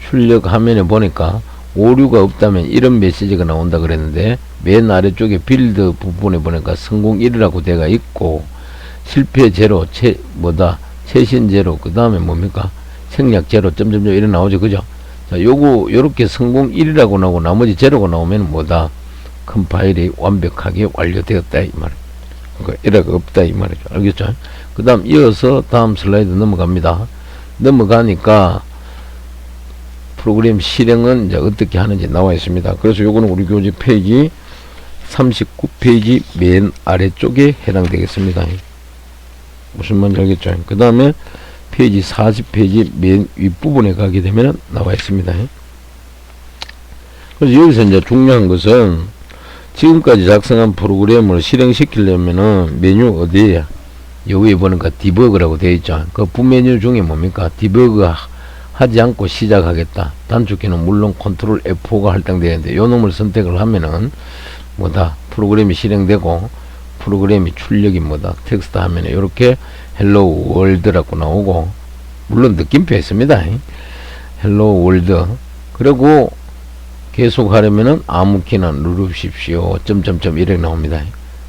출력 화면에 보니까 오류가 없다면 이런 메시지가 나온다 그랬는데 맨 아래쪽에 빌드 부분에 보니까 성공 1이라고 되어 있고 실패 제로 최신 제로 그 다음에 뭡니까 생략 제로 점점점 이래 나오죠. 그죠? 자, 요거 요렇게 성공 1이라고 나오고 나머지 제로가 나오면 뭐다? 컴파일이 완벽하게 완료되었다 이 말. 그러니까 에러가 없다 이 말이죠. 알겠죠? 그 다음 이어서 다음 슬라이드 넘어갑니다. 넘어가니까 프로그램 실행은 이제 어떻게 하는지 나와 있습니다. 그래서 요거는 우리 교재 페이지 39페이지 맨 아래쪽에 해당되겠습니다. 무슨 말인지 알겠죠? 그 다음에 페이지 40페이지 맨 윗부분에 가게 되면 나와 있습니다. 그래서 여기서 이제 중요한 것은 지금까지 작성한 프로그램을 실행시키려면은 메뉴 어디에요? 여기에 보니까 디버그라고 되어 있죠. 그 부메뉴 중에 뭡니까? 디버그 하지 않고 시작하겠다. 단축키는 물론 컨트롤 F4가 할당되는데 요 놈을 선택을 하면은 뭐다? 프로그램이 실행되고 프로그램이 출력이 뭐다? 텍스트 하면은 이렇게 헬로 월드라고 나오고 물론 느낌표 있습니다. 헬로 월드. 그리고 계속 하려면은 아무 키나 누르십시오. 점점점 이렇게 나옵니다.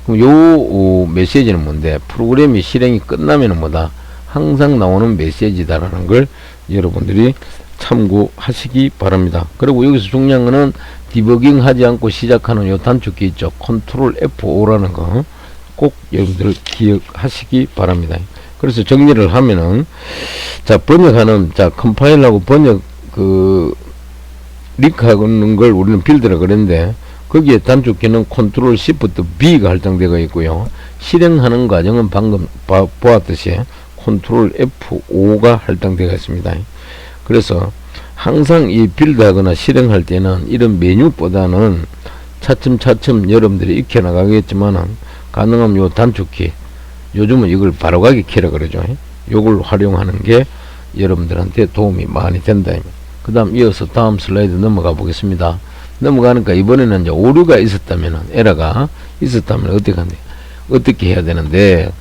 그럼 요 메시지는 뭔데? 프로그램이 실행이 끝나면은 뭐다? 항상 나오는 메시지다라는 걸 여러분들이 참고하시기 바랍니다. 그리고 여기서 중요한 거는 디버깅 하지 않고 시작하는 요 단축키 있죠. 컨트롤 F5라는 거 꼭 여러분들 기억하시기 바랍니다. 그래서 정리를 하면은 자 번역하는 자 컴파일하고 번역 링크하는 걸 우리는 빌드라 그랬는데 거기에 단축키는 컨트롤 시프트 B가 할당되어 있고요. 실행하는 과정은 방금 보았듯이 컨트롤 F5가 할당되어 있습니다. 그래서 항상 이 빌드하거나 실행할 때는 이런 메뉴보다는 차츰차츰 여러분들이 익혀 나가겠지만은 가능하면 요 단축키 요즘은 이걸 바로가기 키라 그러죠. 요걸 활용하는 게 여러분들한테 도움이 많이 된다. 그 다음 이어서 다음 슬라이드 넘어가 보겠습니다. 넘어가니까 이번에는 이제 오류가 있었다면은 에러가 있었다면 어떻게 해야 되는데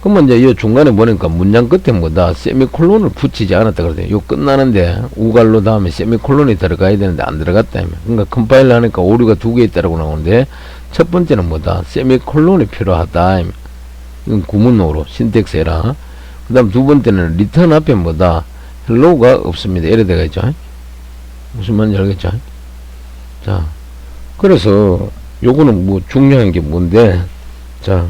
그러면 이제 이 중간에 보니까 문장 끝에 뭐다 세미콜론을 붙이지 않았다 그러대요. 요 끝나는데 우갈로 다음에 세미콜론이 들어가야 되는데 안 들어갔다. 그러니까 컴파일 하니까 오류가 2개 있다라고 나오는데 첫 번째는 뭐다 세미콜론이 필요하다. 이건 구문으로 신텍스 에러. 그 다음 두 번째는 리턴 앞에 뭐다 헬로우가 없습니다. 이래 되가 있죠. 무슨 말인지 알겠죠? 자, 그래서 요거는 뭐 중요한 게 뭔데, 자,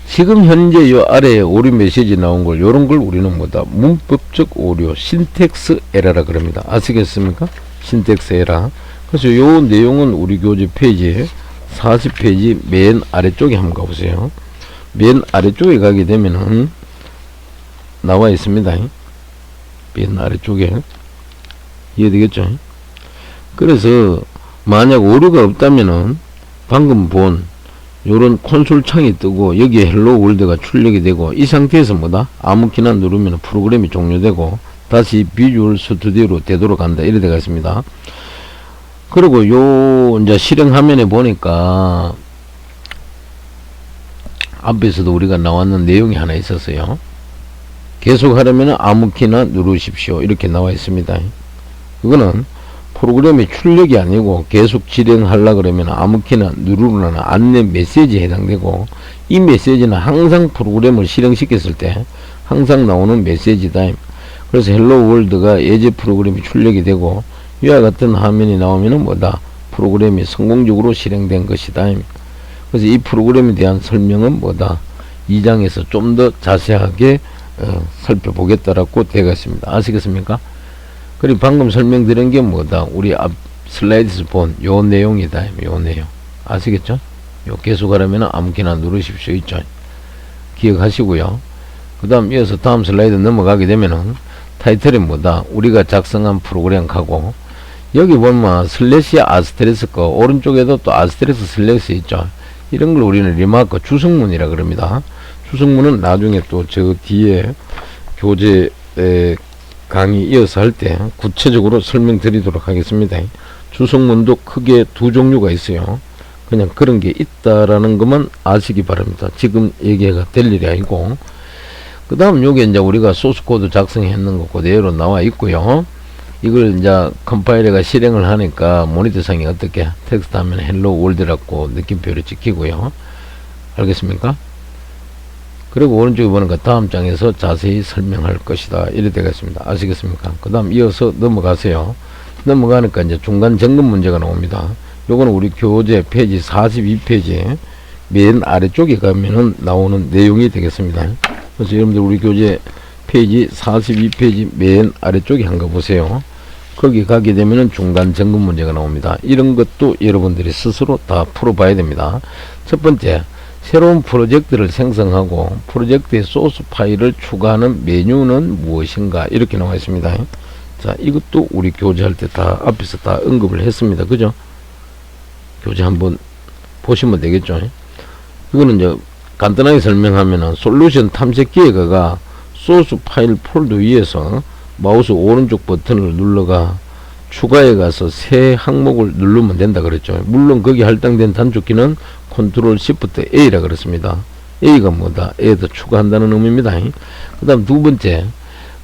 지금 현재 요 아래에 오류 메시지 나온 걸, 요런 걸 우리는 뭐다? 문법적 오류, 신텍스 에러라 그럽니다. 아시겠습니까? 신텍스 에러. 그래서 요 내용은 우리 교재 페이지 40페이지 맨 아래쪽에 한번 가보세요. 맨 아래쪽에 가게 되면은 나와 있습니다. 맨 아래쪽에. 이해되겠죠? 그래서 만약 오류가 없다면은 방금 본 요런 콘솔 창이 뜨고 여기에 헬로 월드가 출력이 되고 이 상태에서 뭐다? 아무 키나 누르면 프로그램이 종료되고 다시 비주얼 스튜디오로 되도록 한다. 이래 되어 있습니다. 그리고 요 이제 실행 화면에 보니까 앞에서도 우리가 나왔는 내용이 하나 있었어요. 계속 하려면 아무 키나 누르십시오. 이렇게 나와 있습니다. 그거는 프로그램이 출력이 아니고 계속 실행하려 그러면 아무 키나 누르라는 안내 메시지에 해당되고 이 메시지는 항상 프로그램을 실행시켰을 때 항상 나오는 메시지다. 그래서 헬로 월드가 예제 프로그램이 출력이 되고 이와 같은 화면이 나오면은 뭐다? 프로그램이 성공적으로 실행된 것이다. 그래서 이 프로그램에 대한 설명은 뭐다? 2장에서 좀 더 자세하게 살펴보겠다라고 되어 있습니다. 아시겠습니까? 그리고 방금 설명드린 게 뭐다? 우리 앞 슬라이드에서 본 요 내용이다. 요 내용. 아시겠죠? 요 계속하려면 아무렇게나 누르십시오. 있죠? 기억하시고요. 그 다음 이어서 다음 슬라이드 넘어가게 되면은 타이틀이 뭐다? 우리가 작성한 프로그램하고 여기 보면 슬래시 아스테리스 거 오른쪽에도 또 아스테리스 슬래시 있죠? 이런 걸 우리는 리마크 주석문이라 그럽니다. 주석문은 나중에 또 저 뒤에 교재 강의 이어서 할 때 구체적으로 설명드리도록 하겠습니다. 주석문도 크게 두 종류가 있어요. 그냥 그런 게 있다라는 것만 아시기 바랍니다. 지금 얘기가 될 일이 아니고. 그 다음 요게 이제 우리가 소스코드 작성했는 거 그대로 나와 있고요. 이걸 이제 컴파일러가 실행을 하니까 모니터상에 어떻게 텍스트 하면 헬로 월드라고 느낌표를 찍히고요. 알겠습니까? 그리고 오른쪽에 보니까 다음 장에서 자세히 설명할 것이다. 이래 되겠습니다. 아시겠습니까? 그 다음 이어서 넘어가세요. 넘어가니까 이제 중간 점검 문제가 나옵니다. 요거는 우리 교재 페이지 42페이지 맨 아래쪽에 가면은 나오는 내용이 되겠습니다. 그래서 여러분들 우리 교재 페이지 42페이지 맨 아래쪽에 한번 보세요. 거기 가게 되면은 중간 점검 문제가 나옵니다. 이런 것도 여러분들이 스스로 다 풀어봐야 됩니다. 첫 번째, 새로운 프로젝트를 생성하고 프로젝트의 소스 파일을 추가하는 메뉴는 무엇인가 이렇게 나와 있습니다. 자, 이것도 우리 교재할 때 다 앞에서 다 언급을 했습니다. 그죠? 교재 한번 보시면 되겠죠. 이거는 이제 간단하게 설명하면은 솔루션 탐색기에 가가 소스 파일 폴더 위에서 마우스 오른쪽 버튼을 눌러가 추가에 가서 새 항목을 누르면 된다 그랬죠. 물론 거기 할당된 단축키는 컨트롤 시프트 A라 그랬습니다. A가 뭐다? A에다 추가한다는 의미입니다. 그 다음 두 번째,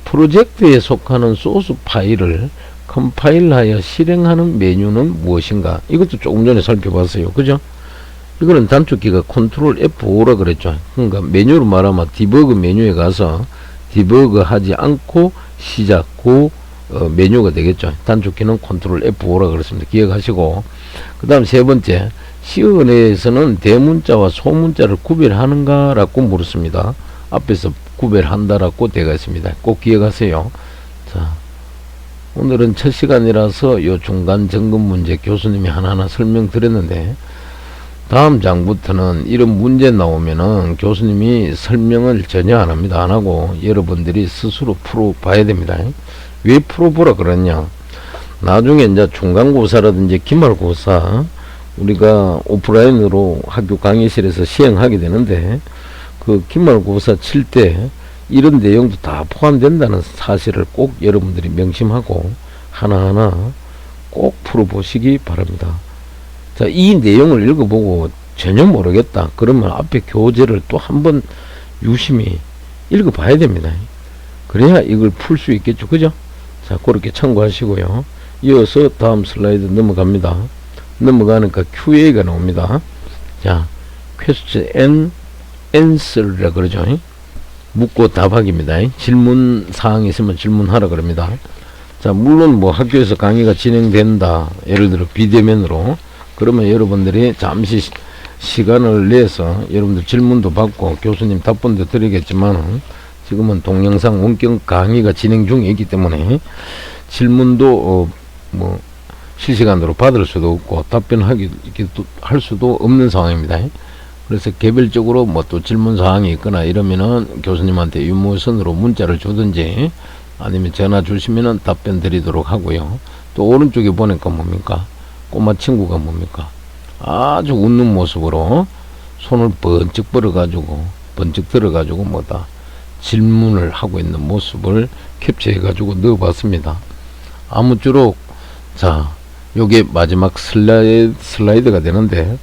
프로젝트에 속하는 소스 파일을 컴파일하여 실행하는 메뉴는 무엇인가? 이것도 조금 전에 살펴봤어요. 그죠? 이거는 단축키가 컨트롤 F5라 그랬죠. 그러니까 메뉴로 말하면 디버그 메뉴에 가서 디버그 하지 않고 시작 고 메뉴가 되겠죠. 단축키는 컨트롤 F5라 그랬습니다. 기억하시고, 그 다음 세 번째, 시어 내에서는 대문자와 소문자를 구별하는가 라고 물었습니다. 앞에서 구별한다라고 되어 있습니다. 꼭 기억하세요. 자, 오늘은 첫 시간이라서 요 중간 점검 문제 교수님이 하나하나 설명드렸는데, 다음 장부터는 이런 문제 나오면은 교수님이 설명을 전혀 안 합니다. 안 하고 여러분들이 스스로 풀어봐야 됩니다. 왜 풀어보라 그러냐? 나중에 이제 중간고사라든지 기말고사 우리가 오프라인으로 학교 강의실에서 시행하게 되는데, 그 기말고사 칠 때 이런 내용도 다 포함된다는 사실을 꼭 여러분들이 명심하고 하나하나 꼭 풀어보시기 바랍니다. 자, 이 내용을 읽어보고 전혀 모르겠다 그러면 앞에 교재를 또 한번 유심히 읽어봐야 됩니다. 그래야 이걸 풀 수 있겠죠. 그죠? 자, 그렇게 참고하시고요. 이어서 다음 슬라이드 넘어갑니다. 넘어가니까 QA가 나옵니다. 자, question and answer라 그러죠. 묻고 답하기입니다. 질문 사항이 있으면 질문하라 그럽니다. 자, 물론 뭐 학교에서 강의가 진행된다, 예를 들어 비대면으로, 그러면 여러분들이 잠시 시간을 내서 여러분들 질문도 받고 교수님 답변도 드리겠지만, 지금은 동영상 원격 강의가 진행 중에 있기 때문에 질문도 뭐 실시간으로 받을 수도 없고 답변하기 할 수도 없는 상황입니다. 그래서 개별적으로 뭐 또 질문 사항이 있거나 이러면은 교수님한테 유무선으로 문자를 주든지 아니면 전화 주시면은 답변 드리도록 하고요. 또 오른쪽에 보니까 뭡니까? 꼬마 친구가 뭡니까? 아주 웃는 모습으로 손을 번쩍 벌어가지고 번쩍 들어가지고 뭐다 질문을 하고 있는 모습을 캡처해 가지고 넣어봤습니다. 아무쪼록 자, 요게 마지막 슬라이드가 되는데,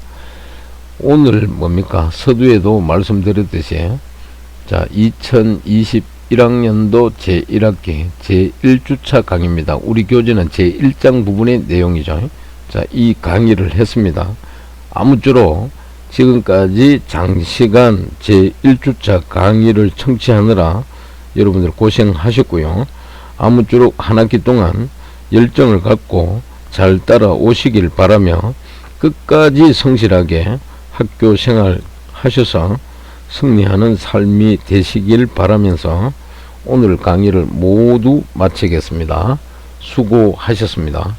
오늘 뭡니까? 서두에도 말씀드렸듯이 자, 2021학년도 제1학기 제1주차 강의입니다. 우리 교재는 제1장 부분의 내용이죠. 자, 이 강의를 했습니다. 아무쪼록 지금까지 장시간 제1주차 강의를 청취하느라 여러분들 고생하셨고요. 아무쪼록 한 학기 동안 열정을 갖고 잘 따라오시길 바라며 끝까지 성실하게 학교 생활 하셔서 승리하는 삶이 되시길 바라면서 오늘 강의를 모두 마치겠습니다. 수고하셨습니다.